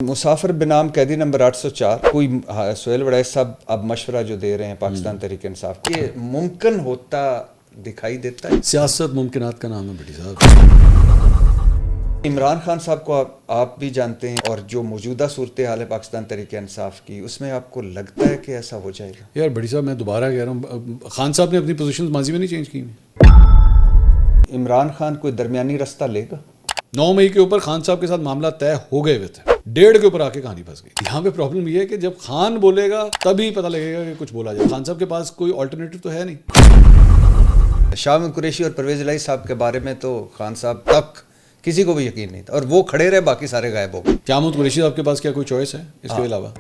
مسافر بنام قیدی نمبر 804 کوئی سہیل وڑائچ صاحب اب مشورہ جو دے رہے ہیں پاکستان تحریک انصاف کو، یہ ممکن ہوتا دکھائی دیتا ہے؟ سیاست ممکنات کا نام ہے بھٹی صاحب۔ عمران خان صاحب کو آپ بھی جانتے ہیں، اور جو موجودہ صورتحال ہے پاکستان تحریک انصاف کی، اس میں آپ کو لگتا ہے کہ ایسا ہو جائے گا؟ یار بھٹی صاحب، میں دوبارہ کہہ رہا ہوں، خان صاحب نے اپنی پوزیشن ماضی میں نہیں چینج کی۔ عمران خان کوئی درمیانی رستہ لے گا؟ 9 مئی کے اوپر خان صاحب کے ساتھ معاملہ طے ہو گئے ہوئے تھے، 1.5 کے اوپر آ کے کہانی پھنس گئی۔ یہاں پہ پرابلم یہ ہے کہ جب خان بولے گا تبھی پتہ لگے گا کہ کچھ بولا جائے۔ خان صاحب کے پاس کوئی آلٹرنیٹو تو ہے نہیں۔ شاہ محمود قریشی اور پرویز الہی صاحب کے بارے میں تو خان صاحب تک کسی کو بھی یقین نہیں تھا، اور وہ کھڑے رہے، باقی سارے غائب ہو گئے۔ شاہ محمود قریشی صاحب کے پاس کیا کوئی چوائس ہے اس کے علاوہ؟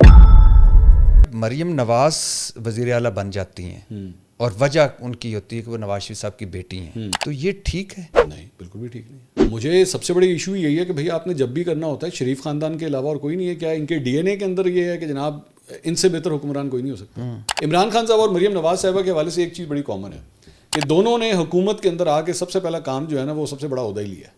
مریم نواز وزیر اعلیٰ بن جاتی ہیں، اور وجہ ان کی ہوتی ہے کہ وہ نواز شریف صاحب کی بیٹی ہیں، تو یہ ٹھیک ہے؟ نہیں، بالکل بھی ٹھیک نہیں۔ مجھے سب سے بڑی ایشو یہی ہے کہ بھئی آپ نے جب بھی کرنا ہوتا ہے، شریف خاندان کے علاوہ اور کوئی نہیں ہے کیا؟ ان کے ڈی این اے کے اندر یہ ہے کہ جناب ان سے بہتر حکمران کوئی نہیں ہو سکتا۔ عمران خان صاحب اور مریم نواز صاحبہ کے حوالے سے ایک چیز بڑی کامن ہے کہ دونوں نے حکومت کے اندر آ کے سب سے پہلا کام جو ہے نا، وہ سب سے بڑا عہدہ ہی لیا ہے۔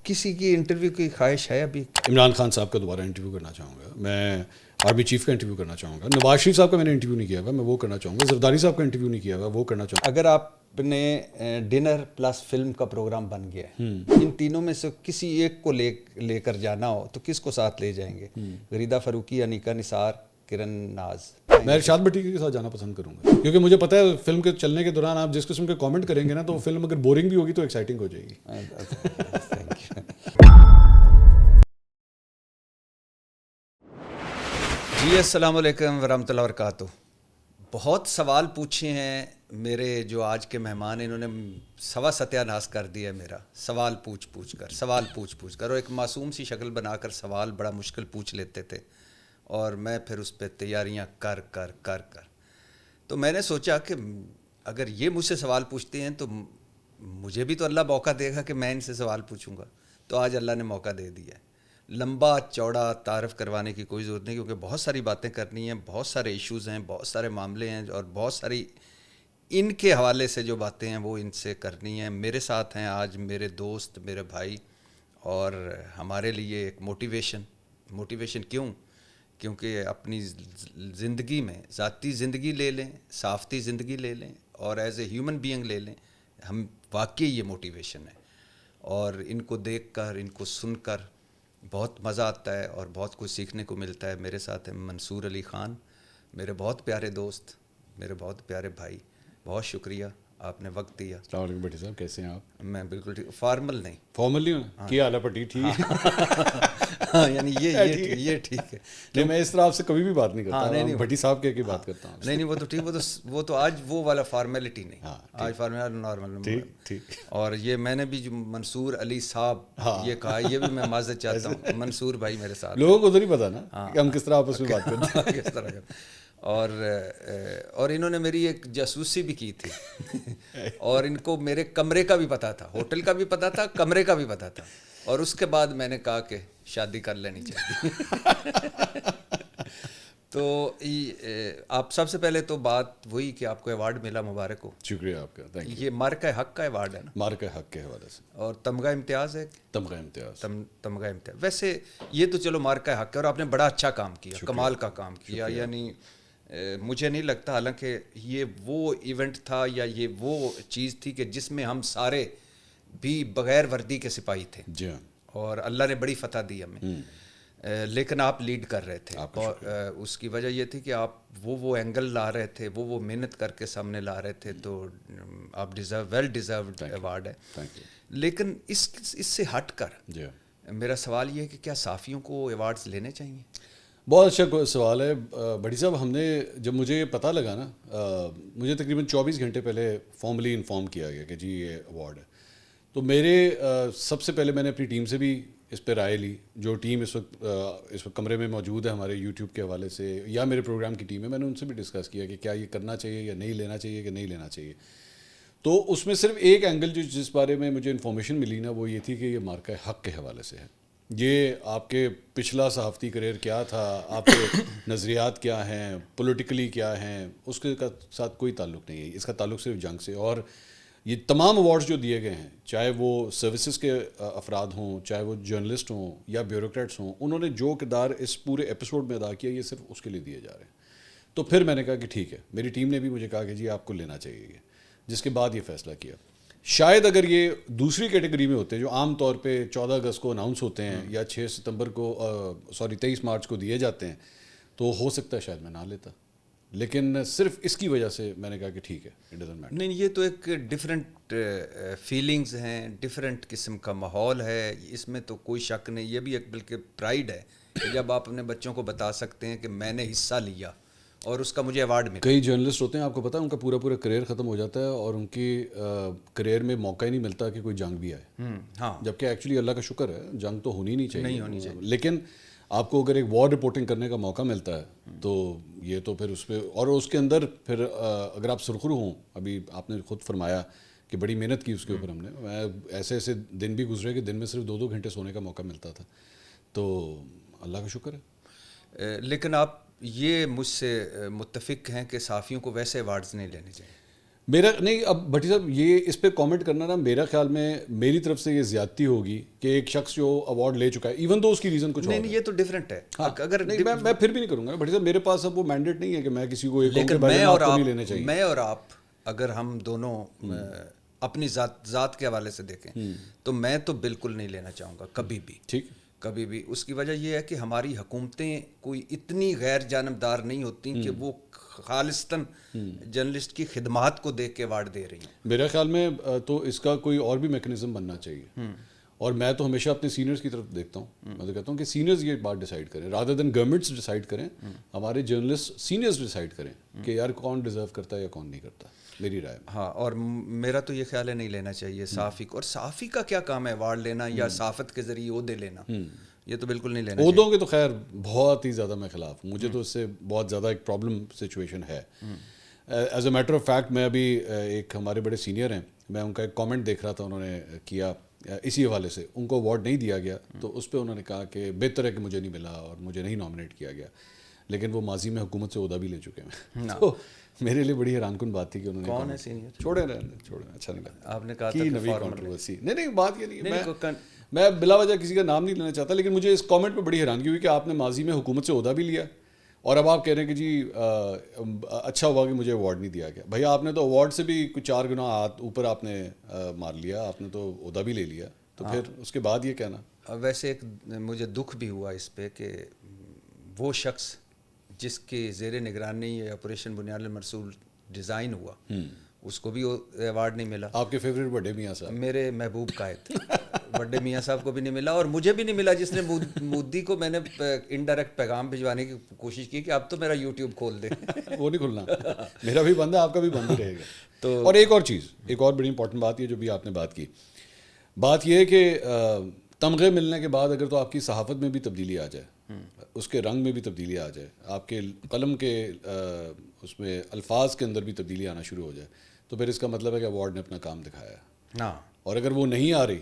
کسی کی انٹرویو کی خواہش ہے ابھی؟ عمران خان صاحب کا دوبارہ انٹرویو کرنا چاہوں گا میں، آرمی چیف کا انٹرویو کرنا چاہوں گا، نواز شریف صاحب کا میں نے انٹرویو نہیں کیا ہوا، میں وہ کرنا چاہوں گا، زرداری صاحب کا انٹرویو نہیں کیا ہوا، وہ کرنا چاہوں گا۔ اگر آپ نے ڈنر پلس فلم کا پروگرام بن گیا ہے، ان تینوں میں سے کسی ایک کو لے کر جانا ہو تو کس کو ساتھ لے جائیں گے؟ غریدہ فاروقی، انیکا نثار، کرن ناز؟ میں ارشاد بھٹی کے ساتھ جانا پسند کروں گا، کیونکہ مجھے پتہ ہے فلم کے چلنے کے دوران آپ جس قسم کے کامنٹ کریں گے نا، تو فلم اگر بورنگ بھی ہوگی تو ایکسائٹنگ ہو جائے گی۔ جی السلام علیکم ورحمۃ اللہ وبرکاتہ۔ بہت سوال پوچھے ہیں میرے جو آج کے مہمان، انہوں نے سوا ستیہ ناس کر دیا ہے میرا، سوال پوچھ پوچھ کر، اور ایک معصوم سی شکل بنا کر سوال بڑا مشکل پوچھ لیتے تھے، اور میں پھر اس پہ تیاریاں کر تو میں نے سوچا کہ اگر یہ مجھ سے سوال پوچھتے ہیں تو مجھے بھی تو اللہ موقع دے گا کہ میں ان سے سوال پوچھوں گا، تو آج اللہ نے موقع دے دیا ہے۔ لمبا چوڑا تعارف کروانے کی کوئی ضرورت نہیں، کیونکہ بہت ساری باتیں کرنی ہیں، بہت سارے ایشوز ہیں، بہت سارے معاملے ہیں، اور بہت ساری ان کے حوالے سے جو باتیں ہیں وہ ان سے کرنی ہیں۔ میرے ساتھ ہیں آج میرے دوست، میرے بھائی، اور ہمارے لیے ایک موٹیویشن کیوں؟ کیونکہ اپنی زندگی میں ذاتی زندگی لے لیں، صحافتی زندگی لے لیں، اور ایز اے ہیومن بینگ لے لیں، ہم واقعی یہ موٹیویشن ہے، اور ان کو دیکھ کر، ان کو سن کر بہت مزہ آتا ہے اور بہت کچھ سیکھنے کو ملتا ہے۔ میرے ساتھ ہیں منصور علی خان، میرے بہت پیارے دوست، میرے بہت پیارے بھائی، بہت شکریہ آپ نے وقت دیا۔ السلام علیکم بھٹی صاحب، کیسے ہیں آپ؟ میں بالکل ٹھیک، فارمل نہیں، فارمل نہیں ہوں، کیا حال ہے بھٹی؟ ٹھیک، ہاں، یعنی یہ ٹھیک ہے۔ نہیں، میں اس طرح آپ سے کبھی بھی بات نہیں کرتا، نہیں، بھٹی صاحب کہہ کے بات کرتا ہوں۔ نہیں، وہ تو ٹھیک، وہ تو آج وہ والا فارمیلٹی نہیں، آج فارمیلٹی نارمل۔ ٹھیک۔ اور یہ میں نے بھی جو منصور علی صاحب یہ کہا، یہ بھی میں معذرت چاہتا ہوں، منصور بھائی میرے ساتھ، لوگوں کو تو نہیں پتا نا کہ ہم کس طرح آپس میں بات کرتے ہیں، کس طرح کا۔ اور انہوں نے میری ایک جاسوسی بھی کی تھی، اور ان کو میرے کمرے کا بھی پتہ تھا، ہوٹل کا بھی پتہ تھا، کمرے کا بھی پتہ تھا، اور اس کے بعد میں نے کہا کہ شادی کر لینی چاہیے۔ تو آپ سب سے پہلے تو بات وہی کہ آپ کو ایوارڈ ملا، مبارک ہو۔ شکریہ آپ کا، تھینک یو۔ یہ مارکہ حق کا ایوارڈ ہے نا؟ مارکہ حق کے حوالے سے، اور تمغہ امتیاز ہے؟ تمغہ امتیاز۔ تمغہ امتیاز، ویسے یہ تو چلو مارکہ حق ہے، اور آپ نے بڑا اچھا کام کیا، کمال کا کام کیا، یعنی مجھے نہیں لگتا، حالانکہ یہ وہ ایونٹ تھا یا یہ وہ چیز تھی کہ جس میں ہم سارے بھی بغیر وردی کے سپاہی تھے، جی ہاں، اور اللہ نے بڑی فتح دی ہمیں، لیکن آپ لیڈ کر رہے تھے، اور اس کی وجہ یہ تھی کہ آپ وہ اینگل لا رہے تھے، وہ محنت کر کے سامنے لا رہے تھے، تو آپ ویل ڈیزروڈ ایوارڈ ہے۔ لیکن اس سے ہٹ کر میرا سوال یہ ہے کہ کیا صحافیوں کو ایوارڈز لینے چاہیے؟ بہت اچھا سوال ہے بھٹی صاحب۔ ہم نے جب مجھے پتہ لگا نا، مجھے تقریباً 24 گھنٹے پہلے فارملی انفارم کیا گیا کہ جی یہ ایوارڈ ہے، تو میرے سب سے پہلے میں نے اپنی ٹیم سے بھی اس پہ رائے لی، جو ٹیم اس وقت کمرے میں موجود ہے ہمارے یوٹیوب کے حوالے سے، یا میرے پروگرام کی ٹیم ہے، میں نے ان سے بھی ڈسکس کیا کہ کیا یہ کرنا چاہیے یا نہیں لینا چاہیے کہ نہیں لینا چاہیے۔ تو اس میں صرف ایک اینگل جس بارے میں مجھے انفارمیشن ملی نا، وہ یہ تھی کہ یہ مارکہ حق کے حوالے سے ہے۔ یہ آپ کے پچھلا صحافتی کریئر کیا تھا، آپ کے نظریات کیا ہیں، پولیٹیکلی کیا ہیں، اس کے ساتھ کوئی تعلق نہیں ہے، اس کا تعلق صرف جنگ سے۔ اور یہ تمام ایوارڈز جو دیے گئے ہیں, چاہے وہ سروسز کے افراد ہوں, چاہے وہ جرنلسٹ ہوں یا بیوروکریٹس ہوں, انہوں نے جو کردار اس پورے ایپیسوڈ میں ادا کیا یہ صرف اس کے لیے دیے جا رہے ہیں. تو پھر میں نے کہا کہ ٹھیک ہے, میری ٹیم نے بھی مجھے کہا کہ جی آپ کو لینا چاہیے یہ, جس کے بعد یہ فیصلہ کیا. شاید اگر یہ دوسری کیٹیگری میں ہوتے جو عام طور پہ 14 اگست کو اناؤنس ہوتے ہیں یا 6 ستمبر کو 23 مارچ کو دیے جاتے ہیں, تو ہو سکتا ہے شاید میں نہ لیتا, لیکن صرف اس کی وجہ سے میں نے کہا کہ ٹھیک ہے, اٹ ڈزنٹ میٹر. نہیں, یہ تو ایک ڈفرینٹ فیلنگز ہیں, ڈفرینٹ قسم کا ماحول ہے, اس میں تو کوئی شک نہیں. یہ بھی ایک بلکہ پرائیڈ ہے کہ جب آپ اپنے بچوں کو بتا سکتے ہیں کہ میں نے حصہ لیا اور اس کا مجھے ایوارڈ ملا. کئی جرنلسٹ ہوتے ہیں, آپ کو پتا ہے, ان کا پورا کریئر ختم ہو جاتا ہے اور ان کی کریئر میں موقع ہی نہیں ملتا کہ کوئی جنگ بھی آئے. ہاں, جبکہ ایکچولی اللہ کا شکر ہے جنگ تو ہونی نہیں چاہیے, لیکن آپ کو اگر ایک وار رپورٹنگ کرنے کا موقع ملتا ہے تو یہ تو پھر اس پہ, اور اس کے اندر پھر اگر آپ سرخرو ہوں, ابھی آپ نے خود فرمایا کہ بڑی محنت کی اس کے اوپر ہم نے, میں ایسے دن بھی گزرے کہ دن میں صرف 2 گھنٹے سونے کا موقع ملتا تھا, تو اللہ کا شکر ہے. لیکن آپ یہ مجھ سے متفق ہیں کہ صحافیوں کو ویسے ایوارڈز نہیں لینے چاہیے؟ میرا نہیں, اب بھٹی صاحب یہ اس پہ کامنٹ کرنا نا میرا خیال میں میری طرف سے یہ زیادتی ہوگی کہ ایک شخص جو ایوارڈ لے چکا ہے, ایون تو اس کی ریزن کچھ نہیں, یہ تو ڈفرینٹ ہے. اگر میں پھر بھی نہیں کروں گا بھٹی صاحب, میرے پاس اب وہ مینڈیٹ نہیں ہے کہ میں کسی کو لیکن میں اور آپ اگر ہم دونوں اپنی ذات کے حوالے سے دیکھیں تو میں تو بالکل نہیں لینا چاہوں گا کبھی بھی. ٹھیک, کبھی بھی. اس کی وجہ یہ ہے کہ ہماری حکومتیں کوئی اتنی غیر جانبدار نہیں ہوتی کہ وہ خالصتاً جرنلسٹ کی خدمات کو دیکھ کے ایوارڈ دے رہی ہیں. میرے خیال میں تو اس کا کوئی اور بھی میکنزم بننا چاہیے, اور میں تو ہمیشہ اپنے سینئرز کی طرف دیکھتا ہوں. میں تو کہتا ہوں کہ سینئرز یہ بات ڈیسائیڈ کریں رادر دین گورنمنٹس ڈیسائیڈ کریں, ہمارے جرنلسٹ سینئرز ڈیسائیڈ کریں کہ یار کون ڈیزرو کرتا ہے یا کون نہیں کرتا, میری رائے میں. ہاں, اور میرا تو یہ خیال ہے نہیں لینا چاہیے صحافی کو. اور صحافی کا کیا کام ہے ایوارڈ لینا یا صحافت کے ذریعے عہدے لینا, یہ تو بالکل نہیں لینا. عہدوں کے تو خیر بہت ہی زیادہ میں خلاف ہوں, مجھے تو اس سے بہت زیادہ ایک پرابلم سچویشن ہے. As a matter of fact میں ابھی ایک ہمارے بڑے سینئر ہیں, میں ان کا ایک کامنٹ دیکھ رہا تھا, انہوں نے کیا اسی حوالے سے, ان کو ایوارڈ نہیں دیا گیا تو اس پہ انہوں نے کہا کہ بہتر ہے کہ مجھے نہیں ملا اور مجھے نہیں نامنیٹ کیا گیا, لیکن وہ ماضی میں حکومت سے عہدہ بھی لے چکے ہیں. تو میرے لیے بڑی حیران کن بات تھی کہ انہوں نے, کون ہے سینئر, چھوڑیں اچھا نہیں لگا آپ نے کہا نہیں بات یہ نہیں, میں بلا وجہ کسی کا نام نہیں لینا چاہتا, لیکن مجھے اس کامنٹ پہ بڑی حیرانگی ہوئی کہ آپ نے ماضی میں حکومت سے عہدہ بھی لیا اور اب آپ کہہ رہے ہیں کہ جی اچھا ہوا کہ مجھے ایوارڈ نہیں دیا گیا. بھائی آپ نے تو ایوارڈ سے بھی کچھ 4 گنا اوپر آپ نے مار لیا, آپ نے تو عہدہ بھی لے لیا, تو پھر اس کے بعد یہ کہنا. ویسے ایک مجھے دکھ بھی ہوا اس پہ کہ وہ شخص جس کے زیر نگرانی آپریشن بنیاد المرسول ڈیزائن ہوا اس کو بھی ایوارڈ نہیں ملا. آپ کے فیوریٹ بڑے میاں صاحب, میرے محبوب قائد بڑے میاں صاحب کو بھی نہیں ملا, اور مجھے بھی نہیں ملا, جس نے مودی کو میں نے انڈائریکٹ پیغام بھجوانے کی کوشش کی کہ اب تو میرا یوٹیوب کھول دیں. وہ نہیں کھلنا, میرا بھی بند ہے, آپ کا بھی بند رہے گا. تو اور ایک اور چیز, ایک اور بڑی امپورٹنٹ بات یہ جو بھی آپ نے بات کی, بات یہ ہے کہ تمغے ملنے کے بعد اگر تو آپ کی صحافت میں بھی تبدیلی آ جائے, اس کے رنگ میں بھی تبدیلی آ جائے, آپ کے قلم کے اس میں الفاظ کے اندر بھی تبدیلی آنا شروع ہو جائے, تو پھر اس کا مطلب ہے کہ ایوارڈ نے اپنا کام دکھایا. ہاں, اور اگر وہ نہیں آ رہی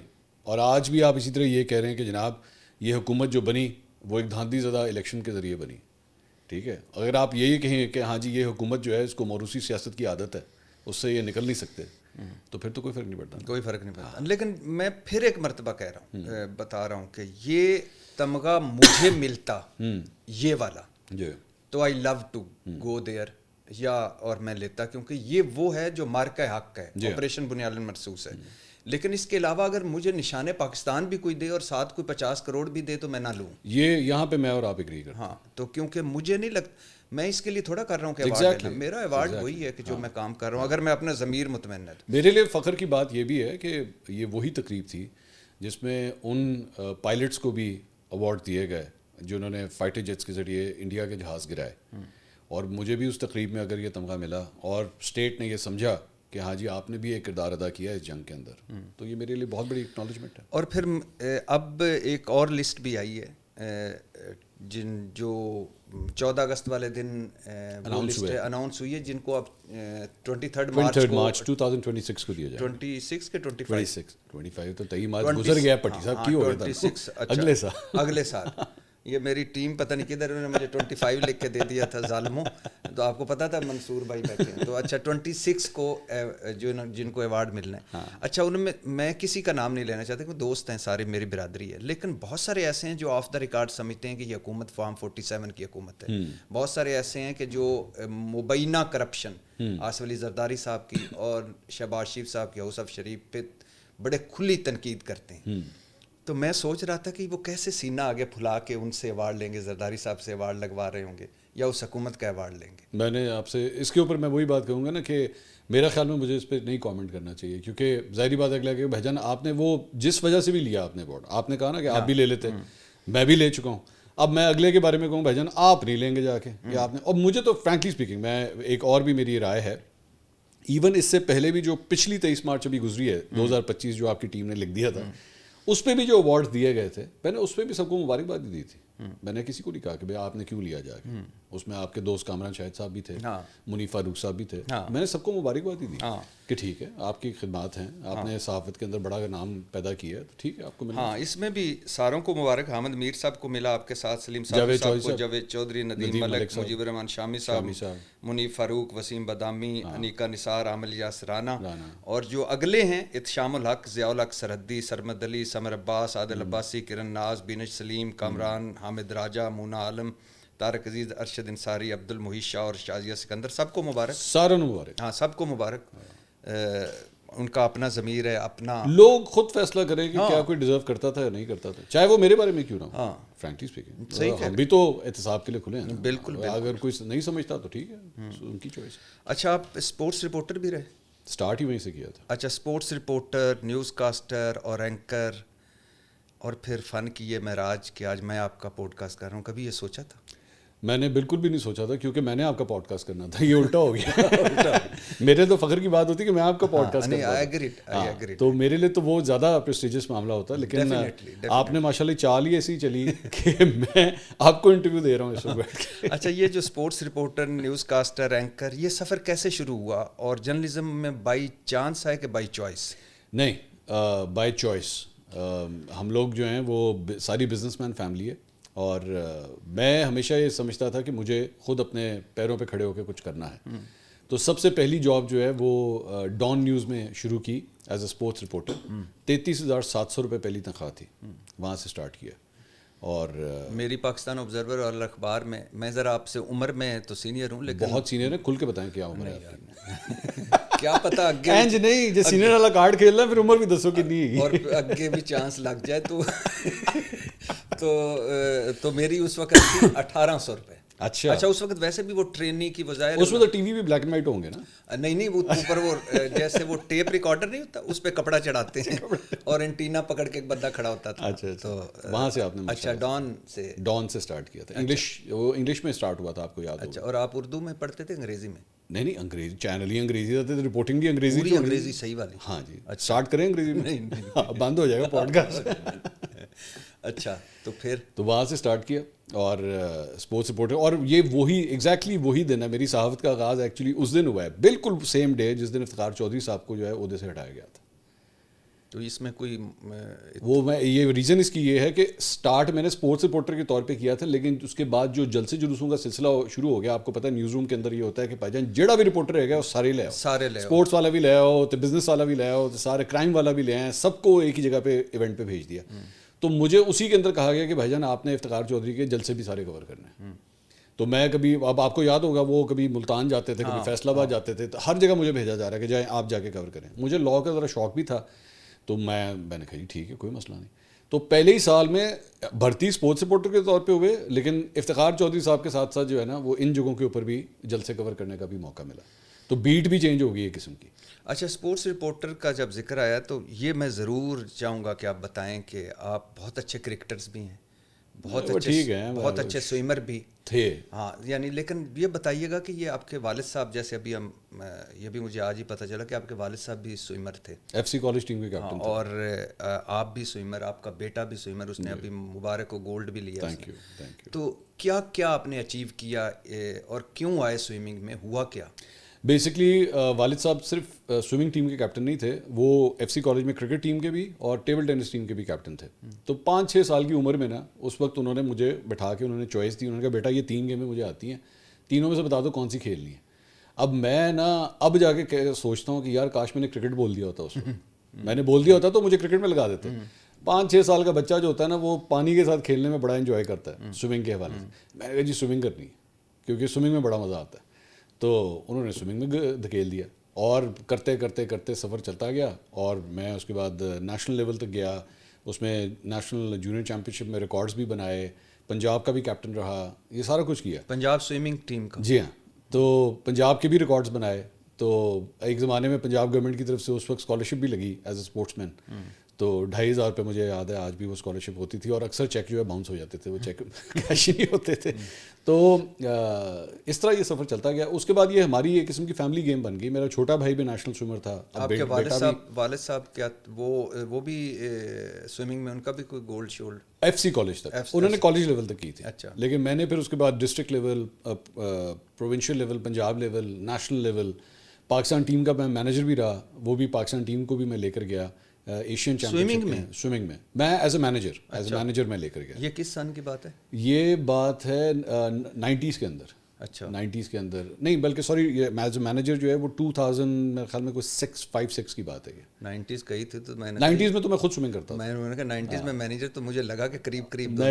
اور آج بھی آپ اسی طرح یہ کہہ رہے ہیں کہ جناب یہ حکومت جو بنی وہ ایک دھاندلی زدہ الیکشن کے ذریعے بنی, ٹھیک ہے, اگر آپ یہی کہیں کہ ہاں جی یہ حکومت جو ہے اس کو موروثی سیاست کی عادت ہے, اس سے یہ نکل نہیں سکتے, تو پھر تو کوئی فرق نہیں پڑتا. کوئی فرق نہیں پڑتا. لیکن میں پھر ایک مرتبہ کہہ رہا ہوں, بتا رہا ہوں کہ یہ تمغہ مجھے ملتا یہ والا تو آئی لو ٹو گو دیئر, یا اور میں لیتا, کیونکہ یہ وہ ہے جو مارکہ حق ہے, آپریشن بنیاد المرصوص ہے. لیکن اس کے علاوہ اگر مجھے نشان پاکستان بھی کوئی دے اور ساتھ کوئی 50 کروڑ بھی دے تو میں نہ لوں. یہ یہاں پہ میں اور آپ ایگری کرتے ہیں. ہاں, تو کیونکہ مجھے نہیں لگتا, میں اس کے لیے تھوڑا کر رہا ہوں کہ ایوارڈ لینا, میرا ایوارڈ وہی ہے کہ جو میں کام کر رہا ہوں, اگر میں اپنا ضمیر مطمئن ہے. میرے لیے فخر کی بات یہ بھی ہے کہ یہ وہی تقریب تھی جس میں ان پائلٹس کو بھی ایوارڈ دیے گئے جنہوں نے فائٹر جیٹس کے ذریعے انڈیا کے جہاز گرائے, اور مجھے بھی اس تقریب میں اگر یہ تمغہ ملا اور اسٹیٹ نے یہ سمجھا کہ ہاں جی آپ نے بھی ایک کردار ادا کیا ہے اس جنگ کے اندر, تو یہ میرے لیے بہت بڑی اکنالجمنٹ ہے. اور پھر اب ایک اور لسٹ بھی آئی ہے جو 14 اگست والے دن اناؤنس ہوئی ہے, جن کو اب 23 مارچ 2026 کو دیا جائے. 26 کے 25 تو 23 مارچ گزر گیا پٹی صاحب, کی ہو گیا تھا اگلے سال. یہ میری ٹیم پتہ نہیں کدھر، انہوں نے مجھے 25 لکھ کے دے دیا تھا ظالموں. تو آپ کو پتا تھا منصور بھائی بیٹھے ہیں. تو اچھا 26 کو جو جن کو ایوارڈ ملنا ہے. اچھا ان میں کسی کا نام نہیں لینا چاہتا کہ دوست ہیں سارے، میری برادری ہے، لیکن بہت سارے ایسے ہیں جو آف دا ریکارڈ سمجھتے ہیں کہ یہ حکومت فارم 47 کی حکومت ہے. بہت سارے ایسے ہیں کہ جو مبینہ کرپشن آصف علی زرداری صاحب کی اور شہباز شریف صاحب کی، اوصاف شریف پہ بڑے کھلی تنقید کرتے ہیں. تو میں سوچ رہا تھا کہ وہ کیسے سینہ آگے پھلا کے ان سے ایوارڈ لیں گے، زرداری صاحب سے ایوارڈ لگوا رہے ہوں گے یا اس حکومت کا ایوارڈ لیں گے. میں نے آپ سے اس کے اوپر میں وہی بات کہوں گا نا کہ میرا خیال میں مجھے اس پہ نہیں کامنٹ کرنا چاہیے، کیونکہ ظاہری بات ہے کہ بھائی جان آپ نے وہ جس وجہ سے بھی لیا آپ نے ایوارڈ، آپ نے کہا نا کہ آپ بھی لے لیتے، میں بھی لے چکا ہوں. اب میں اگلے کے بارے میں کہوں بھائی جان آپ نہیں لیں گے جا کے کہ آپ نے. اور مجھے تو فرینکلی اسپیکنگ میں ایک اور بھی میری رائے ہے، ایون اس سے پہلے بھی جو پچھلی 23 مارچ ابھی گزری ہے 2025 جو آپ کی ٹیم نے لکھ دیا تھا، اس پہ بھی جو ایوارڈ دیے گئے تھے میں نے اس پہ بھی سب کو مبارکباد دی تھی. میں نے کسی کو نہیں کہا کہ بھائی آپ نے کیوں لیا جا کے. اس میں آپ کے دوست کامران شاہد صاحب بھی تھے، منیف فاروق صاحب بھی تھے. میں نے سب کو مبارکباد دی کہ ٹھیک ہے آپ کی خدمات ہیں، آپ نے صحافت کے اندر بڑا نام پیدا کیا ہے، تو ٹھیک ہے آپ کو ملنا. ہاں اس میں بھی ساروں کو مبارک. حامد میر صاحب کو ملا آپ کے ساتھ، سلیم صاحب کو، جاوید چودھری، ندیم ملک، مجیب الرحمان شامی صاحب، منیف فاروق، وسیم بادامی، انیکا نثار، عامر الیاس رانا. اور جو اگلے ہیں اتشام الحق، ضیاء الحق سرحدی، سرمد علی، سمر عباس، عادل عباسی، کرن ناز، بینش سلیم، کامران، حامد راجہ، مونا عالم، طارق عزیز، ارشد انصاری، عبد المحیط شاہ اور شازیہ سکندر. سب کو مبارک، ساروں مبارک. ہاں سب کو مبارک. ان کا اپنا ضمیر ہے، اپنا لوگ خود فیصلہ کریں کہ کیا کوئی ڈیزرو کرتا تھا یا نہیں کرتا تھا، چاہے وہ میرے بارے میں کیوں نہ ہو. فرینکلی اسپیکنگ ہم بھی تو احتساب کے لیے کھلے ہیں. بالکل اگر کوئی نہیں سمجھتا تو ٹھیک ہے، ان کی چوائس. اچھا آپ اسپورٹس رپورٹر بھی رہے؟ اسٹارٹ ہی وہیں سے کیا تھا. اچھا اسپورٹس رپورٹر، نیوز کاسٹر اور اینکر، اور پھر فن کی یہ معراج کہ آج میں آپ کا پوڈ کاسٹ کر رہا ہوں، کبھی یہ سوچا تھا؟ میں نے بالکل بھی نہیں سوچا تھا، کیونکہ میں نے آپ کا پوڈ کاسٹ کرنا تھا. یہ الٹا ہو گیا. میرے تو فخر کی بات ہوتی کہ میں آپ کا پوڈ کاسٹ کرتا ہوں، تو میرے لیے تو وہ زیادہ پریسٹیجس معاملہ ہوتا. لیکن آپ نے ماشاء اللہ چال ہی ایسی چلی کہ میں آپ کو انٹرویو دے رہا ہوں اس وقت. اچھا یہ جو sports reporter, news caster, anchor, یہ سفر کیسے شروع ہوا؟ اور جرنلزم میں بائی چانس ہے کہ بائی چوائس؟ نہیں، بائی چوائس. ہم لوگ جو ہیں وہ ساری بزنس مین فیملی ہے، اور میں ہمیشہ یہ سمجھتا تھا کہ مجھے خود اپنے پیروں پہ کھڑے ہو کے کچھ کرنا ہے. تو سب سے پہلی جاب جو ہے وہ ڈان نیوز میں شروع کی ایز اے اسپورٹس رپورٹر. 33,700 روپے پہلی تنخواہ تھی، وہاں سے اسٹارٹ کیا. اور میری پاکستان آبزرور اور اخبار میں ذرا آپ سے عمر میں تو سینئر ہوں، لیکن بہت سینئر ہے. کھل کے بتائیں کیا عمر ہے آپ کی؟ کیا پتا آگے اینج نہیں جو سینئر والا کارڈ کھیلنا ہے، پھر عمر بھی دسو کتنی ہے، اور آگے بھی چانس لگ جائے تو میری اس وقت تھی 1800 روپے. اچھا اس وقت ویسے بھی وہ ٹرینی کی وظائر، اس میں تو ٹی وی بھی بلیک اینڈ وائٹ ہوں گے نا؟ نہیں وہ اوپر وہ جیسے وہ ٹیپ ریکارڈر نہیں ہوتا، اس پہ کپڑا چڑھاتے ہیں اور اینٹینا پکڑ کے ایک بندہ کھڑا ہوتا تھا. تو وہاں سے آپ نے اچھا ڈان سے اسٹارٹ کیا تھا. انگلش میں اسٹارٹ ہوا تھا، آپ کو یاد ہوگا. اچھا اور آپ اردو میں پڑھتے تھے انگریزی میں؟ نہیں انگریزی چینل ہی انگریزی ہوتے تھے، رپورٹنگ بھی انگریزی، پوری انگریزی صحیح والی. ہاں جی. اسٹارٹ کریں انگریزی میں؟ بند ہو جائے گا پوڈ کاسٹ. اچھا تو وہاں سے اسٹارٹ کیا اور اسپورٹس رپورٹر. اور یہ وہی ایگزیکٹلی وہی دن ہے میری صحافت کا آغاز ایکچولی اس دن ہوا ہے، بالکل سیم ڈے جس دن افتخار چودھری صاحب کو جو ہے عہدے سے ہٹایا گیا تھا. تو اس میں کوئی یہ ریزن اس کی یہ ہے کہ اسٹارٹ میں نے اسپورٹس رپورٹر کے طور پہ کیا تھا، لیکن اس کے بعد جو جلسے جلوسوں کا سلسلہ شروع ہو گیا. آپ کو پتہ ہے نیوز روم کے اندر یہ ہوتا ہے کہ بھائی جان جڑا بھی رپورٹر رہے گا وہ سارے لے آؤ، اسپورٹس والا بھی لے آؤ، تو بزنس والا بھی لے آؤ، تو سارے کرائم والا بھی لے آئے، سب کو ایک ہی جگہ پہ ایونٹ پہ بھیج دیا. تو مجھے اسی کے اندر کہا گیا کہ بھائی جان آپ نے افتخار چودھری کے جلسے بھی سارے کور کرنے ہیں. تو میں کبھی، اب آپ کو یاد ہوگا وہ کبھی ملتان جاتے تھے، کبھی فیصل آباد جاتے تھے، تو ہر جگہ مجھے بھیجا جا رہا ہے کہ جائیں آپ جا کے کور کریں. مجھے لاء کا ذرا شوق بھی تھا، تو میں نے کہا جی ٹھیک ہے کوئی مسئلہ نہیں. تو پہلے ہی سال میں بھرتی اسپورٹس رپورٹر کے طور پہ ہوئے، لیکن افتخار چودھری صاحب کے ساتھ ساتھ جو ہے نا وہ ان جگہوں کے اوپر بھی جلسے کور کرنے کا بھی موقع ملا. تو بیٹ بھی چینج ہو گئی ایک قسم کی. اچھا اسپورٹس رپورٹر کا جب ذکر آیا تو یہ میں ضرور چاہوں گا کہ آپ بتائیں کہ آپ بہت اچھے کرکٹرز بھی ہیں، بہت اچھے سوئمر بھی تھے. ہاں یعنی، لیکن یہ بتائیے گا کہ یہ آپ کے والد صاحب، جیسے ابھی یہ بھی مجھے آج ہی پتہ چلا کہ آپ کے والد صاحب بھی سوئمر تھے، ایف سی کالج ٹیم کے کیپٹن تھے، اور آپ بھی سوئمر، آپ کا بیٹا بھی سوئمر، اس نے ابھی مبارک کو گولڈ بھی لیا. Thank you. تو کیا آپ نے اچیو کیا اور کیوں آئے سوئمنگ میں، ہوا کیا؟ بیسکلی والد صاحب صرف سوئمنگ ٹیم کے کیپٹن نہیں تھے, وہ ایف سی کالج میں کرکٹ ٹیم کے بھی اور ٹیبل ٹینس ٹیم کے بھی کیپٹن تھے. تو 5-6 سال کی عمر میں نا اس وقت انہوں نے مجھے بٹھا کے انہوں نے چوائس دی, انہوں نے کہا بیٹا یہ 3 گیمیں مجھے آتی ہیں, تینوں میں سے بتا دو کون سی کھیلنی ہے. اب میں نا اب جا کے سوچتا ہوں کہ یار کاش میں نے کرکٹ بول دیا ہوتا اس وقت, میں نے بول دیا ہوتا تو مجھے کرکٹ میں لگا دیتے. 5-6 سال کا بچہ جو ہوتا ہے نا وہ پانی کے ساتھ کھیلنے میں بڑا انجوائے کرتا ہے سوئمنگ کے حوالے سے. میں نے کہا جی سوئمنگ کرنی ہے کیونکہ سوئمنگ میں بڑا مزہ آتا ہے. تو انہوں نے سوئمنگ میں دھکیل دیا اور کرتے کرتے کرتے سفر چلتا گیا, اور میں اس کے بعد نیشنل لیول تک گیا. اس میں نیشنل جونیئر چیمپئن شپ میں ریکارڈز بھی بنائے, پنجاب کا بھی کیپٹن رہا, یہ سارا کچھ کیا. پنجاب سوئمنگ ٹیم کا؟ جی ہاں, تو پنجاب کے بھی ریکارڈز بنائے. تو ایک زمانے میں پنجاب گورنمنٹ کی طرف سے اس وقت اسکالرشپ بھی لگی ایز اے اسپورٹس مین, تو 2,500 روپے مجھے یاد ہے آج بھی وہ اسکالرشپ ہوتی تھی, اور اکثر چیک جو ہے باؤنس ہو جاتے تھے, وہ چیک کیش ہی نہیں ہوتے تھے. تو اس طرح یہ سفر چلتا گیا. اس کے بعد یہ ہماری ایک قسم کی فیملی گیم بن گئی. میرا چھوٹا بھائی بھی نیشنل سوئمر تھا. آپ کے والد صاحب کیا وہ بھی سوئمنگ میں ان کا بھی کوئی گولڈ شولڈ؟ ایف سی کالج تک انہوں نے کالج لیول تک کی تھی. اچھا. لیکن میں نے پھر اس کے بعد district level, provincial level, Punjab level, national level, Pakistan team کا میں مینیجر بھی رہا. وہ بھی پاکستان ٹیم کو بھی میں لے کر گیا ایشین چیمپئن میں. سوئمنگ میں ایز اے مینیجر میں لے کر گیا. یہ کس سن کی بات ہے؟ یہ بات ہے 90s کے اندر. اچھا. 90s کے اندر نہیں, بلکہ سوری, ایز اے مینیجر جو ہے وہ 2000 میرے خیال میں کوئی 5-6 کی بات ہے. یہ 90s کہی تھی تو میں نے 90s میں تو میں خود سوئمنگ کرتا ہوں. میں نے کہا 90s میں مینیجر, تو مجھے لگا کہ قریب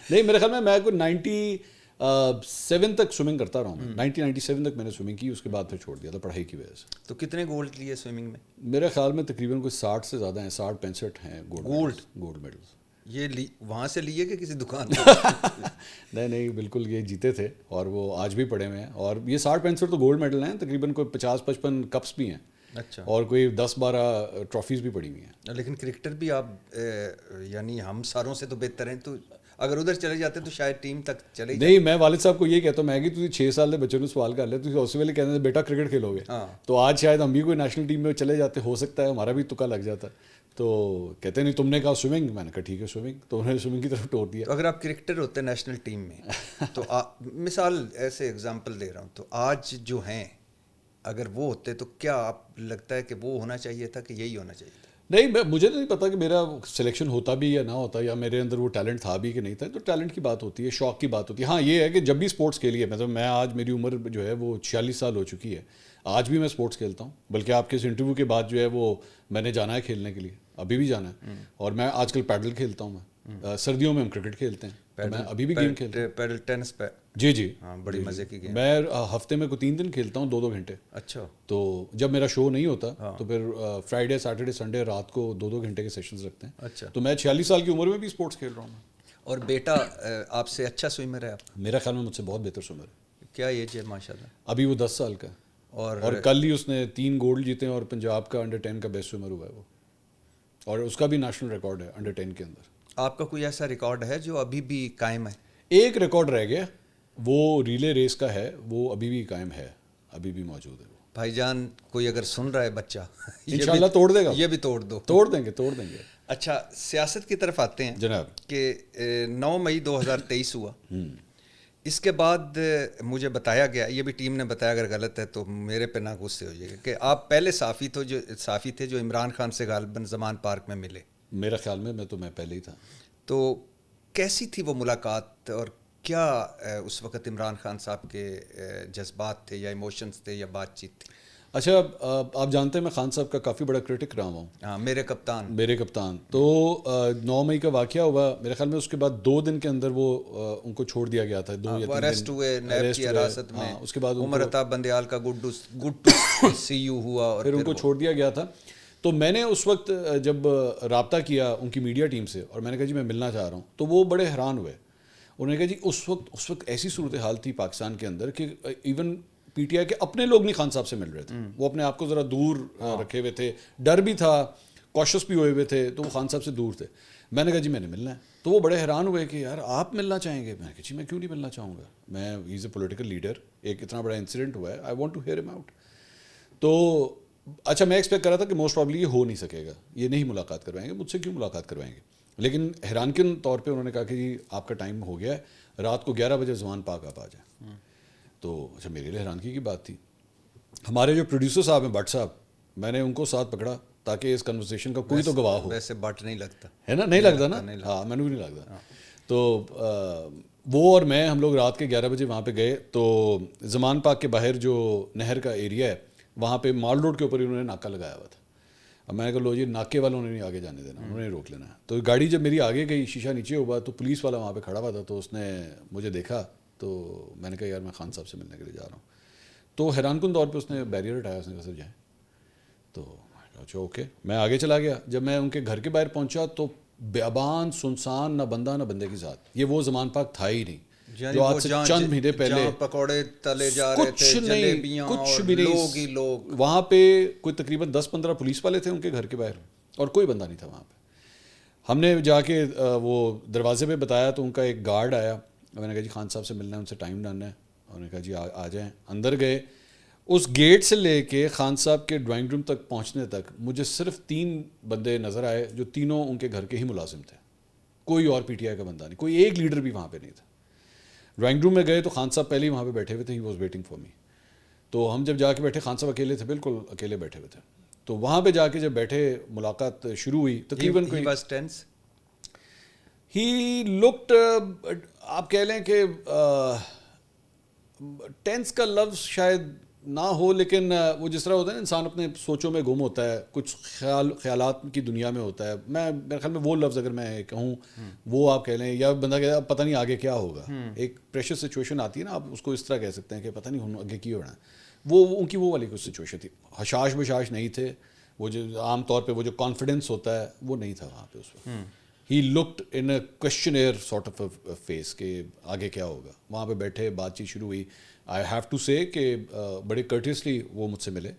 نہیں, میرے خیال میں کوئی 97 تک سوئمنگ کرتا رہا ہوں. 1997 تک میں نے سوئمنگ کی, اس کے بعد پھر چھوڑ دیا تھا پڑھائی کی وجہ سے. تو کتنے گولڈ لیے سوئمنگ میں؟ میرے خیال میں تقریباً کوئی 60 سے زیادہ ہیں, 60-65 ہیں گولڈ میڈلز. یہ وہاں سے لیے کہ کسی دکان نہیں بالکل یہ جیتے تھے, اور وہ آج بھی پڑے ہوئے ہیں. اور یہ 60-65 تو گولڈ میڈل ہیں, تقریباً کوئی 50-55 کپس بھی ہیں. اچھا. اور کوئی 10-12 ٹرافیز بھی پڑی ہوئی ہیں. لیکن کرکٹر بھی آپ یعنی ہم ساروں سے تو بہتر ہیں, تو اگر ادھر چلے جاتے تو شاید ٹیم تک چلے نہیں. میں والد صاحب کو یہ کہتا ہوں, میں کہ تھی 6 سال کے بچے نے سوال کر لیا, تھی اسی ویلے کہتے ہیں بیٹا کرکٹ کھیلو گے, تو آج شاید ہم بھی کوئی نیشنل ٹیم میں چلے جاتے, ہو سکتا ہے ہمارا بھی تکا لگ جاتا. تو کہتے نہیں تم نے کہا سوئمنگ, میں نے کہا ٹھیک ہے سوئمنگ, تو انہوں نے سوئمنگ کی طرف ٹور دیا. اگر آپ کرکٹر ہوتے نیشنل ٹیم میں تو مثال ایسے اگزامپل دے رہا ہوں, تو آج جو ہیں اگر وہ ہوتے تو کیا آپ لگتا ہے کہ وہ ہونا چاہیے تھا کہ یہی ہونا چاہیے تھا؟ نہیں, مجھے تو نہیں پتا کہ میرا سلیکشن ہوتا بھی یا نہ ہوتا, یا میرے اندر وہ ٹیلنٹ تھا بھی کہ نہیں تھا. تو ٹیلنٹ کی بات ہوتی ہے, شوق کی بات ہوتی ہے. ہاں یہ ہے کہ جب بھی اسپورٹس کھیلی ہے, مطلب میں آج میری عمر جو ہے وہ 46 سال ہو چکی ہے, آج بھی میں اسپورٹس کھیلتا ہوں. بلکہ آپ کے اس انٹرویو کے بعد جو ہے وہ میں نے جانا ہے کھیلنے کے لیے, ابھی بھی جانا ہے. اور میں آج کل پیڈل کھیلتا ہوں. میں سردیوں میں ہم کرکٹ کھیلتے ہیں, میں ابھی بھی گیم کھیلتا ہوں. پیڈل ٹینس پہ؟ جی. ہاں, بڑی مزے کی گیم. میں ہفتے میں کوئی 3 دن کھیلتا ہوں, 2-2 گھنٹے. اچھا. تو جب میرا شو نہیں ہوتا تو پھر فرائیڈے, سیٹرڈے, سنڈے رات کو 2-2 گھنٹے کے سیشنز رکھتے ہیں. اچھا. تو میں 46 سال کی عمر میں بھی اسپورٹس کھیل رہا ہوں. اور بیٹا آپ سے اچھا سوئمر ہے؟ آپ میرا خیال میں مجھ سے بہت بہتر سوئمر ہے. کیا ایج ہے ماشاء اللہ؟ ابھی وہ 10 سال کا ہے, اور کل ہی اس نے 3 گولڈ جیتے ہیں, اور پنجاب کا انڈر 10 کا بیسٹ سوئمر ہوا ہے وہ, اور اس کا بھی نیشنل ریکارڈ ہے انڈر 10 کے اندر. آپ کا کوئی ایسا ریکارڈ ہے جو ابھی بھی قائم ہے؟ ایک ریکارڈ رہ گیا, وہ ریلے ریس کا ہے, وہ ابھی بھی قائم ہے, ابھی بھی موجود ہے. وہ بھائی جان کوئی اگر سن رہا ہے بچہ, انشاءاللہ توڑ دے گا, یہ بھی توڑ دو. توڑ دیں گے. اچھا, سیاست کی طرف آتے ہیں جناب. کہ 9 مئی 2023 ہوا. اس کے بعد مجھے بتایا گیا, یہ بھی ٹیم نے بتایا, اگر غلط ہے تو میرے پہ نہ غصے ہو جائے گا, کہ آپ پہلے صحافی تھے جو عمران خان سے غالباً زمان پارک میں ملے. میرا خیال میں پہلے ہی تھا. تو کیسی تھی وہ ملاقات, اور کیا اس وقت عمران خان صاحب کے جذبات تھے یا ایموشنز تھے یا بات چیت تھی؟ اچھا, آپ جانتے ہیں میں خان صاحب کا کافی بڑا کرٹک رہا ہوں. ہاں, میرے کپتان. تو 9 مئی کا واقعہ ہوا, میرے خیال میں اس کے بعد 2 دن کے اندر وہ ان کو چھوڑ دیا گیا تھا. 2 یا 3 اریسٹ ہوئے نیب کی حراست میں. اس کے بعد عمر عطا بندیال کا گڈ ٹو سی یو ہوا, اور پھر ان کو چھوڑ دیا گیا تھا. تو میں نے اس وقت جب رابطہ کیا ان کی میڈیا ٹیم سے, اور میں نے کہا جی میں ملنا چاہ رہا ہوں, تو وہ بڑے حیران ہوئے. انہوں نے کہا جی اس وقت ایسی صورتحال تھی پاکستان کے اندر کہ ایون پی ٹی آئی کے اپنے لوگ نہیں خان صاحب سے مل رہے تھے. وہ اپنے آپ کو ذرا دور رکھے ہوئے تھے, ڈر بھی تھا, کوشش بھی ہوئے تھے, تو وہ خان صاحب سے دور تھے. میں نے کہا جی میں نے ملنا ہے. تو وہ بڑے حیران ہوئے کہ یار آپ ملنا چاہیں گے. میں نے کہا جی میں کیوں نہیں ملنا چاہوں گا, میں ہی از اے پولیٹیکل لیڈر, ایک اتنا بڑا انسیڈنٹ ہوا ہے, آئی وانٹ ٹو ہیئر ہم آؤٹ. تو اچھا, میں ایکسپیکٹ کر رہا تھا کہ موسٹ پرابلی یہ ہو نہیں سکے گا, یہ نہیں ملاقات کروائیں گے, مجھ سے کیوں ملاقات کروائیں گے. لیکن حیران کن طور پہ انہوں نے کہا کہ جی آپ کا ٹائم ہو گیا ہے, رات کو 11 بجے زمان پاک آپ آ جائیں. تو اچھا میرے لیے حیرانگی کی بات تھی. ہمارے جو پروڈیوسر صاحب ہیں بٹ صاحب, میں نے ان کو ساتھ پکڑا تاکہ اس کنورسیشن کا کوئی تو گواہ ہو. ویسے بٹ نہیں لگتا ہے نا, نہیں لگتا نا, ہاں میں نے بھی نہیں لگتا. تو وہ اور میں ہم لوگ رات کے 11 بجے وہاں پہ گئے. تو زمان پاک کے باہر جو نہر کا ایریا ہے وہاں پہ مال روڈ کے اوپر انہوں نے ناکہ لگایا ہوا تھا. اب میں نے کہا لو جی, ناکے والوں نے نہیں آگے جانے دینا, انہوں نے روک لینا ہے. تو گاڑی جب میری آگے گئی, شیشہ نیچے ہوا, تو پولیس والا وہاں پہ کھڑا ہوا تھا. تو اس نے مجھے دیکھا, تو میں نے کہا یار میں خان صاحب سے ملنے کے لیے جا رہا ہوں. تو حیران کن طور پہ اس نے بیریئر ہٹایا, اس نے کہا سر جائیں. تو اچھا اوکے, میں آگے چلا گیا. جب میں ان کے گھر کے باہر پہنچا تو بیابان سنسان, نہ بندہ نہ بندے کی ذات. یہ وہ زمان پاک تھا ہی نہیں جو آج سے چند مہینے پہلے پکوڑے تلے جا رہے تھے, جلیبیاں, کچھ بھی لوگ ہی نہیں. لوگ. وہاں پہ کوئی تقریباً 10-15 پولیس والے تھے ان کے گھر کے باہر, اور کوئی بندہ نہیں تھا وہاں پہ. ہم نے جا کے وہ دروازے پہ بتایا تو ان کا ایک گارڈ آیا. میں نے کہا جی خان صاحب سے ملنا ہے, ان سے ٹائم ڈالنا ہے. انہوں نے کہا جی آ جائیں. اندر گئے. اس گیٹ سے لے کے خان صاحب کے ڈرائنگ روم تک پہنچنے تک مجھے صرف 3 بندے نظر آئے جو تینوں ان کے گھر کے ہی ملازم تھے. کوئی اور پی ٹی آئی کا بندہ نہیں, کوئی ایک لیڈر بھی وہاں پہ نہیں تھا. ڈرائنگ روم میں گئے تو خان صاحب پہلے ہی وہاں پہ بیٹھے ہوئے تھے. He was waiting for me. تو ہم جب جا کے بیٹھے, خان صاحب اکیلے تھے, بالکل اکیلے بیٹھے ہوئے تھے. تو وہاں پہ جا کے جب بیٹھے, ملاقات شروع ہوئی. تقریباً کوئی ہی لکڈ, آپ کہہ لیں کہ ٹینس کا لفظ شاید نہ ہو, لیکن وہ جس طرح ہوتا ہے نا انسان اپنے سوچوں میں گم ہوتا ہے, کچھ خیالات کی دنیا میں ہوتا ہے. میرے خیال میں وہ لفظ اگر میں کہوں وہ آپ کہہ لیں, یا بندہ کہتا ہے پتہ نہیں آگے کیا ہوگا. ایک پریشر سچویشن آتی ہے نا, آپ اس کو اس طرح کہہ سکتے ہیں کہ پتہ نہیں آگے کی ہونا ہے. وہ ان کی وہ والی کچھ سچویشن تھی. حشاش بشاش نہیں تھے. وہ جو عام طور پہ وہ جو کانفیڈنس ہوتا ہے وہ نہیں تھا وہاں پہ اس وقت. He looked in a questionnaire sort of face کہ آگے کیا ہوگا. وہاں پہ بیٹھے, بات چیت شروع ہوئی. آئی ہیو ٹو سے کہ بڑے کرٹیسلی وہ مجھ سے ملے,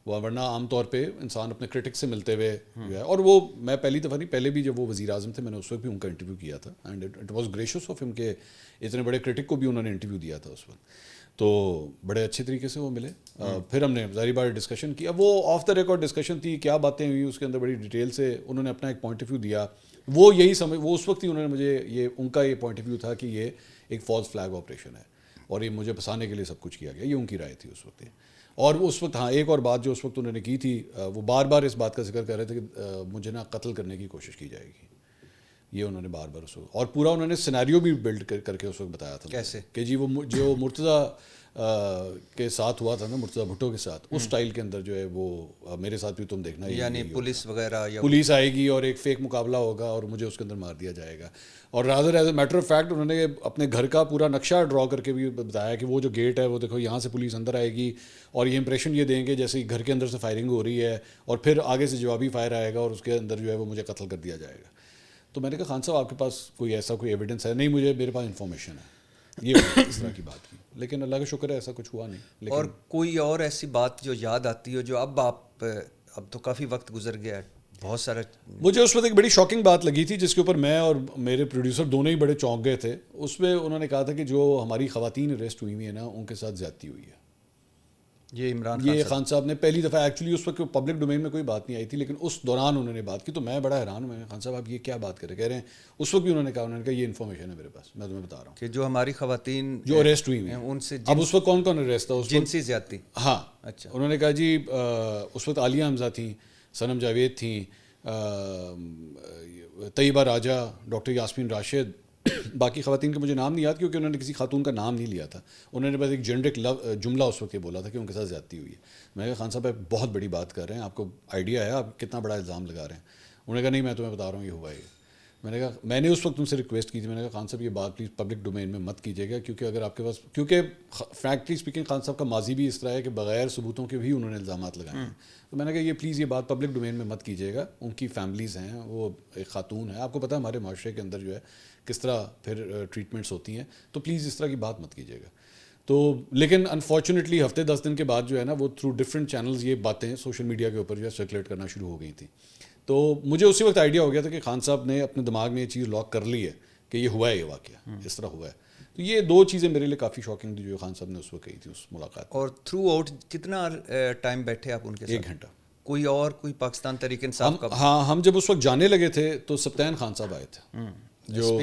ورنہ عام طور پہ انسان اپنے کرٹک سے ملتے ہوئے جو ہے. اور وہ میں پہلی دفعہ نہیں, پہلے بھی جب وہ وزیر اعظم تھے میں نے اس وقت بھی ان کا انٹرویو کیا تھا. And it was gracious of ہم کہ اتنے بڑے کرٹک کو بھی انہوں نے انٹرویو دیا تھا اس وقت. تو بڑے اچھے طریقے سے وہ ملے. پھر ہم نے ظاہر بار ڈسکشن کیا. وہ آف دا ریکارڈ ڈسکشن تھی, کیا باتیں ہوئی اس کے اندر بڑی ڈیٹیل سے. انہوں نے اپنا ایک پوائنٹ آف ویو دیا. وہ یہی سمجھ, وہ اس وقت ہی انہوں نے مجھے یہ, ان کا یہ پوائنٹ آف ویو تھا کہ یہ ایک فالس فلیگ آپریشن ہے اور یہ مجھے پھنسانے کے لیے سب کچھ کیا گیا. یہ ان کی رائے تھی اس وقت. اور اس وقت ہاں ایک اور بات جو اس وقت انہوں نے کی تھی, وہ بار بار اس بات کا ذکر کر رہے تھے کہ مجھے نا قتل کرنے کی کوشش کی جائے گی. یہ انہوں نے بار بار اس وقت, اور پورا انہوں نے سیناریو بھی بلڈ کر کے اس وقت بتایا تھا. کیسے کہ جی وہ جو مرتضیٰ کے ساتھ ہوا تھا نا, مرتضیٰ بھٹو کے ساتھ, اس سٹائل کے اندر جو ہے وہ میرے ساتھ بھی تم دیکھنا, یعنی پولیس وغیرہ, یا پولیس آئے گی اور ایک فیک مقابلہ ہوگا اور مجھے اس کے اندر مار دیا جائے گا. اور rather as a matter of fact انہوں نے اپنے گھر کا پورا نقشہ ڈرا کر کے بھی بتایا کہ وہ جو گیٹ ہے وہ دیکھو, یہاں سے پولیس اندر آئے گی اور یہ امپریشن یہ دیں گے جیسے گھر کے اندر سے فائرنگ ہو رہی ہے, اور پھر آگے سے جوابی فائر آئے گا اور اس کے اندر جو ہے وہ مجھے قتل کر دیا جائے گا. تو میں نے کہا خان صاحب آپ کے پاس کوئی ایسا کوئی ایویڈنس ہے؟ نہیں, میرے پاس انفارمیشن ہے. یہ اس طرح کی بات کی, لیکن اللہ کا شکر ہے ایسا کچھ ہوا نہیں. اور کوئی اور ایسی بات جو یاد آتی ہو جو اب اب تو کافی وقت گزر گیا ہے, بہت سارا. مجھے اس وقت ایک بڑی شاکنگ بات لگی تھی جس کے اوپر میں اور میرے پروڈیوسر دونوں ہی بڑے چونک گئے تھے. اس میں انہوں نے کہا تھا کہ جو ہماری خواتین اریسٹ ہوئی ہیں نا, ان کے ساتھ زیادتی ہوئی ہے. یہ خان صاحب نے پہلی دفعہ, ایکچولی اس وقت پبلک ڈومین میں کوئی بات نہیں آئی تھی, لیکن اس دوران انہوں نے بات کی. تو میں بڑا حیران ہوں, خان صاحب آپ یہ کیا بات کہہ رہے ہیں. اس وقت بھی انہوں نے کہا یہ انفارمیشن ہے میرے پاس, میں تمہیں بتا رہا ہوں کہ جو ہماری خواتین جو اریسٹ ہوئی ہیں ان سے. اب اس وقت کون کون اریسٹ تھا؟ جنسی زیادتی. ہاں اچھا. انہوں نے کہا جی اس وقت عالیہ حمزہ تھیں, صنم جاوید تھیں, طیبہ راجہ, ڈاکٹر یاسمین راشد, باقی خواتین کا مجھے نام نہیں یاد کیونکہ انہوں نے کسی خاتون کا نام نہیں لیا تھا. انہوں نے بس ایک جنرک جملہ اس وقت یہ بولا تھا کہ ان کے ساتھ زیادتی ہوئی ہے. میں نے کہا خان صاحب آپ بہت بڑی بات کر رہے ہیں, آپ کو آئیڈیا ہے آپ کتنا بڑا الزام لگا رہے ہیں؟ انہوں نے کہا نہیں میں تمہیں بتا رہا ہوں یہ ہوا ہے. میں نے کہا, میں نے اس وقت تم سے ریکویسٹ کی تھی, میں نے کہا خان صاحب یہ بات پلیز پبلک ڈومین میں مت کیجیے گا, کیونکہ اگر آپ کے پاس, کیونکہ فرینکلی اسپیکنگ خان صاحب کا ماضی بھی اس طرح ہے کہ بغیر ثبوتوں کے بھی انہوں نے الزامات لگائے ہیں. تو میں نے کہا یہ پلیز یہ بات پبلک ڈومین میں مت کیجیے گا. ان کی فیملیز ہیں, وہ ایک خاتون ہے, آپ کو پتہ ہے ہمارے معاشرے کے اندر جو ہے کس طرح پھر ٹریٹمنٹس ہوتی ہیں, تو پلیز اس طرح کی بات مت کیجیے گا. تو لیکن انفارچونیٹلی ہفتے 10 دن کے بعد جو ہے نا وہ تھرو ڈفرینٹ چینلز یہ باتیں سوشل میڈیا کے اوپر جو ہے سرکولیٹ کرنا شروع ہو گئی تھیں. تو مجھے اسی وقت آئیڈیا ہو گیا تھا کہ خان صاحب نے اپنے دماغ میں یہ چیز لاک کر لی ہے کہ یہ ہوا ہے, یہ واقعہ اس طرح ہوا ہے. تو یہ 2 چیزیں میرے لیے کافی شاکنگ تھی جو خان صاحب نے اس وقت کہی تھی اس ملاقات. اور تھرو آؤٹ کتنا ٹائم بیٹھے آپ ان کے ساتھ؟ 1 گھنٹہ. کوئی پاکستان تحریک انصاف کا؟ ہاں, ہم جب اس وقت جانے لگے تھے تو سبطین خان صاحب آئے تھے. جو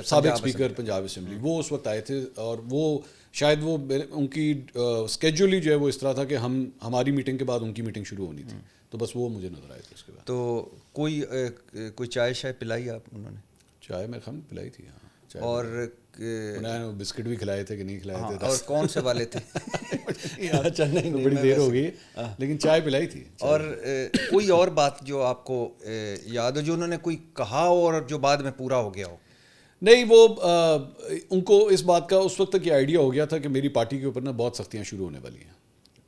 سابق اسپیکر پنجاب اسمبلی، وہ اس وقت آئے تھے، اور وہ شاید وہ ان کی اسکیجول ہی جو ہے وہ اس طرح تھا کہ ہماری میٹنگ کے بعد ان کی میٹنگ شروع ہونی تھی، تو بس وہ مجھے نظر آئے تھے اس کے بعد. تو کوئی چائے شائے پلائی آپ انہوں نے؟ چائے میں خم پلائی تھی، ہاں. اور بسکٹ بھی کھلائے تھے کہ نہیں کھلائے تھے؟ اور کون سے والے تھے؟ بڑی دیر ہو گئی لیکن چائے پلائی تھی. اور کوئی اور بات جو آپ کو یاد ہو جو انہوں نے کوئی کہا اور جو بعد میں پورا ہو گیا ہو؟ نہیں، وہ ان کو اس بات کا اس وقت تک یہ آئیڈیا ہو گیا تھا کہ میری پارٹی کے اوپر نا بہت سختیاں شروع ہونے والی ہیں،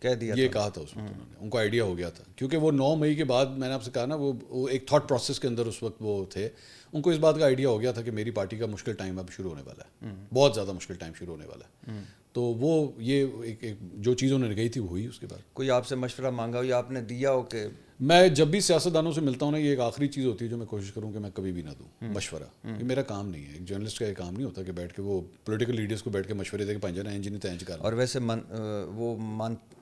کہہ دیا یہ کہا تھا اس وقت انہوں نے. ان کو آئیڈیا ہو گیا تھا کیونکہ وہ 9 مئی کے بعد میں نے آپ سے کہا نا وہ ایک تھاٹ پروسیس کے اندر اس وقت وہ تھے. ان کو اس بات کا آئیڈیا ہو گیا تھا کہ میری پارٹی کا مشکل ٹائم اب شروع ہونے والا ہے، بہت زیادہ مشکل ٹائم شروع ہونے والا ہے. تو وہ یہ ایک جو چیز انہوں نے کہی تھی وہ ہوئی. اس کے بعد کوئی آپ سے مشورہ مانگا ہو یا آپ نے دیا ہو؟ کہ میں جب بھی سیاستدانوں سے ملتا ہوں نا، یہ ایک آخری چیز ہوتی ہے جو میں کوشش کروں کہ میں کبھی بھی نہ دوں مشورہ. یہ میرا کام نہیں ہے، ایک جرنلسٹ کا یہ کام نہیں ہوتا کہ بیٹھ کے وہ پولیٹیکل لیڈرس کو بیٹھ کے مشورے دے کے پنجا انج نہیں تینج کر. اور ویسے وہ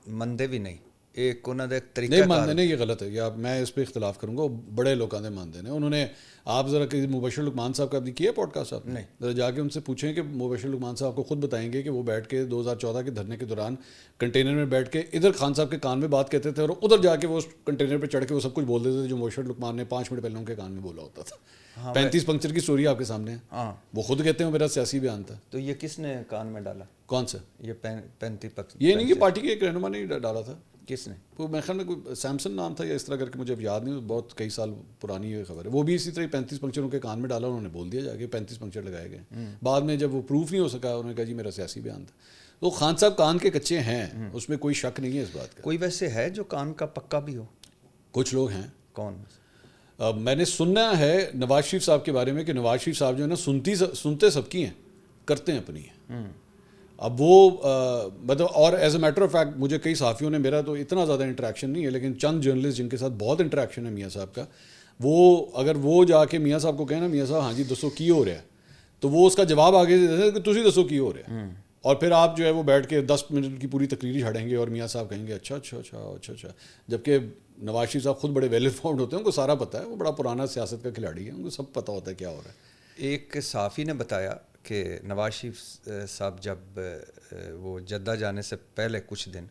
مندے بھی نہیں، ایک انہوں نے ایک طریقہ نہیں مانتے نہیں، یہ غلط ہے. یا میں اس پہ اختلاف کروں گا. بڑے لوگوں نے مانتے ہیں. انہوں نے آپ ذرا کہ مبشر لقمان صاحب کا اپنی کیا پوڈ کاسٹ آپ نے ذرا جا کے ان سے پوچھیں کہ مبشر لقمان صاحب کو خود بتائیں گے کہ وہ بیٹھ کے 2014 کے دھرنے کے دوران کنٹینر میں بیٹھ کے ادھر خان صاحب کے کان میں بات کہتے تھے اور ادھر جا کے وہ کنٹینر پہ چڑھ کے وہ سب کچھ بول دیتے تھے جو مبشر لقمان نے 5 منٹ پہلے ان کے کان میں بولا ہوتا تھا. 35 پنکچر کی سٹوری آپ کے سامنے ہے. وہ خود کہتے ہیں میرا سیاسی بیان تھا. تو یہ کس نے کان میں ڈالا؟ کون سا؟ یہ 35 پنکچر؟ یہ نہیں کہ پارٹی کے ایک رہنما نے ڈالا تھا. کس نے؟ وہ میرے خیال میں کوئی سیمسن نام تھا یا اس طرح کر کے، مجھے اب یاد نہیں، بہت کئی سال پرانی یہ خبر ہے. وہ بھی اسی طرح 35 پنکچر ان کے کان میں ڈالا، انہوں نے بول دیا جا کے 35 پنکچر لگائے گئے. بعد میں جب وہ پروف نہیں ہو سکا انہوں نے کہا جی میرا سیاسی بیان تھا. تو خان صاحب کان کے کچے ہیں، اس میں کوئی شک نہیں ہے اس بات کا. کوئی ویسے ہے جو کان کا پکا بھی ہو؟ کچھ لوگ ہیں. کون؟ میں نے سننا ہے نواز شریف صاحب کے بارے میں کہ نواز شریف صاحب جو ہے نا سنتے سب کی ہیں، کرتے ہیں اپنی ہیں. اب وہ مطلب اور as a matter of fact مجھے کئی صحافیوں نے، میرا تو اتنا زیادہ انٹریکشن نہیں ہے لیکن چند جرنلسٹ جن کے ساتھ بہت انٹریکشن ہے میاں صاحب کا، وہ اگر وہ جا کے میاں صاحب کو کہیں نا میاں صاحب ہاں جی دسو کی ہو رہا ہے، تو وہ اس کا جواب آگے دیتے ہیں کہ تسی دسو کی ہو رہا ہے. اور پھر آپ جو ہے وہ بیٹھ کے 10 منٹ کی پوری تقریر چھاڑیں گے اور میاں صاحب کہیں گے اچھا اچھا اچھا اچھا اچھا. جبکہ نواز شریف صاحب خود بڑے ویل انفارمڈ ہوتے ہیں، ان کو سارا پتہ ہے، وہ بڑا پرانا سیاست کا کھلاڑی ہے، ان کو سب پتہ ہوتا ہے کیا ہو رہا ہے. ایک صحافی نے بتایا کہ نواز شریف صاحب جب وہ جدہ جانے سے پہلے کچھ دن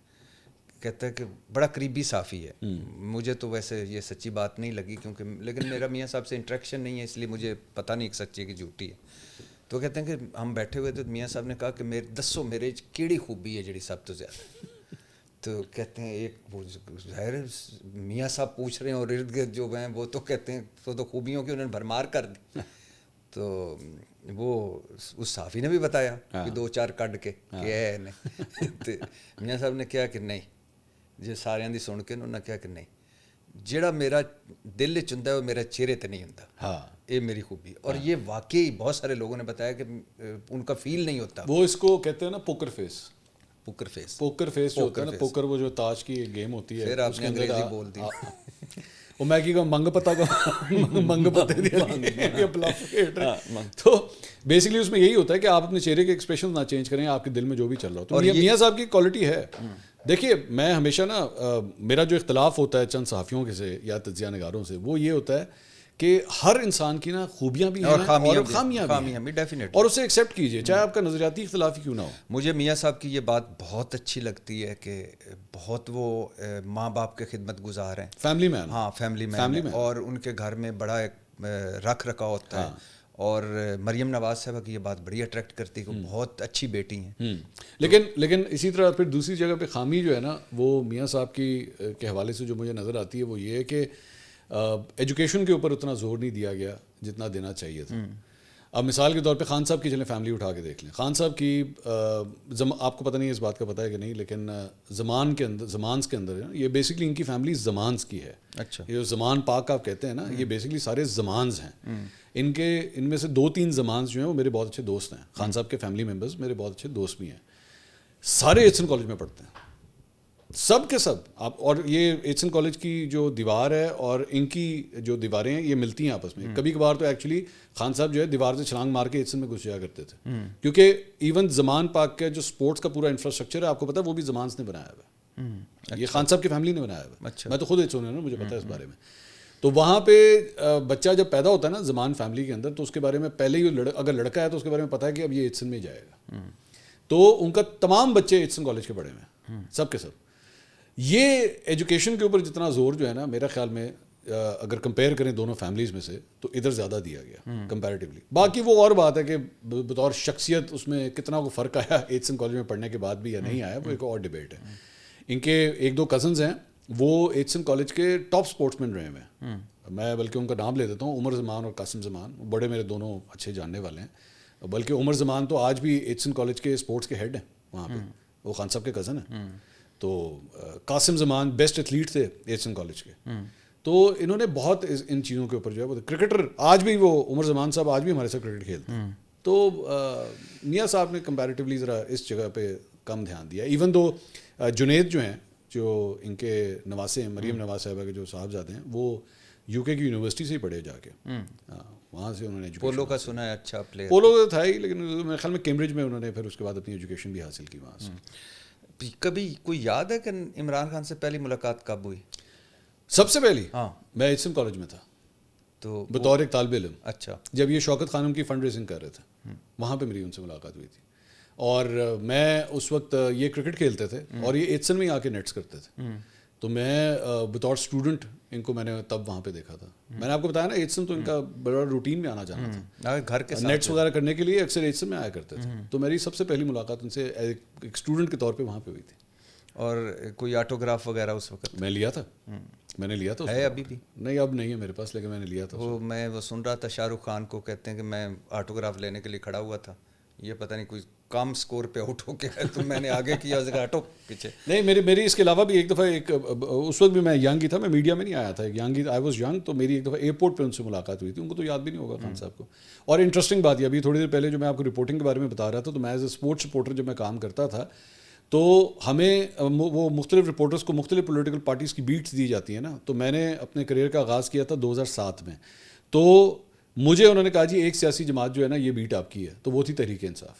کہتا ہے کہ بڑا قریبی صحافی ہے. مجھے تو ویسے یہ سچی بات نہیں لگی کیونکہ لیکن میرا میاں صاحب سے انٹریکشن نہیں ہے اس لیے مجھے پتہ نہیں کہ سچی کہ جھوٹی ہے. تو کہتے ہیں کہ ہم بیٹھے ہوئے تھے میاں صاحب نے کہا کہ دسو میرے کیڑی خوبی ہے جڑی سب تو زیادہ. تو کہتے ہیں ایک وہ ظاہر میاں صاحب پوچھ رہے ہیں اور ارد گرد جو ہیں وہ تو کہتے ہیں تو خوبیوں کی انہوں نے بھرمار کر دی. تو وہ اس صحافی نے بھی بتایا کہ 2-4 کڈ کے کہ ہے نہیں. تو میاں صاحب نے کہا کہ نہیں، جو سارے دی سن کے انہوں نے کہا کہ نہیں، جڑا میرا دل چندا ہے وہ میرے چہرے تے نہیں ہوندا. ہاں یہ میری خوبی. اور یہ واقعی بہت سارے لوگوں نے بتایا کہ ان کا فیل نہیں ہوتا. وہ اس کو کہتے ہیں نا پوکر فیس. پوکر فیس جو ہوتا ہے نا، پوکر وہ جو تاش کی گیم ہوتی ہے. پھر آپ نے انگریزی بول دی. وہ میں کی منگ پتا کو منگ پتے تو بیسکلی اس میں یہی ہوتا ہے کہ آپ اپنے چہرے کے ایکسپریشن نہ چینج کریں، آپ کے دل میں جو بھی چل رہا ہو. تو میاں صاحب کی کوالٹی ہے. دیکھیے میں ہمیشہ نا میرا جو اختلاف ہوتا ہے چند صحافیوں کے سے یا تجزیہ نگاروں سے، وہ یہ ہوتا ہے کہ ہر انسان کی نا خوبیاں بھی ہیں اور خامیاں بھی ڈیفینیٹ، اور اسے ایکسیپٹ کیجیے چاہے آپ کا نظریاتی اختلاف ہی کیوں نہ ہو. مجھے میاں صاحب کی یہ بات بہت اچھی لگتی ہے کہ بہت وہ ماں باپ کے خدمت گزار ہیں، فیملی مین. ہاں فیملی مین، اور ان کے گھر میں بڑا ایک رکھ رکھاؤ ہوتا ہے. اور مریم نواز صاحبہ کی یہ بات بڑی اٹریکٹ کرتی ہے کہ بہت اچھی بیٹی ہیں. لیکن اسی طرح پھر دوسری جگہ پہ خامی جو ہے نا وہ میاں صاحب کی کے حوالے سے جو مجھے نظر آتی ہے وہ یہ ہے کہ ایجوکیشن کے اوپر اتنا زور نہیں دیا گیا جتنا دینا چاہیے تھا. اب مثال کے طور پہ خان صاحب کی چلیں فیملی اٹھا کے دیکھ لیں. خان صاحب کی آپ کو پتہ نہیں اس بات کا پتہ ہے کہ نہیں، لیکن زمانس کے اندر یہ بیسکلی ان کی فیملی زمانس کی ہے. اچھا، یہ جو زمان پاک آپ کہتے ہیں نا، یہ بیسکلی سارے زمانز ہیں. ان میں سے 2-3 زمانز جو ہیں وہ میرے بہت اچھے دوست ہیں. خان صاحب کے فیملی ممبرز میرے بہت اچھے دوست بھی ہیں. سارے ایچن کالج میں پڑھتے ہیں، سب کے سب. آپ اور یہ ایچن کالج کی جو دیوار ہے اور ان کی جو دیواریں ہیں یہ ملتی ہیں آپس میں. کبھی کبھار تو ایکچولی خان صاحب جو ہے دیوار سے چھلانگ مار کے ایچن میں گھس جایا کرتے تھے، کیونکہ ایون زمان پاک کا جو سپورٹس کا پورا انفراسٹرکچر ہے آپ کو پتہ ہے وہ بھی زمانس نے بنایا ہوا ہے. یہ خان صاحب کی فیملی نے بنایا ہوا ہے. میں تو خود ایچن ہوں نا، مجھے پتہ ہے اس بارے میں. تو وہاں پہ بچہ جب پیدا ہوتا ہے نا زمان فیملی کے اندر، تو اس کے بارے میں پہلے ہی اگر لڑکا ہے تو اس کے بارے میں پتہ ہے کہ اب یہ ایچسن میں جائے گا. تو ان کا تمام بچے ایچسن کالج کے پڑھے ہوئے ہیں، سب کے سب. یہ ایجوکیشن کے اوپر جتنا زور جو ہے نا میرا خیال میں اگر کمپیئر کریں دونوں فیملیز میں سے تو ادھر زیادہ دیا گیا کمپیریٹیولی. باقی وہ اور بات ہے کہ بطور شخصیت اس میں کتنا کو فرق آیا ایچسن کالج میں پڑھنے کے بعد بھی یا نہیں آیا، وہ ایک اور ڈبیٹ ہے. ان کے ایک دو کزنز ہیں وہ ایچسن کالج کے ٹاپ اسپورٹس مین رہے ہوئے ہیں. میں بلکہ ان کا نام لے دیتا ہوں، عمر زمان اور قاسم زمان، بڑے میرے دونوں اچھے جاننے والے ہیں. بلکہ عمر زمان تو آج بھی ایچسن کالج کے اسپورٹس کے ہیڈ ہیں وہاں پہ، وہ خان صاحب کے کزن ہیں. تو قاسم زمان بیسٹ ایتھلیٹ تھے ایچسن کالج کے. تو انہوں نے بہت ان چیزوں کے اوپر جو ہے وہ کرکٹر آج بھی، وہ عمر زمان صاحب آج بھی ہمارے ساتھ کرکٹ کھیلتے ہیں. تو میاں صاحب نے کمپیریٹیولی ذرا اس جگہ پہ کم دھیان دیا. ایون دو جنید جو ہیں، جو ان کے نواسے ہیں، مریم نواز صاحبہ کے جو صاحبزادے ہیں، وہ یو کے کی یونیورسٹی سے ہی پڑھے جا کے. وہاں سے انہوں نے پولو کا سنا ہے اچھا پلیئر، پولو کا تھا ہی، لیکن میرے خیال میں کیمبرج میں انہوں نے پھر اس کے بعد اپنی ایجوکیشن بھی حاصل کی وہاں سے. کبھی کوئی یاد ہے کہ عمران خان سے پہلی ملاقات کب ہوئی؟ سب سے پہلی ہاں میں ایچسن کالج میں تھا تو بطور ایک طالب علم. اچھا، جب یہ شوکت خانم کی فنڈ ریزنگ کر رہے تھے، وہاں پہ میری ان سے ملاقات ہوئی تھی. اور میں اس وقت یہ کرکٹ کھیلتے تھے اور یہ ایچسن میں ہی آ کے نیٹس کرتے تھے. تو میں بطور اسٹوڈنٹ ان کو میں نے تب وہاں پہ دیکھا تھا. میں نے آپ کو بتایا نا ایچسن تو ان کا بڑا روٹین میں آنا جانا تھا، گھر کے نیٹس وغیرہ کرنے کے لیے اکثر ایچسن میں آیا کرتے تھے. تو میری سب سے پہلی ملاقات ان سے ایک اسٹوڈنٹ کے طور پہ وہاں پہ ہوئی تھی. اور کوئی آٹوگراف وغیرہ اس وقت میں لیا تھا، میں نے لیا تھا. ہے ابھی بھی؟ نہیں اب نہیں ہے میرے پاس، لیکن میں نے لیا تھا. وہ سن رہا تھا شاہ رخ خان کو کہتے ہیں کہ میں آٹوگراف لینے کے لیے کھڑا ہوا تھا، یہ پتہ نہیں کوئی کم سکور پہ آؤٹ ہو گیا تو میں نے آگے کیا، اس کا ہٹو پیچھے. نہیں میری اس کے علاوہ بھی ایک دفعہ اس وقت بھی میں ینگ ہی تھا، میں میڈیا میں نہیں آیا تھا، young he I was young. تو میری ایک دفعہ ایئرپورٹ پہ ان سے ملاقات ہوئی تھی، ان کو تو یاد بھی نہیں ہوگا خان صاحب کو. اور انٹرسٹنگ بات یہ ابھی تھوڑی دیر پہلے جو میں آپ کو رپورٹنگ کے بارے میں بتا رہا تھا، تو میں ایز اے اسپورٹس رپورٹر جب میں کام کرتا تھا تو ہمیں وہ مختلف رپورٹرز کو مختلف پولیٹیکل پارٹیز کی بیٹس دی جاتی ہیں نا. تو میں نے اپنے کریئر کا آغاز کیا تھا 2007 میں. تو مجھے انہوں نے کہا جی ایک سیاسی جماعت جو ہے نا یہ بیٹ آپ کی ہے، تو وہ تھی تحریک انصاف.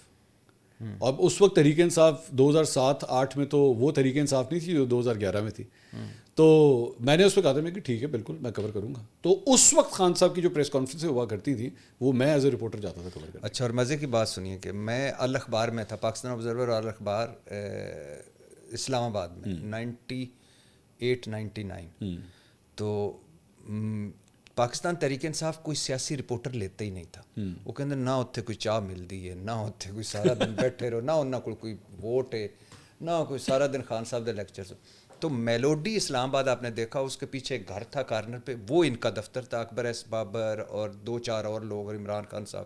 اب اس وقت تحریک انصاف 2007-8 میں تو وہ تحریک انصاف نہیں تھی جو 2011 میں تھی. تو میں نے اس پہ کہا تھا میں کہ ٹھیک ہے بالکل میں کور کروں گا. تو اس وقت خان صاحب کی جو پریس کانفرنسیں ہوا کرتی تھی وہ میں ایز اے رپورٹر جاتا تھا کور کرنے. اچھا، اور مزے کی بات سنیے کہ میں الاخبار میں تھا، پاکستان آبزرور اور الاخبار اسلام آباد میں 98-99. تو پاکستان تحریک انصاف کوئی سیاسی رپورٹر لیتے ہی نہیں تھا. وہ کہتے نہ اتنے کوئی چاہ ملتی ہے، نہ اتنے کوئی سارا دن بیٹھے رہو، نہ انہوں کوئی ووٹ ہے، نہ کوئی سارا دن خان صاحب دے لیکچرز. تو میلوڈی اسلام آباد آپ نے دیکھا، اس کے پیچھے ایک گھر تھا کارنر پہ، وہ ان کا دفتر تھا. اکبر ایس بابر اور 2-4 اور لوگ اور عمران خان صاحب،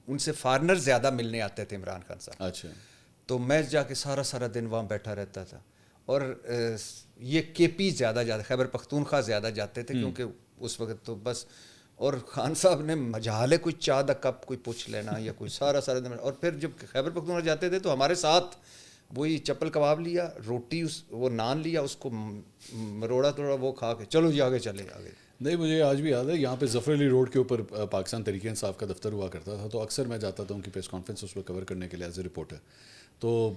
ان سے فارنر زیادہ ملنے آتے تھے عمران خان صاحب. اچھا. تو میں جا کے سارا دن وہاں بیٹھا رہتا تھا. اور یہ کے پی زیادہ خیبر پختونخوا زیادہ جاتے تھے کیونکہ اس وقت تو بس. اور خان صاحب نے مجال ہے کوئی چائے دا کپ کوئی پوچھ لینا یا کوئی سارا دن. اور پھر جب خیبر پختونخوا جاتے تھے تو ہمارے ساتھ وہی چپل کباب لیا، روٹی وہ نان لیا، اس کو مروڑا توڑا وہ کھا کے چلو جی آگے چلے آگے. نہیں مجھے آج بھی یاد ہے یہاں پہ ظفر علی روڈ کے اوپر پاکستان تحریک انصاف کا دفتر ہوا کرتا تھا. تو اکثر میں جاتا تھا ان کی پریس کانفرنس اس کو کور کرنے کے لیے ایز اے رپورٹر. تو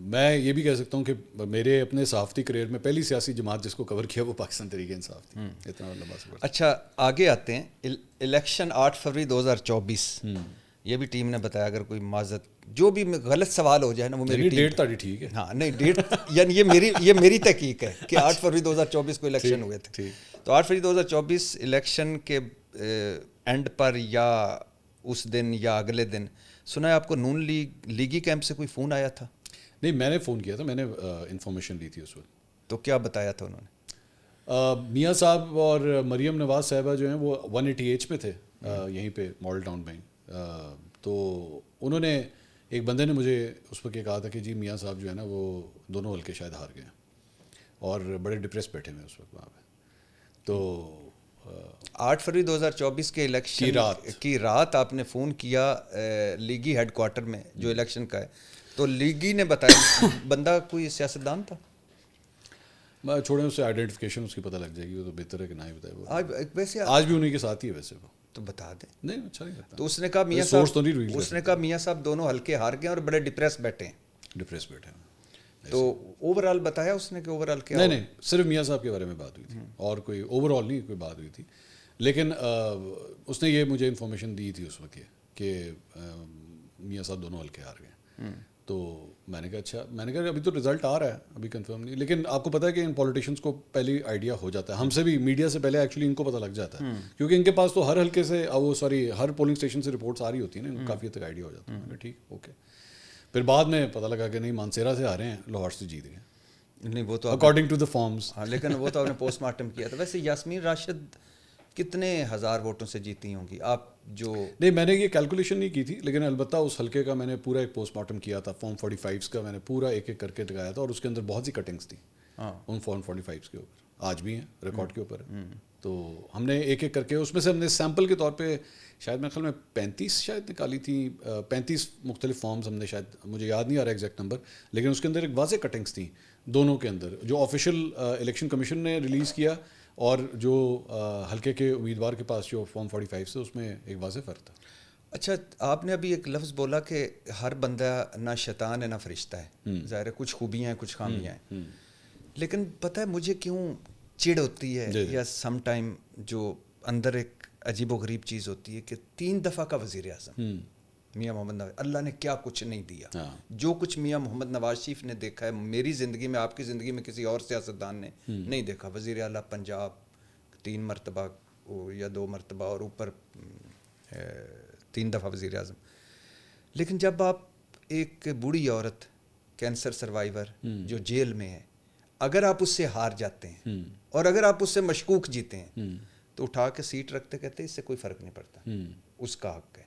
میں یہ بھی کہہ سکتا ہوں کہ میرے اپنے صحافتی کریئر میں پہلی سیاسی جماعت جس کو کور کیا وہ پاکستان تحریک انصاف تھی. اتنا لمبا سفر. اچھا آگے آتے ہیں. الیکشن 8 فروری 2024، یہ بھی ٹیم نے بتایا اگر کوئی معذرت جو بھی غلط سوال ہو جائے نا وہ میری ڈیٹ تاری ٹھیک ہے. ہاں نہیں ڈیٹ یعنی یہ میری تحقیق ہے کہ 8 فروری 2024 کو الیکشن ہوئے تھے. تو 8 فروری 2024 الیکشن کے اینڈ پر یا اس دن یا اگلے دن سنا ہے آپ کو نون لیگی کیمپ سے کوئی فون آیا تھا؟ نہیں میں نے فون کیا تھا، میں نے انفارمیشن لی تھی اس وقت. تو کیا بتایا تھا انہوں نے؟ میاں صاحب اور مریم نواز صاحبہ جو ہیں وہ 180H میں تھے یہیں پہ ماڈل ٹاؤن میں. تو انہوں نے ایک بندے نے مجھے اس وقت یہ کہا تھا کہ جی میاں صاحب جو ہے نا وہ دونوں حلقے شاید ہار گئے اور بڑے ڈپریس بیٹھے ہوئے اس وقت وہاں پہ. تو 8 فروری 2024 کے الیکشن کی رات آپ نے فون کیا لیگی ہیڈ کوارٹر میں جو الیکشن کا ہے. تو لیگی نے بتایا بندہ کوئی سیاستدان تھا؟ میں چھوڑیں اس سے آئیڈینٹیفیکیشن اس کی پتہ لگ جائے گی، وہ تو بہتر ہے کہ نہ ہی بتائے. وہ ویسے آج بھی انہیں کے ساتھ ہی ہے ویسے. وہ تو بتا دیں. نہیں اچھا نہیں لگتا. تو اس نے کہا میاں صاحب دونوں ہلکے ہار گئے اور بڑے ڈپریس بیٹھے ہیں. ڈپریس بیٹھے ہیں. تو اوور آل بتایا اس نے کہ اوور آل کیا؟ نہیں، صرف میاں صاحب کے بارے میں بات ہوئی تھی اور کوئی اوور آل نہیں کوئی بات ہوئی تھی. لیکن اس نے یہ مجھے انفارمیشن دی تھی اس وقت کہ میاں صاحب دونوں حلقے ہار گئے. تو میں نے کہا اچھا، میں نے کہا ابھی تو رزلٹ آ رہا ہے، ابھی کنفرم نہیں. لیکن آپ کو پتہ ہے کہ ان پولیٹیشینس کو پہلے آئیڈیا ہو جاتا ہے، ہم سے بھی میڈیا سے پہلے ایکچولی ان کو پتہ لگ جاتا ہے، کیونکہ ان کے پاس تو ہر حلقے سے ہر پولنگ اسٹیشن سے رپورٹس آ رہی ہوتی ہیں نا، ان کو کافی حد تک آئیڈیا ہو جاتا ہے. ٹھیک، اوکے. پھر بعد میں پتہ لگا کہ نہیں، مانسیرا سے ہارے ہیں، لاہور سے جیت گئے. نہیں وہ تو اکارڈنگ ٹو دا فارمز. ہاں، لیکن وہ تو آپ نے پوسٹ مارٹم کیا تھا. ویسے یاسمین راشد کتنے ہزار ووٹوں سے جیتی ہوں گی آپ جو؟ نہیں، میں نے یہ کیلکولیشن نہیں کی تھی، لیکن البتہ اس حلقے کا میں نے پورا ایک پوسٹ مارٹم کیا تھا. فارم 45 کا میں نے پورا ایک ایک کر کے لگایا تھا، اور اس کے اندر بہت سی کٹنگس تھیں ان فارم 45 کے اوپر، آج بھی ہیں، ریکارڈ کے اوپر. تو ہم نے ایک ایک کر کے اس میں سے ہم نے سیمپل کے طور پہ شاید میرے خیال میں 35 شاید نکالی تھی، 35 مختلف فارمز ہم نے، شاید مجھے یاد نہیں آ رہا ایگزیکٹ نمبر، لیکن اس کے اندر ایک واضح کٹنگس تھیں دونوں کے اندر، جو آفیشیل الیکشن کمیشن نے ریلیز کیا اور جو حلقے کے امیدوار کے پاس جو فارم 45 سے، اس میں ایک واضح فرق تھا. اچھا، آپ نے ابھی ایک لفظ بولا کہ ہر بندہ نہ شیطان ہے نہ فرشتہ ہے. ظاہر ہے کچھ خوبیاں ہیں کچھ خامیاں ہیں، لیکن پتہ ہے مجھے کیوں چڑ ہوتی ہے یا سم ٹائم جو اندر ایک عجیب و غریب چیز ہوتی ہے کہ 3 دفعہ کا وزیر اعظم میاں محمد نواز، اللہ نے کیا کچھ نہیں دیا. جو کچھ میاں محمد نواز شریف نے دیکھا ہے میری زندگی میں، آپ کی زندگی میں کسی اور سیاستدان نے نہیں دیکھا. وزیر اعلیٰ پنجاب 3 مرتبہ یا 2 مرتبہ، اور اوپر 3 دفعہ وزیر اعظم. لیکن جب آپ ایک بوڑھی عورت کینسر سروائیور جو جیل میں ہے، اگر آپ اس سے ہار جاتے ہیں اور اگر آپ اس سے مشکوک جیتے ہیں تو اٹھا کے سیٹ رکھتے، کہتے اس سے کوئی فرق نہیں پڑتا، اس کا حق ہے.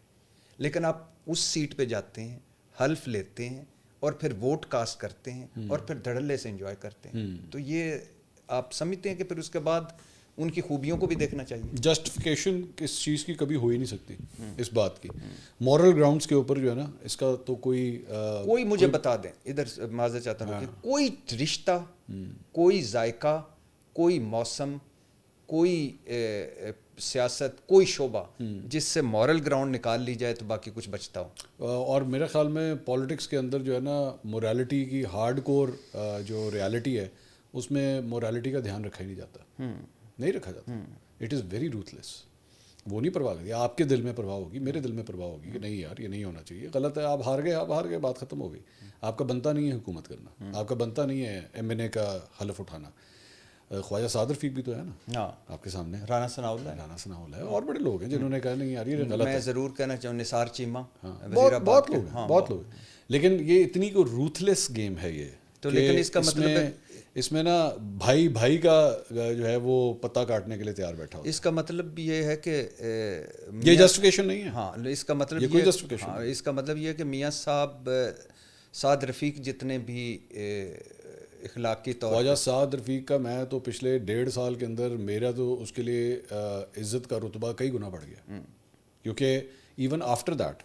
لیکن آپ اس سیٹ پہ جاتے ہیں، حلف لیتے ہیں اور پھر ووٹ کاسٹ کرتے ہیں اور پھر دھڑلے سے انجوائے کرتے ہیں. تو یہ آپ سمجھتے ہیں کہ پھر اس کے بعد ان کی خوبیوں کو بھی دیکھنا چاہیے؟ جسٹیفیکیشن اس چیز کی کبھی ہو ہی نہیں سکتی اس بات کی. مورل گراؤنڈس کے اوپر جو ہے نا، اس کا تو کوئی مجھے بتا دیں، ادھر معذرت چاہتا ہوں کہ کوئی رشتہ، کوئی ذائقہ، کوئی موسم، کوئی سیاست، کوئی شعبہ جس سے مورل گراؤنڈ نکال لی جائے تو باقی کچھ بچتا ہو. اور میرے خیال میں پالیٹکس کے اندر جو ہے نا، مورالٹی کی ہارڈ کور جو ریالٹی ہے، اس میں مورالٹی کا دھیان رکھا ہی نہیں جاتا، نہیں رکھا جاتا. اٹ از ویری روتھ لیس. وہ نہیں پرواہ کرتی. آپ کے دل میں پرواہ ہوگی، میرے دل میں پرواہ ہوگی کہ نہیں یار یہ نہیں ہونا چاہیے، غلط ہے، آپ ہار گئے، بات ختم ہو گئی. آپ کا بنتا نہیں ہے حکومت کرنا، آپ کا بنتا نہیں ہے MNA کا حلف اٹھانا. خواجہ سعد رفیق بھی تو ہے نا آپ کے سامنے، رانا ثناءاللہ ہے، اور بڑے لوگ ہیں جنہوں نے کہا نہیں یار یہ غلط ہے. میں ضرور کہنا چاہوں نثار چیمہ، بہت لوگ ہیں. لیکن یہ اتنی کو روتھ لیس گیم ہے یہ. تو لیکن اس کا مطلب اس میں نا بھائی کا جو ہے وہ پتہ کاٹنے کے لیے تیار بیٹھا ہوتا ہے. اس کا مطلب یہ ہے کہ یہ جسٹیفیکیشن نہیں ہے. ہاں، اس کا مطلب کوئی جسٹیفیکیشن، اس کا مطلب یہ ہے کہ میاں صاحب سعد رفیق جتنے بھی اخلاقی طور، خواجہ سعد رفیق کا میں تو پچھلے 1.5 سال کے اندر میرا تو اس کے لیے عزت کا رتبہ کئی گنا بڑھ گیا. کیونکہ ایون آفٹر دیٹ،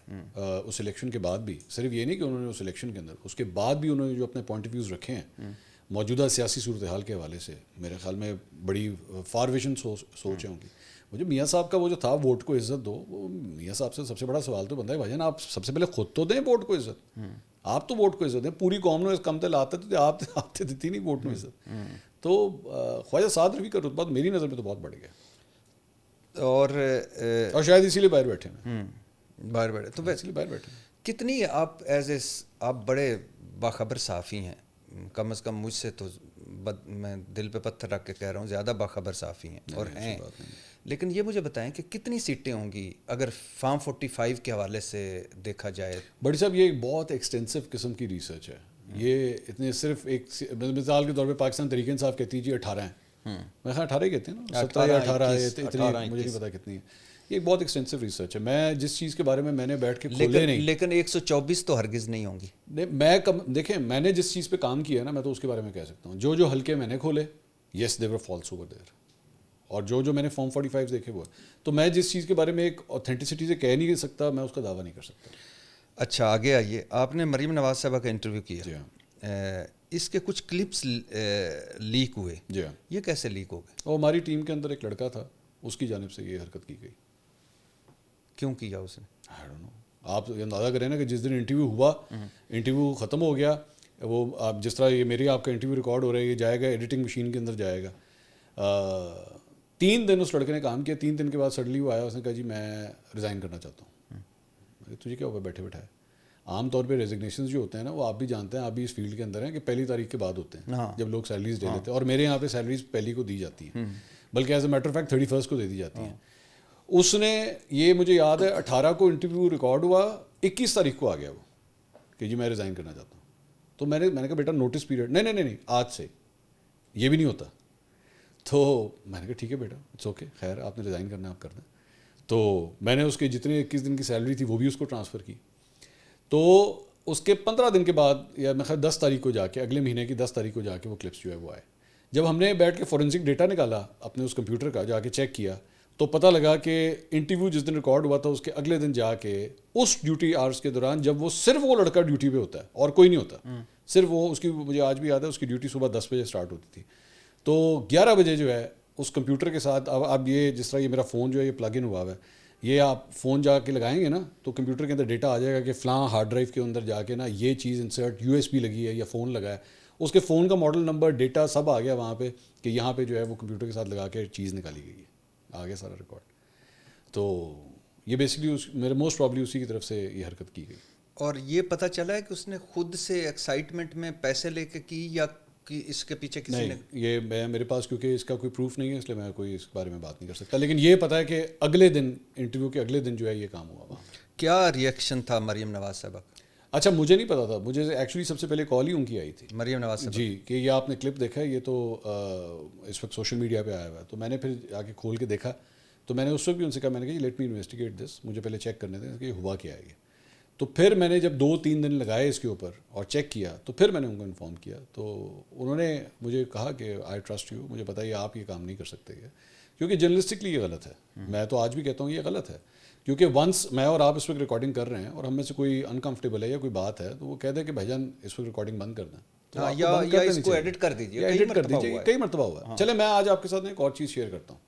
اس الیکشن کے بعد بھی، صرف یہ نہیں کہ انہوں نے اس الیکشن کے اندر، اس کے بعد بھی انہوں نے جو اپنے پوائنٹ آف ویوز رکھے ہیں موجودہ سیاسی صورتحال کے حوالے سے، میرے خیال میں بڑی فار ویژن سوچ ہے ان کی. مجھے میاں صاحب کا وہ جو تھا ووٹ کو عزت دو، وہ میاں صاحب سے سب سے بڑا سوال تو بنتا ہے بھائی جان آپ سب سے پہلے خود تو دیں ووٹ کو عزت. آپ تو ووٹ کو عزت دیں، پوری قوم نے اس کم تل آتے تھے، آپ تو دیتی نہیں ووٹ میں عزت. تو خواجہ سعد رفیق کا رتبہ میری نظر میں تو بہت بڑھ گیا، اور شاید اسی لیے باہر بیٹھے ہیں. باہر بیٹھے تو ویسے باہر بیٹھے. کتنی آپ آپ بڑے باخبر صحافی ہیں، کم از کم مجھ سے تو میں دل پہ پتھر رکھ کے کہہ رہا ہوں زیادہ باخبر صحافی ہیں اور ہیں. لیکن یہ مجھے بتائیں کہ کتنی سیٹیں ہوں گی اگر فارم 45 کے حوالے سے دیکھا جائے؟ بڑی صاحب یہ ایک بہت ایکسٹینسو قسم کی ریسرچ ہے. یہ اتنے صرف ایک مثال کے طور پہ پاکستان تحریک انصاف کہتی ہے جی 18 ہیں، میں خیال 18 ہی کہتے ہیں نا، 17 یا 18 اتنی مجھے نہیں پتا کتنی ہے. یہ ایک بہت ایکسٹینسو ریسرچ ہے. میں جس چیز کے بارے میں نے بیٹھ کے کھولے نہیں، لیکن 124 تو ہرگز نہیں ہوں گی. میں دیکھیں میں نے جس چیز پہ کام کیا ہے نا، میں تو اس کے بارے میں کہہ سکتا ہوں. جو حلقے میں نے کھولے، یس دے ور فالس اوور دیئر، اور جو میں نے فارم 45 دیکھے وہ. تو میں جس چیز کے بارے میں ایک اوتھینٹسٹی سے کہہ نہیں سکتا، میں اس کا دعویٰ نہیں کر سکتا. اچھا آگے آئیے. آپ نے مریم نواز صاحبہ کا انٹرویو کیا. جی ہاں. اس کے کچھ کلپس لیک ہوئے. جی ہاں. یہ کیسے لیک ہو گئے؟ اور ہماری ٹیم کے اندر ایک لڑکا تھا، اس کی جانب سے یہ حرکت کی گئی. کیوں کیا اس نے؟ I don't know. آپ اندازہ کریں نا کہ جس دن انٹرویو ہوا، انٹرویو ختم ہو گیا، وہ آپ جس طرح یہ میری آپ کا انٹرویو ریکارڈ ہو رہا ہے, یہ جائے گا ایڈیٹنگ مشین کے اندر جائے گا. 3 دن اس لڑکے نے کام کیا, 3 دن کے بعد سڈنلی وہ آیا, اس نے کہا جی میں ریزائن کرنا چاہتا ہوں. تجھے کیا ہوا بیٹھے بیٹھائے؟ عام طور پہ ریزگنیشنز جو ہوتے ہیں نا وہ آپ بھی جانتے ہیں, آپ بھی اس فیلڈ کے اندر ہیں کہ پہلی تاریخ کے بعد ہوتے ہیں جب لوگ سیلریز دے لیتے ہیں, اور میرے یہاں پہ سیلریز پہلی کو دی جاتی ہیں, بلکہ as a matter of fact 31 کو دے دی جاتی ہیں. اس نے, یہ مجھے یاد ہے 18 کو انٹرویو ریکارڈ ہوا, 21 تاریخ کو آ گیا وہ کہ جی میں ریزائن کرنا چاہتا ہوں. تو میں نے کہا بیٹا نوٹس پیریڈ نہیں آج سے یہ بھی نہیں ہوتا. تو میں نے کہا ٹھیک ہے بیٹا اٹس اوکے, خیر آپ نے ریزائن کرنا آپ کر دیں. تو میں نے اس کے جتنے 21 دن کی سیلری تھی وہ بھی اس کو ٹرانسفر کی. تو اس کے 15 دن کے بعد, یا میں خیال 10 تاریخ کو جا کے, اگلے مہینے کی 10 تاریخ کو جا کے وہ کلپس جو ہے وہ آئے. جب ہم نے بیٹھ کے فورینسک ڈیٹا نکالا اپنے اس کمپیوٹر کا, جا کے چیک کیا, تو پتہ لگا کہ انٹرویو جس دن ریکارڈ ہوا تھا اس کے اگلے دن جا کے اس ڈیوٹی آورس کے دوران, جب وہ صرف وہ لڑکا ڈیوٹی پہ ہوتا ہے اور کوئی نہیں ہوتا, صرف وہ, اس کی مجھے آج بھی یاد ہے اس کی ڈیوٹی صبح 10 بجے اسٹارٹ ہوتی تھی. تو 11 بجے جو ہے اس کمپیوٹر کے ساتھ, اب یہ جس طرح یہ میرا فون جو ہے یہ پلگ ان ہوا ہوا ہے, یہ آپ فون جا کے لگائیں گے نا تو کمپیوٹر کے اندر ڈیٹا آ جائے گا کہ فلاں ہارڈ ڈرائیو کے اندر جا کے نا یہ چیز انسرٹ USB لگی ہے یا فون لگا ہے, اس کے فون کا ماڈل نمبر ڈیٹا سب آ گیا وہاں پہ کہ یہاں پہ جو ہے وہ کمپیوٹر کے ساتھ لگا کے چیز نکالی گئی ہے, آ گیا سارا ریکارڈ. تو یہ بیسکلی میرے موسٹ پرابلی اسی کی طرف سے یہ حرکت کی گئی. اور یہ پتہ چلا ہے کہ اس نے خود سے ایکسائٹمنٹ میں پیسے لے کے کی یا کہ اس کے پیچھے کسی نے؟ یہ میرے پاس کیونکہ اس کا کوئی پروف نہیں ہے اس لیے میں کوئی اس بارے میں بات نہیں کر سکتا, لیکن یہ پتہ ہے کہ اگلے دن انٹرویو کے اگلے دن جو ہے یہ کام ہوا وہاں. کیا ریئیکشن تھا مریم نواز صاحبہ کا؟ اچھا مجھے نہیں پتا تھا, مجھے ایکچولی سب سے پہلے کال ہی ان کی آئی تھی, مریم نواز صاحبہ جی, کہ یہ آپ نے کلپ دیکھا ہے, یہ تو اس وقت سوشل میڈیا پہ آیا ہوا ہے. تو میں نے پھر آ کے کھول کے دیکھا, تو میں نے اس وقت بھی ان سے کہا, میں نے کہا لیٹ می انویسٹیگیٹ دس, مجھے پہلے چیک کرنے دیں کہ یہ ہوا کیا ہے یہ. تو پھر میں نے جب 2-3 دن لگائے اس کے اوپر اور چیک کیا, تو پھر میں نے ان کو انفارم کیا. تو انہوں نے مجھے کہا کہ آئی ٹرسٹ یو, مجھے پتا ہے آپ یہ کام نہیں کر سکتے, کیونکہ جرنلسٹکلی یہ غلط ہے. میں تو آج بھی کہتا ہوں یہ غلط ہے, کیونکہ ونس میں اور آپ اس وقت ریکارڈنگ کر رہے ہیں اور ہم میں سے کوئی انکمفرٹیبل ہے یا کوئی بات ہے, تو وہ کہہ دے کہ بھائی جان اس وقت ریکارڈنگ بند کر دیں, یا اس کو ایڈٹ کر دیجیے, ایڈٹ کر دیجیے, کئی مرتبہ ہوا ہے. چلے میں آج آپ کے ساتھ ایک اور چیز شیئر کرتا ہوں.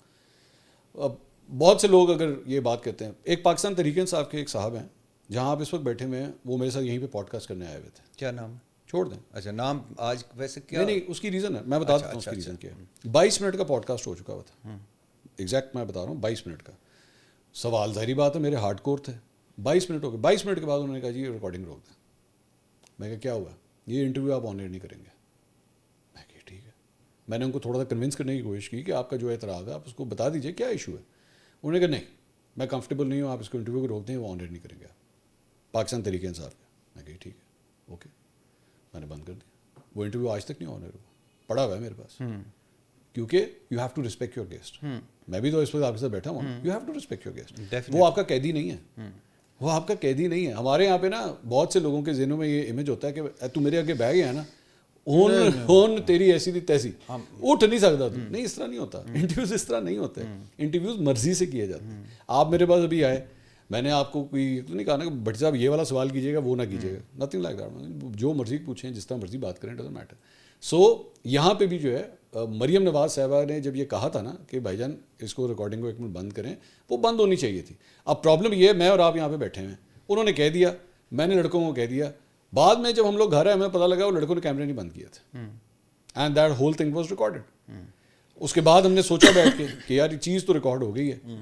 اب بہت سے لوگ اگر یہ بات کہتے ہیں, ایک پاکستان تحریک انصاف کے ایک صاحب ہیں جہاں آپ اس وقت بیٹھے ہوئے ہیں, وہ میرے ساتھ یہیں پہ پوڈ کاسٹ کرنے آئے ہوئے تھے. کیا نام؟ چھوڑ دیں. اچھا نام آج ویسے کیا نہیں اس کی ریزن ہے, میں بتا دیتا ہوں اس کی ریزن کیا ہے. 22 منٹ کا پوڈ کاسٹ ہو چکا ہوا تھا, ایگزیکٹ میں بتا رہا ہوں 22 منٹ کا. سوال ظاہری بات ہے میرے ہارڈ کور تھے. 22 منٹ ہو گئے, 22 منٹ کے بعد انہوں نے کہا جی ریکارڈنگ روک دیں. میں کہا کیا ہوا؟ یہ انٹرویو آپ آن ایئر نہیں کریں گے. میں کہا ٹھیک ہے. میں نے ان کو تھوڑا سا کنونس کرنے کی کوشش کی کہ آپ کا جو اعتراض ہے آپ اس کو بتا دیجیے کیا ایشو ہے. انہوں نے کہا نہیں میں کمفرٹیبل نہیں ہوں, آپ اس کو انٹرویو کو روک دیں, وہ آن ایئر نہیں کریں گے پاکستان تحریک انصاف کا. میں کہا ٹھیک ہے اوکے, میں نے بند کر دیا. وہ انٹرویو آج تک نہیں آن ایئر ہوا, پڑا ہوا ہے میرے پاس, کیونکہ you have to respect your guest. میں بھی تو اس وقت آپ کے ساتھ بیٹھا ہوں, you have to respect your guest. وہ آپ کا قیدی نہیں ہے, وہ آپ کا قیدی نہیں ہے. ہمارے یہاں پہ نا بہت سے لوگوں کے ذہنوں میں یہ امیج ہوتا ہے کہ تو میرے آگے بیٹھ گیا ہے نا, ہون تیری ایسی تھی تیسی, اٹھ نہیں سکتا تو. نہیں اس طرح نہیں ہوتا, انٹرویوز اس طرح نہیں ہوتے. انٹرویوز مرضی سے کیے جاتے ہیں. آپ میرے پاس ابھی آئے, میں نے آپ کو کوئی تو نہیں کہا نا کہ بھٹ صاحب یہ والا سوال کیجیے گا وہ نہ کیجیے گا, نتھنگ لائک دیٹ. جو مرضی پوچھیں جس طرح مرضی بات کریں, ڈزنٹ میٹر. سو یہاں پہ بھی جو ہے مریم نواز صاحبہ نے جب یہ کہا تھا نا کہ بھائی جان اس کو ریکارڈنگ کو ایک منٹ بند کریں, وہ بند ہونی چاہیے تھی. اب پرابلم یہ ہے, میں اور آپ یہاں پہ بیٹھے ہیں, انہوں نے کہہ دیا, میں نے لڑکوں کو کہہ دیا, بعد میں جب ہم لوگ گھر آئے ہمیں پتہ لگا وہ لڑکوں نے کیمرے نہیں بند کیے تھے, and that whole thing was recorded. اس کے بعد ہم نے سوچا بیٹھ کے کہ یار یہ چیز تو ریکارڈ ہو گئی ہے.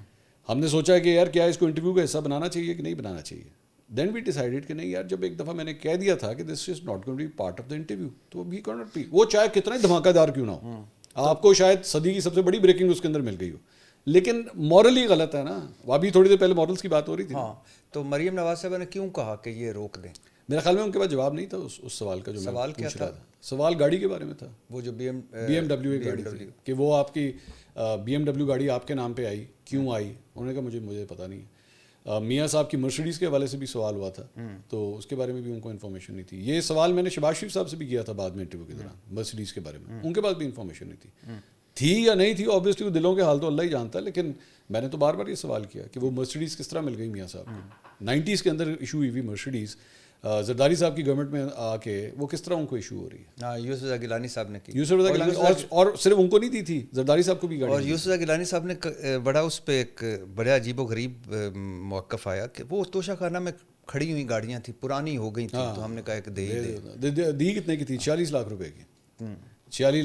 ہم نے سوچا کہ یار کیا اس کو انٹرویو کا حصہ بنانا چاہیے کہ نہیں بنانا چاہیے. دین وی ڈیسائیڈیڈ کہ نہیں یار, جب ایک دفعہ میں نے کہہ دیا تھا کہ this is not going to be part of the interview, تو وی کین ناٹ بی, وہ چاہے کتنا ہی دھماکہ دار کیوں نہ ہو. آپ کو شاید صدی کی سب سے بڑی بریکنگ اس کے اندر مل گئی ہو, لیکن مورلی غلط ہے نا. ابھی تھوڑی دیر پہلے مورلس کی بات ہو رہی تھی. ہاں, تو مریم نواز صاحبہ نے کیوں کہا کہ یہ روک دیں؟ میرے خیال میں ان کے پاس جواب نہیں تھا اس سوال کا جو سوال کیا تھا. سوال گاڑی کے بارے میں تھا, وہ جو بی ایم ڈبلیو کی گاڑی تھی, کہ وہ آپ کی بی ایم ڈبلیو گاڑی آپ کے نام پہ آئی, کیوں آئی. انہوں نے کہا مجھے پتہ نہیں ہے. میاں صاحب کی مرسڈیز کے حوالے سے بھی سوال ہوا تھا, تو اس کے بارے میں بھی ان کو انفارمیشن نہیں تھی. یہ سوال میں نے شہباز شریف صاحب سے بھی کیا تھا بعد میں انٹرویو کے دوران, مرسڈیز کے بارے میں, ان کے پاس بھی انفارمیشن نہیں تھی یا نہیں تھی. آبویسلی وہ دلوں کے حال تو اللہ ہی جانتا ہے, لیکن میں نے تو بار بار یہ سوال کیا کہ وہ مرسڈیز کس طرح مل گئی میاں صاحب کو. 90s کے اندر ایشو ہوئی ہوئی مرسڈیز, زرداری صاحب کی گورنمنٹ میں آ کے وہ کس طرح ان کو ایشو ہو رہی ہے. ہاں, یوسف رضا گیلانی صاحب نے کی. یوسف رضا گیلانی, اور صرف ان کو نہیں دی تھی, زرداری صاحب کو بھی گاڑی. اور یوسف رضا گیلانی صاحب نے بڑا اس پہ ایک بڑا عجیب و غریب موقف آیا کہ وہ توشہ خانہ میں کھڑی ہوئی گاڑیاں تھیں, پرانی ہو گئی تھیں, تو ہم نے کہا کہ دے ہی دے. دی کتنے کی تھی؟ 46 لاکھ روپے کی. 46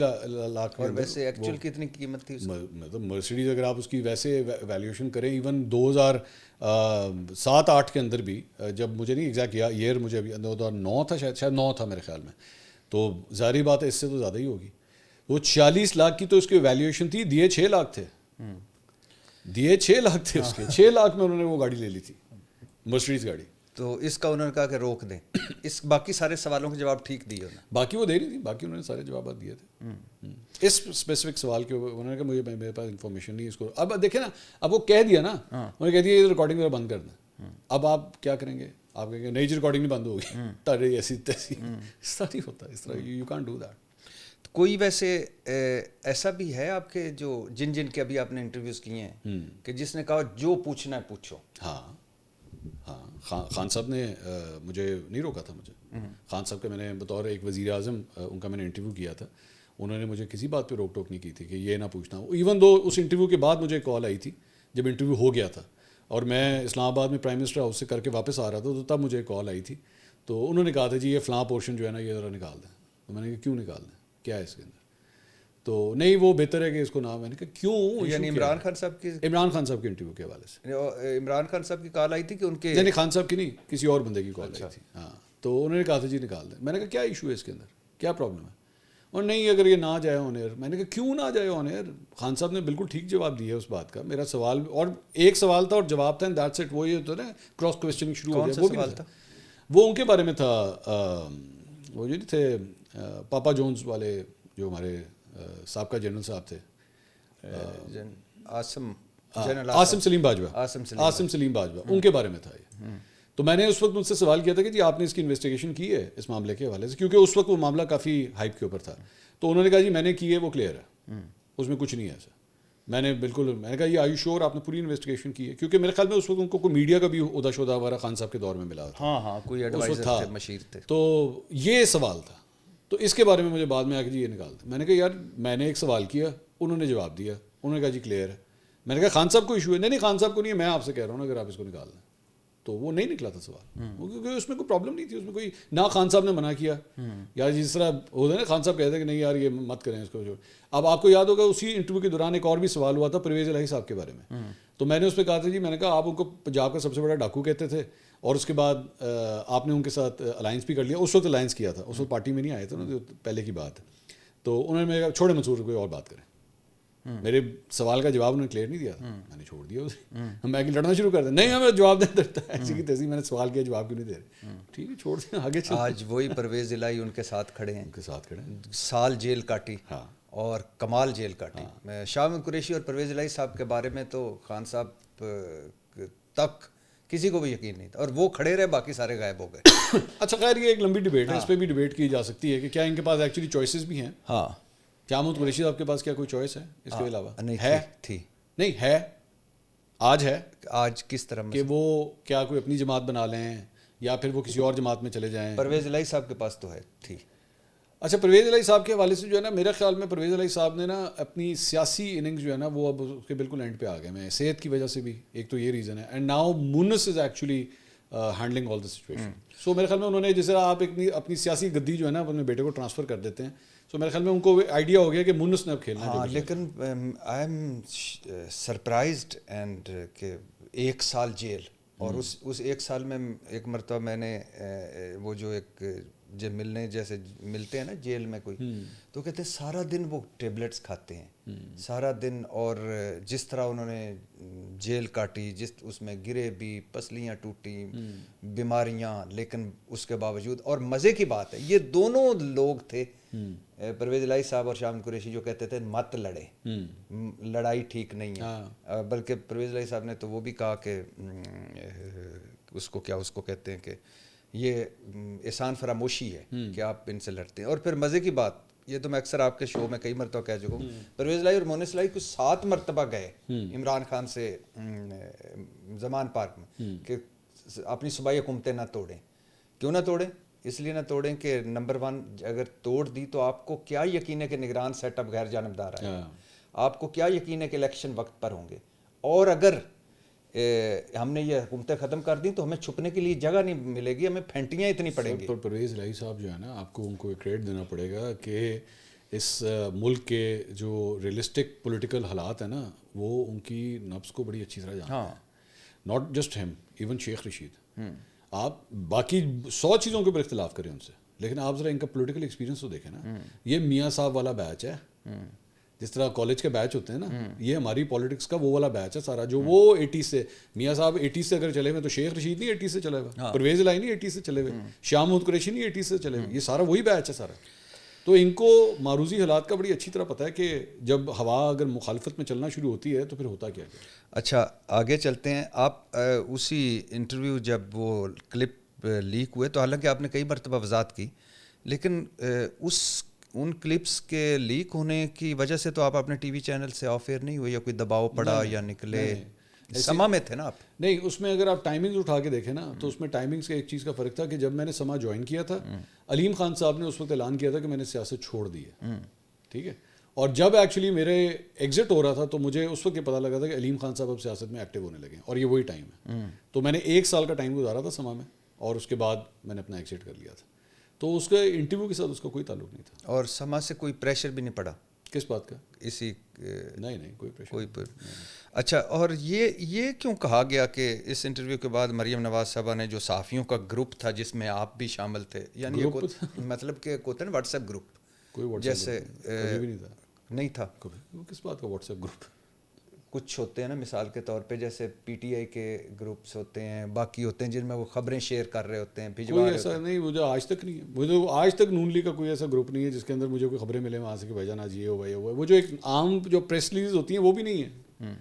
لاکھ. اور ویسے ایکچوئل کتنی قیمت تھی اس کی؟ مطلب مرسیڈیز اگر آپ اس کی ویسے ویلیویشن کریں, ایون 2007-8 کے اندر بھی, جب مجھے نہیں ایگزیکٹ ایئر مجھے ابھی 2009 تھا شاید 9 تھا میرے خیال میں, تو ظاہری بات ہے اس سے تو زیادہ ہی ہوگی. وہ 46 لاکھ کی تو اس کی ویلیویشن تھی, دیے 6 لاکھ تھے, دیے 6 لاکھ تھے اس کے. 6 لاکھ میں انہوں نے وہ گاڑی لے لی تھی, مرسیڈیز گاڑی. تو اس کا انہوں نے کہا کہ روک دیں. اس باقی سارے سوالوں کے جواب ٹھیک دیے انہوں نے. باقی وہ دے رہی تھی, باقی انہوں نے سارے جوابات دیے تھے. اس اسپیسیفک سوال کے انہوں نے کہا مجھے میرے پاس انفارمیشن نہیں اس کو. اب دیکھیں نا, اب وہ کہہ دیا نا, انہوں نے کہہ دیا یہ ریکارڈنگ میرا بند کر دیں. اب آپ کیا کریں گے؟ آپ کہیں گے نہیں جی ریکارڈنگ نہیں بند ہوگی, تارے ایسی تیسی. اس طرح نہیں ہوتا, اس طرح یو کانٹ ڈو دیٹ. کوئی ویسے ایسا بھی ہے آپ کے جو جن کے ابھی آپ نے انٹرویوز کیے ہیں کہ جس نے کہا جو پوچھنا ہے پوچھو؟ ہاں, خان صاحب نے مجھے نہیں روکا تھا. مجھے خان صاحب کا میں نے بطور ایک وزیر اعظم ان کا میں نے انٹرویو کیا تھا, انہوں نے مجھے کسی بات پہ روک ٹوک نہیں کی تھی کہ یہ نہ پوچھنا. ایون دو اس انٹرویو کے بعد مجھے کال آئی تھی جب انٹرویو ہو گیا تھا اور میں اسلام آباد میں پرائم منسٹر ہاؤس سے کر کے واپس آ رہا تھا, تو تب مجھے کال آئی تھی. تو انہوں نے کہا تھا جی یہ فلاں پورشن جو ہے نا یہ ذرا نکال دیں. تو میں نے کہا کیوں نکال دیں, کیا ہے اس کے اندر؟ تو نہیں وہ بہتر ہے کہ اس کو نام. میں نے کہا کیوں؟ یعنی عمران خان صاحب کی انٹرویو کے حوالے سے عمران خان صاحب کی کال آئی تھی کہ ان کے نہیں خان صاحب کی نہیں, کسی اور بندے کی کال آئی تھی. ہاں, تو انہوں نے کہا تھا جی نکال دیں. میں نے کہا کیا ایشو ہے اس کے اندر, کیا پرابلم ہے؟ اور نہیں اگر یہ نہ جائے آن ایئر. میں نے کہا کیوں نہ جائے آن ایئر؟ خان صاحب نے بالکل ٹھیک جواب دیا اس بات کا. میرا سوال اور ایک سوال تھا اور جواب تھا, دیٹس اٹ. وہ یہ ہوتا ہے نا کراس کوشچننگ شروع ہو گیا. وہ سوال تھا, وہ ان کے بارے میں تھا, وہ جو تھے پاپا جونز والے جو ہمارے سابقہ جنرل صاحب تھے, آصم سلیم باجوہ, ان کے بارے میں تھا یہ. تو میں نے اس وقت ان سے سوال کیا تھا کہ جی آپ نے اس کی انویسٹیگیشن کی ہے اس معاملے کے حوالے سے, کیونکہ اس وقت وہ معاملہ کافی ہائپ کے اوپر تھا. تو انہوں نے کہا جی میں نے کی ہے, وہ کلیئر ہے, اس میں کچھ نہیں ہے ایسا. میں نے کہا یہ آئی شور آپ نے پوری انویسٹیگیشن کی ہے؟ کیونکہ میرے خیال میں اس وقت ان کو میڈیا کا بھی عہدہ شدہ وغیرہ خان صاحب کے دور میں ملا تھا. ہاں کوئی ایڈوائزر تھے, مشیر تھے. تو یہ سوال تھا. تو اس کے بارے میں مجھے بعد میں آ کے جی یہ نکال دیں. میں نے کہا یار میں نے ایک سوال کیا, انہوں نے جواب دیا, انہوں نے کہا جی کلیئر ہے. میں نے کہا خان صاحب کو ایشو ہے؟ نہیں خان صاحب کو نہیں ہے, میں آپ سے کہہ رہا ہوں نا اگر آپ اس کو نکال دیں. تو وہ نہیں نکلا تھا سوال, کیونکہ اس میں کوئی پرابلم نہیں تھی. اس میں کوئی نہ خان صاحب نے منع کیا یار جس طرح ہوتا ہے نا, خان صاحب کہتے ہیں کہ نہیں یار یہ مت کریں اس کو. اب آپ کو یاد ہوگا اسی انٹرویو کے دوران ایک اور بھی سوال ہوا تھا پرویز الہی صاحب کے بارے میں. تو میں نے اس پہ کہا تھا جی, میں نے کہا آپ ان کو پنجاب کا سب سے بڑا ڈاکو کہتے تھے, اور اس کے بعد آپ نے ان کے ساتھ الائنس بھی کر لیا. اس وقت الائنس کیا تھا, اس وقت پارٹی میں نہیں آئے تھے نا, پہلے کی بات. تو انہوں نے میرے کہا چھوڑے منصور, کوئی اور بات کریں. میرے سوال کا جواب انہوں نے کلیئر نہیں دیا تھا, میں نے چھوڑ دیا اسے. میں لڑنا شروع کر دیا, نہیں ہمیں جواب دے دیتا ایسی کی تیسی, میں نے سوال کیا جواب کیوں نہیں دے رہے. ٹھیک ہے چھوڑ دیں آگے چل. آج وہی پرویز الہی ان کے ساتھ کھڑے ہیں, ان کے ساتھ کھڑے ہیں, سال جیل کاٹی اور کمال جیل کاٹی. شاہ محمود قریشی اور پرویز الہی صاحب کے بارے میں تو خان صاحب تک کسی کو بھی یقین نہیں تھا, اور وہ کھڑے رہے, باقی سارے غائب ہو گئے. اچھا خیر یہ ایک لمبی ڈبیٹ ہے, اس پہ بھی ڈبیٹ کی جا سکتی ہے کہ کیا ان کے پاس ایکچولی چوائسیز بھی ہیں. ہاں, شاہ محمود قریشی صاحب کے پاس کیا کوئی چوائس ہے اس کے علاوہ؟ تھی نہیں ہے, آج ہے. آج کس طرح کہ وہ کیا کوئی اپنی جماعت بنا لیں یا پھر وہ کسی اور جماعت میں چلے جائیں؟ پرویز الہی صاحب کے پاس تو ہے, تھی. اچھا پرویز الہی صاحب کے حوالے سے جو ہے نا, میرے خیال میں پرویز الہی صاحب نے نا اپنی سیاسی اننگز جو ہے نا وہ اب اس کے بالکل اینڈ پہ آ گئے. میں صحت کی وجہ سے بھی ایک تو یہ ریزن ہے, and now Moonis is actually handling all the situation. So میرے خیال میں انہوں نے جس طرح آپ اپنی سیاسی گدی جو ہے نا اپنے بیٹے کو ٹرانسفر کر دیتے ہیں, سو میرے خیال میں ان کو آئیڈیا ہو گیا کہ مونس نے اب کھیلنا ہے. ہاں, لیکن آئی ایم سرپرائزڈ اینڈ کہ 1 سال جیل, اور اس 1 سال میں ایک مرتبہ میں نے وہ جو ایک جب ملنے جیسے ملتے ہیں نا جیل میں کوئی, تو کہتے ہیں سارا دن وہ ٹیبلٹس کھاتے ہیں سارا دن, اور جس طرح انہوں نے جیل کاٹی, جس اس میں گرے بھی, پسلیاں ٹوٹی, بیماریاں, لیکن اس کے باوجود. اور مزے کی بات ہے یہ دونوں لوگ تھے, پرویز الہی صاحب اور شاہ محمود قریشی, جو کہتے تھے مت لڑے, لڑائی ٹھیک نہیں ہے. بلکہ پرویز الہی صاحب نے تو وہ بھی کہا کہ اس کو کہتے ہیں کہ یہ احسان فراموشی ہے کہ آپ ان سے لڑتے ہیں. اور پھر مزے کی بات, یہ تو میں اکثر آپ کے شو میں کئی مرتبہ کہہ چکا ہوں, پرویز الہی اور مونس الہی کچھ 7 مرتبہ گئے عمران خان سے زمان پارک میں کہ اپنی صوبائی حکومتیں نہ توڑیں. کیوں نہ توڑیں؟ اس لیے نہ توڑیں کہ نمبر 1 اگر توڑ دی تو آپ کو کیا یقین ہے کہ نگران سیٹ اپ غیر جانبدار آئے, آپ کو کیا یقین ہے کہ الیکشن وقت پر ہوں گے, اور اگر ہم نے یہ حکومتیں ختم کر دیں تو ہمیں چھپنے کے لیے جگہ نہیں ملے گی, ہمیں پھینٹیاں اتنی پڑیں گی. پر پرویز الہی صاحب جو ہے نا, آپ کو ان کو کریڈٹ دینا پڑے گا کہ اس ملک کے جو ریئلسٹک پولیٹیکل حالات ہیں نا, وہ ان کی نبض کو بڑی اچھی طرح جانتے ہیں. ناٹ جسٹ ہم, ایون شیخ رشید. آپ باقی 100 چیزوں کے اوپر اختلاف کریں ان سے, لیکن آپ ذرا ان کا پولیٹیکل ایکسپیرینس تو دیکھیں نا. یہ میاں صاحب والا بیچ ہے, جس طرح کالج کے بیچ ہوتے ہیں نا, یہ ہماری پالیٹکس کا وہ والا بیچ ہے سارا, جو وہ 80 سے, میاں صاحب 80 سے اگر چلے ہوئے تو شیخ رشید نہیں 80 سے چلے ہوئے, پرویز الہی نہیں 80 سے چلے ہوئے, شاہ محمود قریشی نہیں 80 سے چلے ہوئے, یہ سارا وہی بیچ ہے سارا. تو ان کو معروضی حالات کا بڑی اچھی طرح پتہ ہے کہ جب ہوا اگر مخالفت میں چلنا شروع ہوتی ہے تو پھر ہوتا کیا. اچھا آگے چلتے ہیں. آپ اسی انٹرویو جب وہ کلپ لیک ہوئے تو حالانکہ آپ نے کئی مرتبہ وضاحت کی, لیکن ان کلپس کے لیک ہونے کی وجہ سے تو آپ اپنے ٹی وی چینل سے آف ایئر نہیں ہوئے, یا کوئی دباؤ پڑا یا نکلے؟ سما میں تھے نا آپ؟ نہیں, اس میں اگر آپ ٹائمنگز اٹھا کے دیکھیں نا تو اس میں ٹائمنگز کا ایک چیز کا فرق تھا کہ جب میں نے سما جوائن کیا تھا, علیم خان صاحب نے اس وقت اعلان کیا تھا کہ میں نے سیاست چھوڑ دی ہے, ٹھیک ہے. اور جب ایکچولی میرے ایگزٹ ہو رہا تھا تو مجھے اس وقت یہ پتہ لگا تھا کہ علیم خان صاحب اب سیاست میں ایکٹیو ہونے لگے ہیں, اور یہ وہی ٹائم ہے. تو میں نے 1 سال کا ٹائم گزارا تھا سما میں, اور اس کے بعد میں نے اپنا ایگزٹ کر لیا تھا. تو اس کے انٹرویو کے ساتھ اس کا کوئی تعلق نہیں تھا. اور سما سے کوئی پریشر بھی نہیں پڑا کس بات کا؟ اسی نہیں کوئی پریشر. اچھا, اور یہ کیوں کہا گیا کہ اس انٹرویو کے بعد مریم نواز صاحبہ نے جو صحافیوں کا گروپ تھا جس میں آپ بھی شامل تھے, یعنی مطلب کہ ہوتا ہے نا واٹس ایپ گروپ, کوئی واٹس جیسے نہیں تھا. کس بات کا واٹس ایپ گروپ؟ کچھ ہوتے ہیں نا مثال کے طور پہ, جیسے پی ٹی آئی کے گروپس ہوتے ہیں, باقی ہوتے ہیں جن میں وہ خبریں شیئر کر رہے ہوتے ہیں, کوئی ایسا نہیں, مجھے آج تک نہیں ہے, مجھے آج تک نون لیگ کا کوئی ایسا گروپ نہیں ہے جس کے اندر مجھے کوئی خبریں ملیں وہاں سے کہ بھائی جان آج یہ ہوا یہ ہوا. وہ جو ایک عام جو پریس ریلیز ہوتی ہیں وہ بھی نہیں ہے,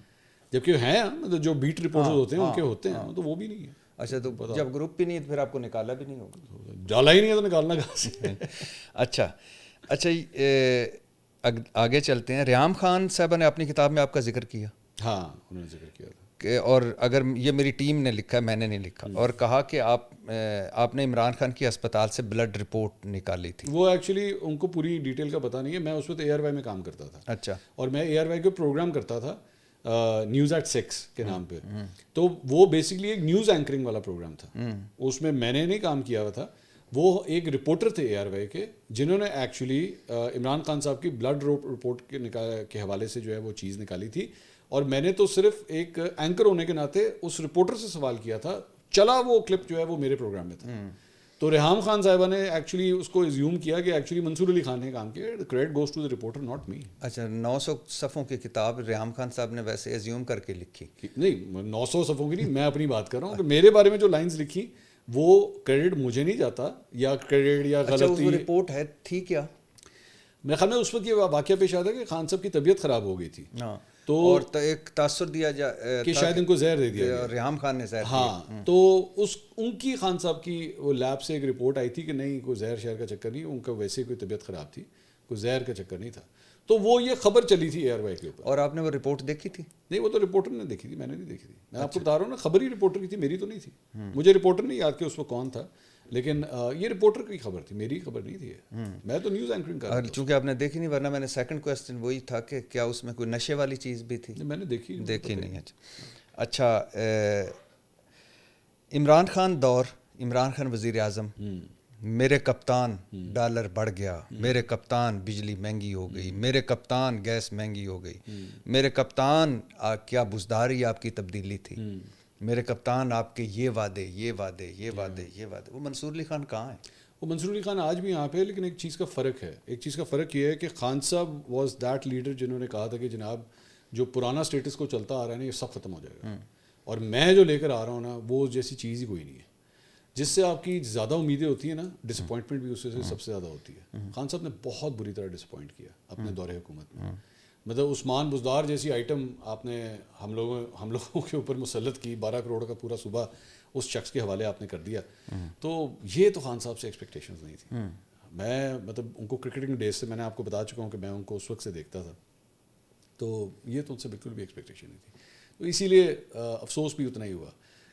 جبکہ ہیں مطلب جو بیٹ رپورٹر ہوتے ہیں ان کے ہوتے ہیں, تو وہ بھی نہیں ہے. اچھا, تو جب گروپ بھی نہیں ہے تو پھر آپ کو نکالا بھی نہیں ہوگا؟ ڈالا ہی نہیں ہے تو نکالنا کہاں سے. اچھا آگے چلتے ہیں. ریحام خان صاحبہ نے اپنی کتاب میں آپ کا ذکر کیا. ہاں, انہوں نے ذکر کیا تھا کہ, اور اگر یہ میری ٹیم نے لکھا ہے, میں نے نہیں لکھا, اور کہا کہ آپ نے عمران خان کی اسپتال سے بلڈ رپورٹ نکالی تھی. وہ ایکچولی ان کو پوری ڈیٹیل کا پتہ نہیں ہے. میں اس وقت اے آر وائی میں کام کرتا تھا. اچھا. اور میں اے آر وائی کو پروگرام کرتا تھا نیوز ایٹ 6 کے نام پہ. تو وہ بیسکلی ایک نیوز اینکرنگ والا پروگرام تھا. اس میں نے نہیں کام کیا ہوا تھا, وہ ایک رپورٹر تھے اے آر وائی کے جنہوں نے ایکچولی عمران خان صاحب کی بلڈ رپورٹ کے حوالے سے جو ہے وہ چیز نکالی تھی. اور میں نے تو صرف ایک اینکر ہونے کے ناطے اس رپورٹر سے سوال کیا تھا, چلا وہ کلپ جو ہے وہ میرے پروگرام میں تھا. تو ریحام خان صاحبہ نے ایکچولی اس کو ایزیوم کیا کہ ایکچولی منصور علی خان نے کام کیا, credit goes to the reporter not me. اچھا, 900 صفحوں کی کتاب ریحام خان صاحب نے ویسے ایزیوم کر کے لکھی؟ نہیں, 900 صفحوں کی نہیں, میں اپنی بات کر رہا ہوں کہ میرے بارے میں جو لائنز لکھی وہ کریڈٹ مجھے نہیں جاتا, یا کریڈٹ یا غلطی. اچھا, وہ رپورٹ ہے تھی کیا؟ میرے خیال میں اس وقت یہ واقعہ پیش آتا ہے کہ خان صاحب کی طبیعت خراب ہو گئی تھی. ہاں, تو اور ایک تاثر دیا جائے کہ شاید ان کو زہر دے دیا گیا. ریحام خان نے زہر. ہاں, تو ان کی خان صاحب کی وہ لیب سے ایک رپورٹ آئی تھی کہ نہیں کوئی زہر شہر کا چکر نہیں, ان کا ویسے کوئی طبیعت خراب تھی, کوئی زہر کا چکر نہیں تھا. تو وہ یہ خبر چلی تھی اے آر وائی کے اوپر. اور آپ نے وہ رپورٹ دیکھی تھی؟ نہیں, وہ تو رپورٹر نے دیکھی تھی, میں نے نہیں دیکھی تھی. میں آپ کو بتا رہا ہوں نا, خبر ہی رپورٹر کی تھی, میری تو نہیں تھی. مجھے رپورٹر نہیں یاد کہ اس وقت کون تھا, لیکن یہ رپورٹر کی خبر تھی, میری خبر نہیں تھی. میں تو نیوز اینکرنگ کر رہا تھا. چونکہ آپ نے دیکھی نہیں, ورنہ میں نے سیکنڈ کویسچن وہی تھا کہ کیا اس میں کوئی نشے والی چیز بھی تھی؟ میں نے دیکھی نہیں. اچھا, عمران خان دور, عمران خان وزیر اعظم, میرے کپتان ڈالر بڑھ گیا, میرے کپتان بجلی مہنگی ہو گئی, میرے کپتان گیس مہنگی ہو گئی, میرے کپتان کیا بزداری آپ کی تبدیلی تھی, میرے کپتان آپ کے یہ وعدے یہ وعدے یہ وعدے یہ وعدے. وہ منصور علی خان کہاں ہے؟ وہ منصور علی خان آج بھی یہاں پہ ہے, لیکن ایک چیز کا فرق ہے. ایک چیز کا فرق یہ ہے کہ خان صاحب واز دیٹ لیڈر جنہوں نے کہا تھا کہ جناب جو پرانا اسٹیٹس کو چلتا آ رہا ہے نا یہ سب ختم ہو جائے گا, اور میں جو لے کر آ رہا ہوں نا وہ جیسی چیز ہی کوئی نہیں ہے. جس سے آپ کی زیادہ امیدیں ہوتی ہیں نا, ڈس اپوائنٹمنٹ بھی اس سے سب سے زیادہ ہوتی ہے. خان صاحب نے بہت بری طرح ڈس اپوائنٹ کیا اپنے دور حکومت میں. مطلب عثمان بزدار جیسی آئٹم آپ نے ہم لوگوں کے اوپر مسلط کی, 12 کروڑ کا پورا صوبہ اس شخص کے حوالے آپ نے کر دیا. تو یہ تو خان صاحب سے ایکسپیکٹیشنز نہیں تھی. میں مطلب ان کو کرکٹنگ ڈیز سے میں نے آپ کو بتا چکا ہوں کہ میں ان کو اس وقت سے دیکھتا تھا, تو یہ تو ان سے بالکل بھی ایکسپیکٹیشن نہیں تھی. تو اسی لیے افسوس بھی اتنا ہی ہوا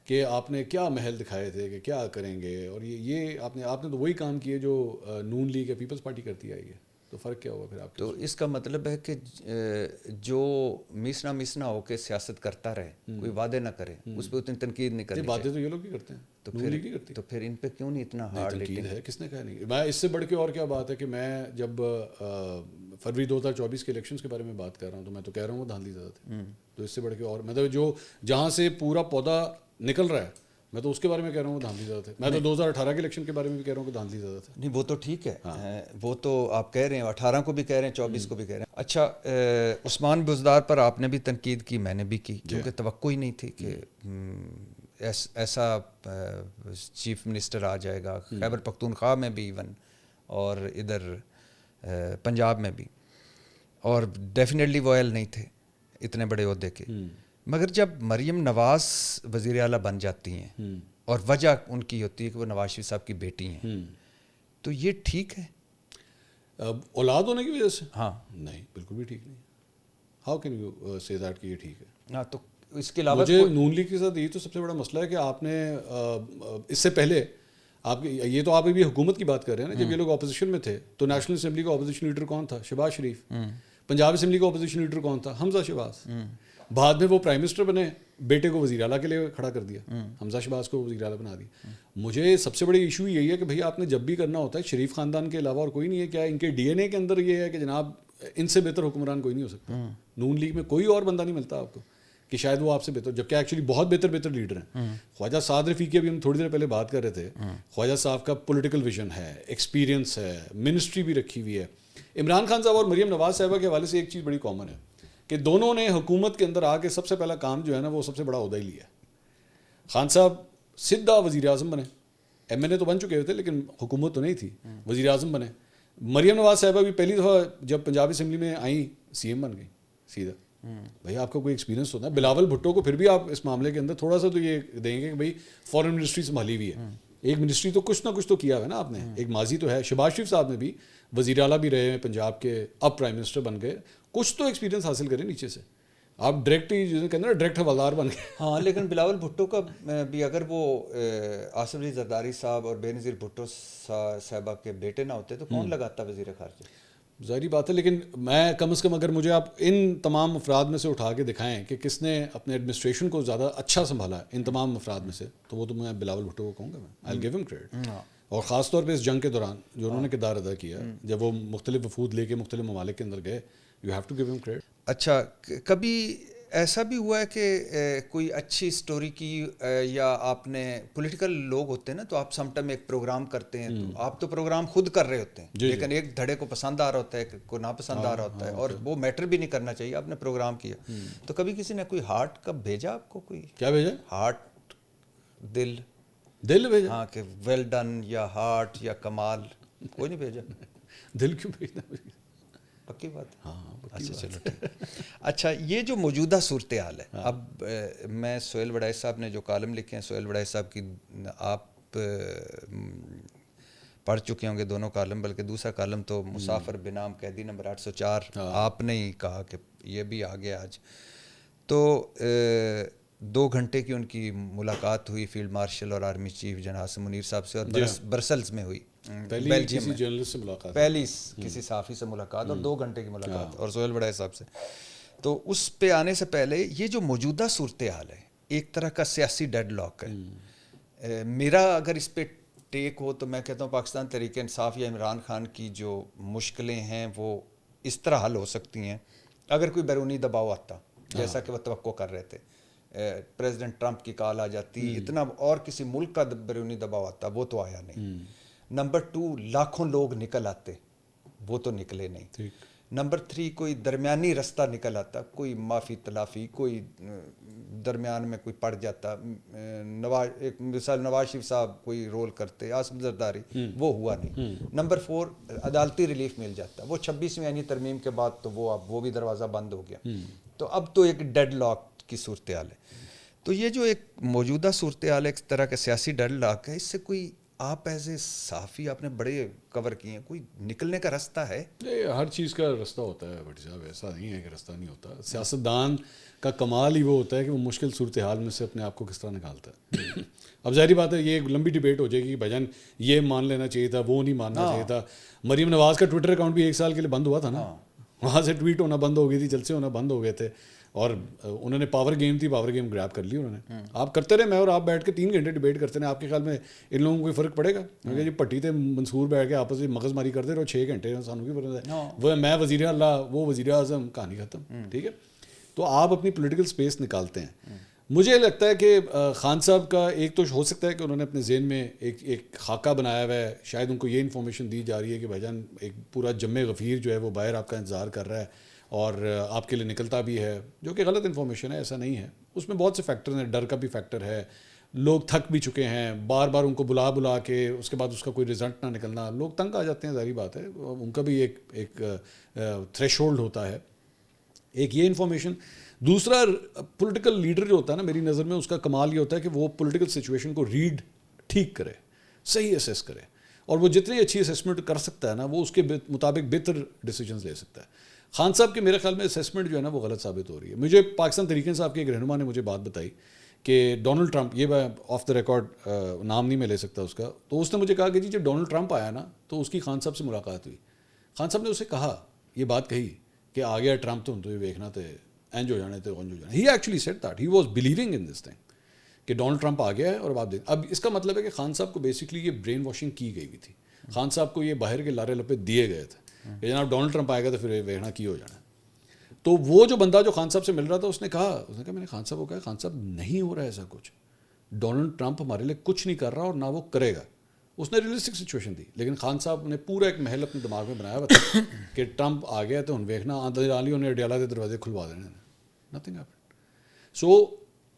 کہ آپ نے کیا محل دکھائے تھے کہ کیا کریں گے, اور یہ آپ نے تو وہی کام کیے جو نون لیگ یا پیپلز پارٹی کرتی آئی ہے. تو فرق کیا ہوا پھر آپ تو اس کا مطلب ہے کہ جو میسنا ہو کے سیاست کرتا رہے, کوئی وعدے نہ کرے, اس پہ اتنی تنقید نہیں کرنی باتیں تو یہ لوگ بھی کرتے ہیں, تو پھر ان پہ کیوں نہیں اتنا ہارڈ تنقید ہے, کس نے کہا نہیں. میں اس سے بڑھ کے اور کیا بات ہے کہ میں جب فروری 2024 کے الیکشنز کے بارے میں بات کر رہا ہوں تو میں تو کہہ رہا ہوں وہ دھاندلی زیادہ تھے. تو اس سے بڑھ کے اور مطلب جو جہاں سے پورا پودا نکل رہا ہے میں تو اس کے بارے میں کہہ رہا ہوں وہ دھاندلی زیادہ تھے. میں تو 2018 کے الیکشن کے بارے میں بھی کہہ رہا ہوں کہ دھاندلی زیادہ تھے. نہیں وہ تو ٹھیک ہے, وہ تو آپ کہہ رہے ہیں 18 کو بھی کہہ رہے ہیں 24 کو بھی کہہ رہے ہیں. اچھا, عثمان بزدار پر آپ نے بھی تنقید کی, میں نے بھی کی, کیونکہ توقع ہی نہیں تھی کہ ایسا چیف منسٹر آ جائے گا. خیبر پختونخوا میں بھی ایون, اور ادھر پنجاب میں بھی, اور ڈیفینیٹلی وہ اہل نہیں تھے اتنے بڑے عہدے کے. مگر جب مریم نواز وزیر اعلیٰ بن جاتی ہیں اور وجہ ان کی ہوتی ہے کہ وہ نواز شریف صاحب کی بیٹی ہیں, تو یہ ٹھیک ہے اولاد ہونے کی وجہ سے؟ ہاں نہیں, بالکل بھی ٹھیک نہیں. ہاؤ کین یو سے دیٹ کہ یہ ٹھیک ہے؟ ہاں, تو اس کے علاوہ مجھے نون لیگ کے ساتھ یہ تو سب سے بڑا مسئلہ ہے کہ آپ نے اس سے پہلے آپ یہ تو آپ ابھی حکومت کی بات کر رہے ہیں نا, جب یہ لوگ اپوزیشن میں تھے تو نیشنل اسمبلی کا اپوزیشن لیڈر کون تھا؟ شہباز شریف. پنجاب اسمبلی کا اپوزیشن لیڈر کون تھا؟ حمزہ شہباز. بعد میں وہ پرائم منسٹر بنے, بیٹے کو وزیر اعلیٰ کے لیے کھڑا کر دیا, حمزہ شہباز کو وزیر اعلیٰ بنا دیا. مجھے سب سے بڑی ایشو یہی ہے کہ بھائی آپ نے جب بھی کرنا ہوتا ہے, شریف خاندان کے علاوہ اور کوئی نہیں ہے کیا ان کے ڈی این اے کے اندر یہ ہے کہ جناب ان سے بہتر حکمران کوئی نہیں ہو سکتا. نون لیگ میں کوئی اور بندہ نہیں ملتا آپ کو کہ شاید وہ آپ سے بہتر, جبکہ ایکچولی بہت بہتر لیڈر ہیں. خواجہ سعد رفیق کی ابھی ہم تھوڑی دیر پہلے بات کر رہے تھے, خواجہ صاحب کا پولیٹیکل ویژن ہے, ایکسپیرینس ہے, منسٹری بھی رکھی ہوئی ہے. عمران خان صاحب اور مریم نواز صاحبہ کے حوالے سے ایک چیز بڑی کامن ہے کہ دونوں نے حکومت کے اندر آ کے سب سے پہلا کام جو ہے نا وہ سب سے بڑا عہدہ ہی لیا. خان صاحب سیدھا وزیر اعظم بنے, ایم این اے تو بن چکے ہوتے لیکن حکومت تو نہیں تھی, وزیر اعظم بنے. مریم نواز صاحبہ بھی پہلی دفعہ جب پنجاب اسمبلی میں آئیں سی ایم بن گئی سیدھا. بھائی آپ کا کوئی ایکسپیرینس ہوتا ہے. بلاول بھٹو کو پھر بھی آپ اس معاملے کے اندر تھوڑا سا تو یہ دیں گے کہ بھائی فارن منسٹری سنبھالی ہوئی ہے, ایک منسٹری تو کچھ نہ کچھ تو کیا ہوا ہے نا آپ نے, ایک ماضی تو ہے. شہباز شریف صاحب نے بھی وزیر اعلیٰ بھی رہے ہیں پنجاب کے, اب پرائم منسٹر بن گئے, کچھ تو ایکسپیرینس حاصل کریں نیچے سے. آپ ڈائریکٹ ہی جسے کہتے ہیں نا ڈائریکٹ حوالدار بن گئے. ہاں, لیکن بلاول بھٹو کا بھی اگر وہ آصف علی زرداری صاحب اور بے نظیر بھٹو صاحبہ کے بیٹے نہ ہوتے تو کون لگاتا وزیر خارجہ؟ ظاہری بات ہے, لیکن میں کم از کم اگر مجھے آپ ان تمام افراد میں سے اٹھا کے دکھائیں کہ کس نے اپنے ایڈمنسٹریشن کو زیادہ اچھا سنبھالا ان تمام افراد میں سے, تو وہ تو میں بلاول بھٹو کو کہوں گا. میں آئی گیو ہم کریڈٹ. اور خاص طور پہ اس جنگ کے دوران جو انہوں نے کردار ادا کیا, جب وہ مختلف وفود لے کے مختلف ممالک کے اندر گئے, یو ہیو ٹو گیو ہم کریڈٹ. اچھا, کبھی ایسا بھی ہوا ہے کہ کوئی اچھی سٹوری کی, یا آپ نے پولیٹیکل لوگ ہوتے ہیں نا, تو آپ سم ٹائم ایک پروگرام کرتے ہیں, تو آپ تو پروگرام خود کر رہے ہوتے ہیں, لیکن ایک دھڑے کو پسند آ رہا ہوتا ہے, ایک کو ناپسند آ رہا ہوتا ہے, اور وہ میٹر بھی نہیں کرنا چاہیے, آپ نے پروگرام کیا. تو کبھی کسی نے کوئی ہارٹ کا بھیجا آپ کو؟ کوئی کیا بھیجا؟ ہارٹ, دل بھیجا؟ ہاں, کہ ویل ڈن یا ہارٹ یا کمال, کوئی نہیں بھیجا؟ دل کیوں بھیجنا؟ پکی بات ہے. ہاں, اچھا چلو ٹھیک. اچھا, یہ جو موجودہ صورتحال ہے, اب میں سہیل وڑائی صاحب نے جو کالم لکھے ہیں, سہیل وڑائی صاحب کی آپ پڑھ چکے ہوں گے دونوں کالم, بلکہ دوسرا کالم تو مسافر بنام قیدی نمبر 804 آپ نے ہی کہا کہ یہ بھی آ گیا آج. تو 2 گھنٹے کی ان کی ملاقات ہوئی فیلڈ مارشل اور آرمی چیف جناب حسن منیر صاحب سے, اور برسلز میں ہوئی, بیلجیم میں جرنلسٹ سے ملاقات, پہلی کسی صحافی سے ملاقات, اور 2 گھنٹے کی ملاقات, اور سہیل وڑائی صاحب سے. تو اس پہ آنے سے پہلے یہ جو موجودہ صورتحال ہے ایک طرح کا سیاسی ڈیڈ لاک ہے. میرا اگر اس پہ ٹیک ہو تو میں کہتا ہوں پاکستان تحریک انصاف یا عمران خان کی جو مشکلیں ہیں وہ اس طرح حل ہو سکتی ہیں اگر کوئی بیرونی دباؤ آتا, جیسا کہ وہ توقع کر رہے تھے. پریزیڈنٹ ٹرمپ کی کال آ جاتی, اتنا اور کسی ملک کا بیرونی دباؤ آتا, وہ تو آیا نہیں. نمبر 2, لاکھوں لوگ نکل آتے, وہ تو نکلے نہیں. نمبر 3, کوئی درمیانی رستہ نکل آتا, کوئی معافی تلافی, کوئی درمیان میں کوئی پڑ جاتا, ایک مثال نواز شریف صاحب کوئی رول کرتے, آصف زرداری, وہ ہوا نہیں. نمبر 4, عدالتی ریلیف مل جاتا, وہ 26ویں آئینی ترمیم کے بعد تو وہ اب وہ بھی دروازہ بند ہو گیا. تو اب تو ایک ڈیڈ لاک کی صورتحال ہے. تو یہ جو ایک موجودہ صورتحال ہے, ایک طرح کا سیاسی ڈیڈ لاک ہے, اس سے کوئی آپ ایز اے صحافی آپ نے بڑے کور کیے ہیں, کوئی نکلنے کا راستہ ہے؟ ہر چیز کا راستہ ہوتا ہے بھٹی صاحب, ایسا نہیں ہے کہ راستہ نہیں ہوتا. سیاستدان کا کمال ہی وہ ہوتا ہے کہ وہ مشکل صورتحال میں سے اپنے آپ کو کس طرح نکالتا ہے. اب ظاہری بات ہے یہ ایک لمبی ڈبیٹ ہو جائے گی کہ بھائی جان یہ مان لینا چاہیے تھا, وہ نہیں ماننا چاہیے تھا. مریم نواز کا ٹویٹر اکاؤنٹ بھی 1 سال کے لیے بند ہوا تھا نا, وہاں سے ٹویٹ ہونا بند ہو گئی تھی, جلسے ہونا بند ہو گئے تھے, اور انہوں نے پاور گیم تھی, پاور گیم گریب کر لی انہوں نے. آپ کرتے رہے, میں اور آپ بیٹھ کے 3 گھنٹے ڈبیٹ کرتے رہے, آپ کے خیال میں ان لوگوں کو کوئی فرق پڑے گا؟ کیونکہ جی پٹی تے منصور بیٹھ کے آپس میں مغز ماری کرتے رہو 6 گھنٹے, سانوں کی فرق ہے, وہ میں وزیر اللہ وہ وزیر اعظم, کہانی ختم. ٹھیک ہے, تو آپ اپنی پولیٹیکل اسپیس نکالتے ہیں. مجھے لگتا ہے کہ خان صاحب کا ایک تو ہو سکتا ہے کہ انہوں نے اپنے ذہن میں ایک خاکہ بنایا ہوا ہے, شاید ان کو یہ انفارمیشن دی جا رہی ہے کہ بھائی جان ایک پورا جم غفیر جو ہے وہ باہر آپ کا انتظار کر رہا ہے اور آپ کے لیے نکلتا بھی ہے, جو کہ غلط انفارمیشن ہے, ایسا نہیں ہے. اس میں بہت سے فیکٹر ہیں, ڈر کا بھی فیکٹر ہے, لوگ تھک بھی چکے ہیں, بار بار ان کو بلا کے اس کے بعد اس کا کوئی رزلٹ نہ نکلنا, لوگ تنگ آ جاتے ہیں, ظاہری بات ہے, ان کا بھی ایک تھریش ہولڈ ہوتا ہے. ایک یہ انفارمیشن. دوسرا, پولیٹیکل لیڈر جو ہوتا ہے نا, میری نظر میں اس کا کمال یہ ہوتا ہے کہ وہ پولیٹیکل سچویشن کو ریڈ ٹھیک کرے, صحیح اسیس کرے, اور وہ جتنی اچھی اسیسمنٹ کر سکتا ہے نا وہ اس کے مطابق بہتر ڈیسیجنز لے سکتا ہے. خان صاحب کے میرے خیال میں اسیسمنٹ جو ہے نا وہ غلط ثابت ہو رہی ہے. مجھے پاکستان تحریک انصاف کے ایک رہنما نے مجھے بات بتائی کہ ڈونلڈ ٹرمپ, یہ میں آف دا ریکارڈ نام نہیں میں لے سکتا اس کا, تو اس نے مجھے کہا کہ جی جب ڈونلڈ ٹرمپ آیا نا تو اس کی خان صاحب سے ملاقات ہوئی, خان صاحب نے اسے کہا, یہ بات کہی کہ آ گیا ٹرمپ تو یہ دیکھنا تھے اینج ہو جانے تھے اونج ہو جانا. He actually said that, he was believing in this thing کہ ڈونلڈ ٹرمپ آ گیا ہے اور آپ اب اس کا مطلب ہے کہ خان صاحب کو بیسکلی یہ برین واشنگ کی گئی ہوئی تھی. خان صاحب کو یہ باہر کے لارے لپے دیے گئے تھے کہ جناب ڈونلڈ ٹرمپ آئے گا تو پھر دیکھنا کی ہو جانا. تو وہ جو بندہ جو خان صاحب سے مل رہا تھا اس نے کہا میں نے خان صاحب کو کہا, خان صاحب نہیں ہو رہا ہے ایسا کچھ, ڈونلڈ ٹرمپ ہمارے لیے کچھ نہیں کر رہا اور نہ وہ کرے گا. اس نے ریئلسٹک سچویشن دی, لیکن خان صاحب نے پورا ایک محل اپنے دماغ میں بنایا ہوا تھا کہ ٹرمپ آ گیا تو دیکھنا آندھی انہیں اڈیالہ کے دروازے کھلوا دینے, نتھنگ ہیپن. سو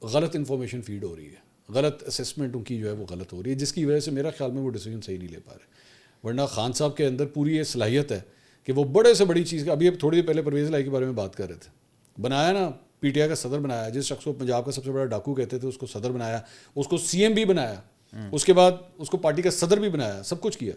غلط انفارمیشن فیڈ ہو رہی ہے, غلط اسیسمنٹ ان کی جو ہے وہ غلط ہو رہی ہے, جس کی وجہ سے میرا خیال میں وہ ڈیسیجن صحیح نہیں لے پا رہے. ورنہ خان صاحب کے اندر پوری یہ صلاحیت ہے کہ وہ بڑے سے بڑی چیز کا, ابھی تھوڑی دیر پہلے پرویز الہی کے بارے میں بات کر رہے تھے, بنایا نا پی ٹی آئی کا صدر بنایا, جس شخص کو پنجاب کا سب سے بڑا ڈاکو کہتے تھے اس کو صدر بنایا, اس کو سی ایم بھی بنایا, اس کے بعد اس کو پارٹی کا صدر بھی بنایا, سب کچھ کیا.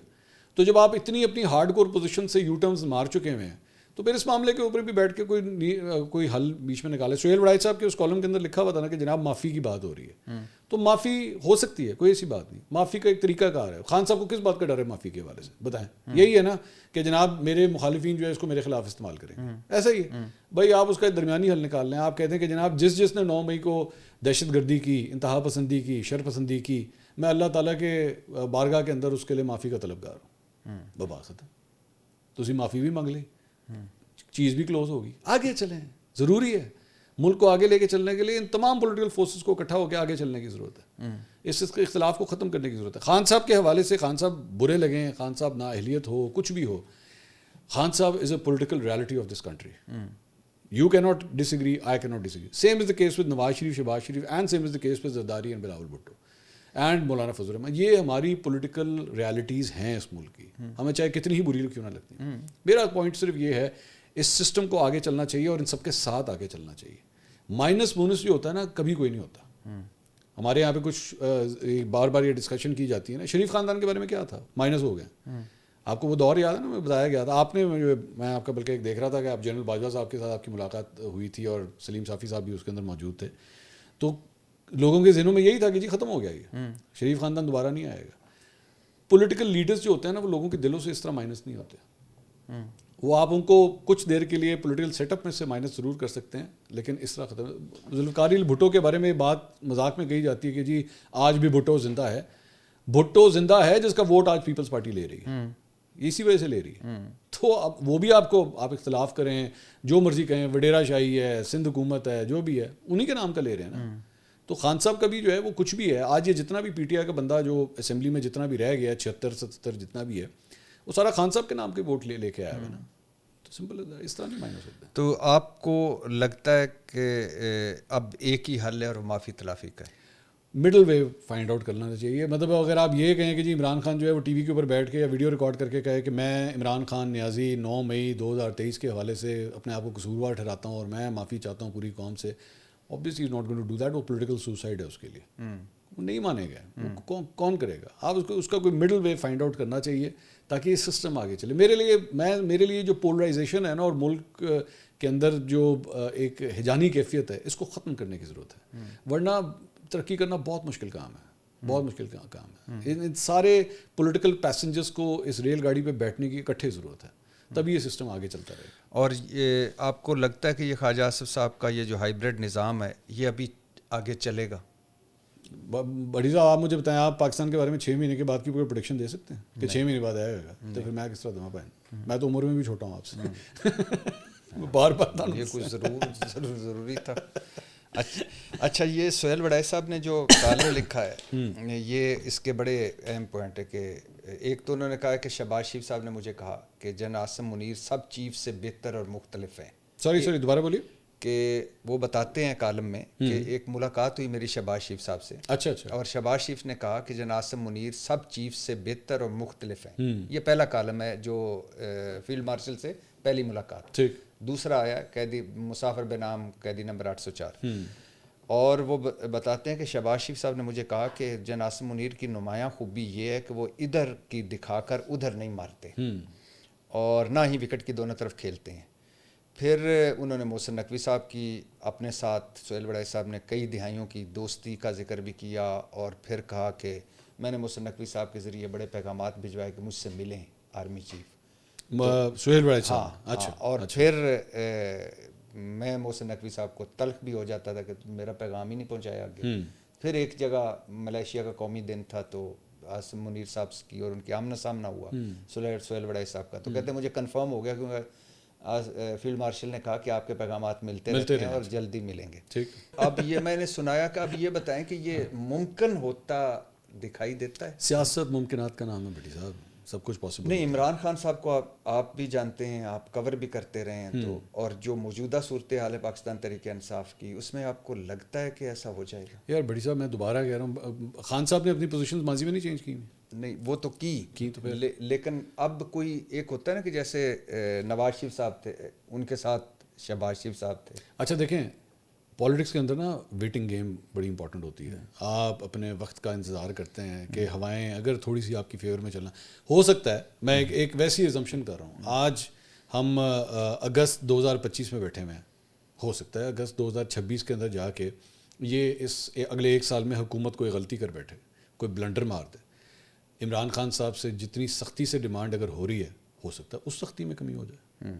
تو جب آپ اتنی اپنی ہارڈ کور پوزیشن سے یو ٹرنز مار چکے ہوئے ہیں تو پھر اس معاملے کے اوپر بھی بیٹھ کے کوئی حل بیچ میں نکالے. سہیل وڑائی صاحب کے اس کالم کے اندر لکھا ہوا تھا نا کہ جناب معافی کی بات ہو رہی ہے, تو معافی ہو سکتی ہے, کوئی ایسی بات نہیں, معافی کا ایک طریقہ کار ہے. خان صاحب کو کس بات کا ڈر ہے معافی کے حوالے سے بتائیں؟ یہی ہے نا کہ جناب میرے مخالفین جو ہے اس کو میرے خلاف استعمال کریں گے, ایسا ہی ہے بھائی. آپ اس کا ایک درمیانی حل نکال لیں. آپ کہتے ہیں کہ جناب جس نے 9 مئی کو دہشت گردی کی, انتہا پسندی کی, شر پسندی کی, میں اللہ تعالیٰ کے بارگاہ کے اندر اس کے لیے معافی کا طلبگار ہوں, بابا ختم, تو اسی معافی بھی مانگ لی, چیز بھی کلوز ہوگی, آگے چلیں. ضروری ہے ملک کو آگے لے کے چلنے کے لیے ان تمام پولیٹیکل فورسز کو اکٹھا ہو کے آگے چلنے کی ضرورت ہے, اس اختلاف کو ختم کرنے کی ضرورت ہے. خان صاحب کے حوالے سے خان صاحب برے لگیں, خان صاحب نااہلیت ہو, کچھ بھی ہو, خان صاحب is a political reality of this country. You cannot disagree, I cannot disagree. Same is the case with Nawaz Sharif, Shehbaz Sharif, and same is the case with Zardari and Bilawal Bhutto and مولانا فضل الرحمان. یہ ہماری political realities ہیں اس ملک کی, ہمیں چاہے کتنی ہی بری کیوں نہ لگتی ہیں. میرا پوائنٹ صرف یہ ہے, اس سسٹم کو آگے چلنا چاہیے اور ان سب کے ساتھ آگے چلنا چاہیے. مائنس بونس جو ہوتا ہے نا کبھی کوئی نہیں ہوتا. ہمارے یہاں پہ کچھ بار بار یہ ڈسکشن کی جاتی ہے نا, شریف خاندان کے بارے میں کیا تھا, مائنس ہو گئے. آپ کو وہ دور یاد ہے نا, میں بتایا گیا تھا آپ نے, میں آپ کا بلکہ ایک دیکھ رہا تھا کہ آپ جنرل باجوہ صاحب کے ساتھ آپ کی ملاقات ہوئی تھی اور سلیم صافی صاحب بھی اس کے اندر موجود تھے, تو لوگوں کے ذہنوں میں یہی تھا کہ جی ختم ہو گیا, یہ شریف خاندان دوبارہ نہیں آئے گا. پولیٹیکل لیڈرز جو ہوتے ہیں نا وہ لوگوں کے دلوں سے اس طرح مائنس نہیں ہوتے. وہ آپ ان کو کچھ دیر کے لیے پولیٹیکل سیٹ اپ میں سے مائنس ضرور کر سکتے ہیں, لیکن اس طرح ختم. ذوالفقار بھٹو کے بارے میں بات مذاق میں کہی جاتی ہے کہ جی آج بھی بھٹو زندہ ہے. بھٹو زندہ ہے جس کا ووٹ آج پیپلز پارٹی لے رہی ہے, اسی وجہ سے لے رہی ہے. تو اب وہ بھی آپ اختلاف کریں, جو مرضی کہیں, وڈیرا شاہی ہے, سندھ حکومت ہے, جو بھی ہے انہی کے نام کا لے رہے ہیں نا. تو خان صاحب کا بھی جو ہے وہ کچھ بھی ہے, آج یہ جتنا بھی پی ٹی آئی کا بندہ جو اسمبلی میں جتنا بھی رہ گیا 76-77 جتنا بھی ہے, وہ سارا خان صاحب کے نام کے ووٹ لے کے آیا ہے نا. تو سمپل اس طرح نہیں مائنس ہوتا. تو آپ کو لگتا ہے کہ اب ایک ہی حل ہے اور معافی تلافی کا ہے؟ مڈل وے فائنڈ آؤٹ کرنا چاہیے. مطلب اگر آپ یہ کہیں کہ جی عمران خان جو ہے وہ ٹی وی کے اوپر بیٹھ کے یا ویڈیو ریکارڈ کر کے کہے کہ میں عمران خان نیازی 9 مئی 2023 کے حوالے سے اپنے آپ کو قصوروار ٹھہراتا ہوں اور میں معافی چاہتا ہوں پوری قوم سے, obviously he's not going to do that. وہ پولیٹیکل سوسائڈ ہے اس کے لیے, وہ نہیں مانے گا. کون کرے گا؟ آپ اس کا کوئی مڈل وے فائنڈ آؤٹ کرنا چاہیے تاکہ یہ سسٹم آگے چلے. میرے لیے جو پولرائزیشن ہے نا، اور ملک کے اندر جو ایک ہجانی کیفیت ہے، اس کو ختم کرنے کی ضرورت ہے. ورنہ ترقی کرنا بہت مشکل کام ہے، بہت مشکل کام ہے. ان سارے پولیٹیکل پیسنجرس کو اس ریل گاڑی پہ بیٹھنے کی اکٹھے ضرورت ہے، تبھی یہ سسٹم آگے چلتا رہے گا. اور یہ آپ کو لگتا ہے کہ یہ خواجہ آصف صاحب کا یہ جو ہائیبرڈ نظام ہے یہ ابھی آگے چلے گا؟ بڑی صاحب آپ مجھے بتائیں، آپ پاکستان کے بارے میں 6 مہینے کے بعد کی کوئی پروڈکشن دے سکتے ہیں کہ 6 مہینے بعد آئے گا؟ تو پھر میں کس طرح دوں پائیں؟ میں تو عمر میں بھی چھوٹا ہوں آپ سے. بار یہ کچھ ضروری تھا. اچھا، یہ سہیل وڑائی صاحب نے جو کالم لکھا ہے، یہ اس کے بڑے اہم پوائنٹ ہے. کہ ایک تو انہوں نے کہا کہ شہباز شریف صاحب نے مجھے کہا کہ جن عاصم منیر سب چیف سے بہتر اور مختلف ہیں. سوری دوبارہ بولیے. کہ وہ بتاتے ہیں کالم میں کہ ایک ملاقات ہوئی میری شہباز شریف صاحب سے. اچھا. اور شہباز شریف نے کہا کہ جن عاصم منیر سب چیف سے بہتر اور مختلف ہیں. یہ پہلا کالم ہے جو فیلڈ مارشل سے پہلی ملاقات. ٹھیک. دوسرا آیا قیدی مسافر بنام قیدی نمبر 804. اور وہ بتاتے ہیں کہ شہباز شریف صاحب نے مجھے کہا کہ جن عاصم منیر کی نمایاں خوبی یہ ہے کہ وہ ادھر کی دکھا کر ادھر نہیں مارتے اور نہ ہی وکٹ کی دونوں طرف کھیلتے ہیں. پھر انہوں نے محسن نقوی صاحب کی اپنے ساتھ سہیل وڑائی صاحب نے کئی دہائیوں کی دوستی کا ذکر بھی کیا، اور پھر کہا کہ میں نے محسن نقوی صاحب کے ذریعے بڑے پیغامات بھجوائے کہ مجھ سے ملیں آرمی چیف سہیل وڑائی صاحب. اچھا. اور پھر میں محسن نقوی صاحب کو تلخ بھی ہو جاتا تھا کہ میرا پیغام ہی نہیں پہنچایا آگے. پھر ایک جگہ ملیشیا کا قومی دن تھا تو عاصم منیر صاحب کی اور ان کی آمنا سامنا ہوا سہیل وڑائی صاحب کا. تو کہتے ہیں مجھے کنفرم ہو گیا کیونکہ فیلڈ مارشل نے کہا کہ آپ کے پیغامات ملتے رہتے ہیں اور جلدی ملیں گے. ٹھیک. اب یہ میں نے سنایا کہ اب یہ بتائیں کہ یہ ممکن ہوتا دکھائی دیتا ہے؟ سیاست ممکنات کا نام ہے بھٹی صاحب، سب کچھ پاسبل نہیں. عمران خان صاحب کو آپ بھی جانتے ہیں، آپ کور بھی کرتے رہے ہیں، تو اور جو موجودہ صورتحال ہے پاکستان تحریک انصاف کی، اس میں آپ کو لگتا ہے کہ ایسا ہو جائے گا؟ یار بھٹی صاحب میں دوبارہ کہہ رہا ہوں، خان صاحب نے اپنی پوزیشن ماضی میں نہیں چینج کی. نہیں وہ تو کی تو لیکن اب کوئی ایک ہوتا ہے نا کہ جیسے نواز شریف صاحب تھے، ان کے ساتھ شہباز شریف صاحب تھے. اچھا دیکھیں، پالیٹکس کے اندر نا ویٹنگ گیم بڑی امپورٹنٹ ہوتی ہے. آپ اپنے وقت کا انتظار کرتے ہیں کہ ہوائیں اگر تھوڑی سی آپ کی فیور میں چلنا ہو سکتا ہے. میں ایک ویسی ایزمپشن کر رہا ہوں. آج ہم اگست 2025 میں بیٹھے ہوئے ہیں، ہو سکتا ہے اگست 2026 کے اندر جا کے یہ اس اگلے 1 سال میں حکومت کوئی غلطی کر بیٹھے، کوئی بلنڈر مار دے. عمران خان صاحب سے جتنی سختی سے ڈیمانڈ اگر ہو رہی ہے، ہو سکتا ہے اس سختی میں کمی ہو جائے.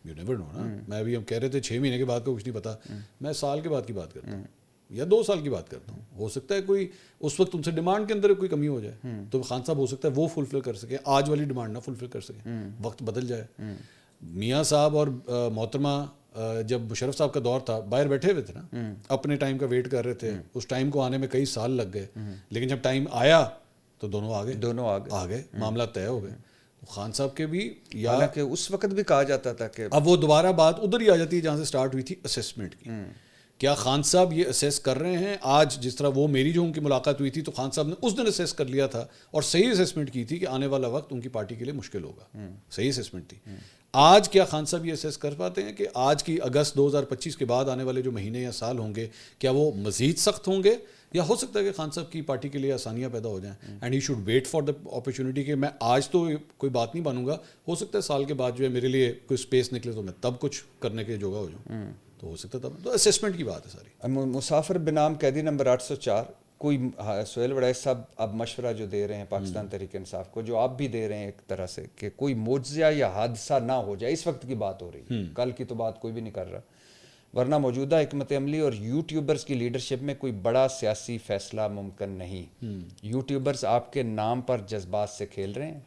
یو نیور نو نا. میں ابھی ہم کہہ رہے تھے 6 مہینے کے بعد کا کچھ نہیں پتا، میں سال کے بعد کی بات کرتا ہوں یا 2 سال کی بات کرتا ہوں. ہو سکتا ہے کوئی اس وقت تم سے ڈیمانڈ کے اندر کوئی کمی ہو جائے تو خان صاحب ہو سکتا ہے وہ فلفل کر سکے، آج والی ڈیمانڈ نہ فلفل کر سکے، وقت بدل جائے. میاں صاحب اور محترمہ جب مشرف صاحب کا دور تھا، باہر بیٹھے ہوئے تھے نا، اپنے ٹائم کا ویٹ کر رہے تھے. اس ٹائم کو آنے میں کئی سال لگ گئے، لیکن جب ٹائم آیا تو دونوں آ گئے، معاملہ طے ہو گئے. خان صاحب کے بھی، یا کہ اس وقت بھی کہا جاتا تھا کہ اب وہ دوبارہ بات ادھر ہی آ جاتی ہے جہاں سے سٹارٹ ہوئی تھی، اسیسمنٹ کی. کیا خان صاحب یہ اسیس کر رہے ہیں آج؟ جس طرح وہ میری جو ان کی ملاقات ہوئی تھی تو خان صاحب نے اس دن اسیس کر لیا تھا اور صحیح اسیسمنٹ کی تھی کہ آنے والا وقت ان کی پارٹی کے لیے مشکل ہوگا. صحیح اسیسمنٹ تھی. آج کیا خان صاحب یہ اسیس کر پاتے ہیں کہ آج کی اگست 2025 کے بعد آنے والے جو مہینے یا سال ہوں گے کیا وہ مزید سخت ہوں گے، یا ہو سکتا ہے کہ خان صاحب کی پارٹی کے لیے آسانیاں پیدا ہو جائیں and he should wait for the opportunity کہ میں آج تو کوئی بات نہیں بانوں گا، ہو سکتا ہے سال کے بعد جو ہے میرے لیے کوئی اسپیس نکلے تو میں تب کچھ کرنے کے جوگا ہو جاؤں. تو ہو سکتا ہے تب. تو اسیسمنٹ کی بات ہے ساری. مسافر بنام قیدی نمبر 804 کوئی سہیل وڑائی صاحب اب مشورہ جو دے رہے ہیں پاکستان تحریک انصاف کو، جو آپ بھی دے رہے ہیں ایک طرح سے، کہ کوئی معجزہ یا حادثہ نہ ہو جائے. اس وقت کی بات ہو رہی، کل کی تو بات کوئی بھی نہیں کر رہا. ورنہ موجودہ حکمت عملی اور یوٹیوبرز کی لیڈرشپ میں کوئی بڑا سیاسی فیصلہ ممکن نہیں. یوٹیوبرز آپ کے نام پر جذبات سے کھیل رہے ہیں.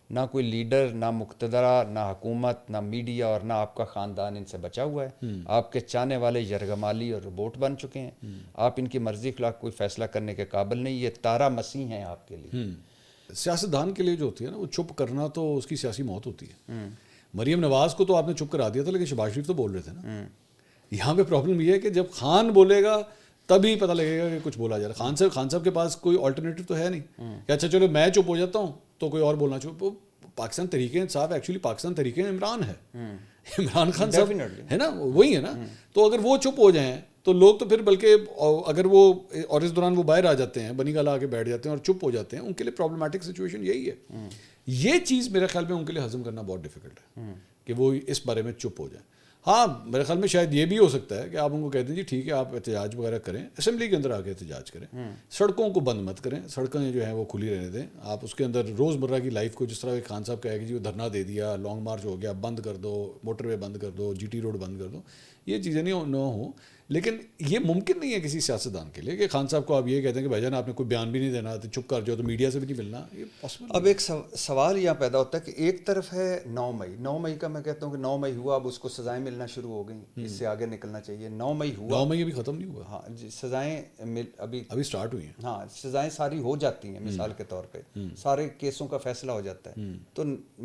نہ کوئی لیڈر، نہ مقتدرہ، نہ حکومت، نہ میڈیا اور نہ آپ کا خاندان ان سے بچا ہوا ہے. آپ کے چاہنے والے یرغمالی اور روبوٹ بن چکے ہیں. آپ ان کی مرضی خلاف کوئی فیصلہ کرنے کے قابل نہیں. یہ تارا مسیح ہیں آپ کے لیے. سیاستدان کے لیے جو ہوتی ہے نا، وہ چپ کرنا تو اس کی سیاسی موت ہوتی ہے. مریم نواز کو تو آپ نے چپ کرا دیا تھا، لیکن شہباز شریف تو بول رہے تھے نا. یہاں پہ پرابلم یہ ہے کہ جب خان بولے گا تبھی پتہ لگے گا کہ کچھ بولا جا رہا ہے. خان صاحب کے پاس کوئی آلٹرنیٹو تو ہے نہیں کہ اچھا چلو میں چپ ہو جاتا ہوں تو کوئی اور بولنا چاہیے. پاکستان تحریک انصاف ایکچولی پاکستان تحریک عمران ہے، عمران خان صاحب ہے نا، وہی ہے نا. تو اگر وہ چپ ہو جائیں تو لوگ تو پھر بلکہ اگر وہ اور اس دوران وہ باہر آ جاتے ہیں، بنی گالا آ کے بیٹھ جاتے ہیں اور چپ ہو جاتے ہیں، ان کے لیے پرابلمٹک سچویشن یہی ہے. یہ چیز میرے خیال میں ان کے لیے ہضم کرنا بہت ڈیفیکلٹ ہے کہ وہ اس بارے میں چپ ہو جائیں. ہاں میرے خیال میں شاید یہ بھی ہو سکتا ہے کہ آپ ان کو کہتے ہیں جی ٹھیک ہے آپ احتجاج وغیرہ کریں، اسمبلی کے اندر آ کے احتجاج کریں، سڑکوں کو بند مت کریں، سڑکیں جو ہیں وہ کھلی رہنے دیں. آپ اس کے اندر روزمرہ کی لائف کو جس طرح خان صاحب کہا کہ جی وہ دھرنا دے دیا، لانگ مارچ ہو گیا، بند کر دو، موٹر وے بند کر دو، جی ٹی روڈ بند کر دو، یہ چیزیں نہیں نہ ہوں. لیکن یہ ممکن نہیں ہے کسی سیاستدان کے لیے کہ خان صاحب کو آپ یہ کہتے ہیں کہ بھائی جان آپ نے کوئی بیان بھی نہیں دینا تو چپ کر جاؤ، تو میڈیا سے بھی نہیں ملنا. یہ پاسبل. اب ایک سوال یہاں پیدا ہوتا ہے کہ ایک طرف ہے 9 مئی کا، میں کہتا ہوں کہ 9 مئی ہوا، اب اس کو سزائیں ملنا شروع ہو گئیں، اس سے آگے نکلنا چاہیے. 9 مئی ہوا، 9 مئی ابھی ختم نہیں ہوا. ہاں جی، سزائیں ابھی سٹارٹ ہوئی ہیں. ہاں سزائیں ساری ہو جاتی ہیں، مثال کے طور پہ سارے کیسوں کا فیصلہ ہو جاتا ہے، تو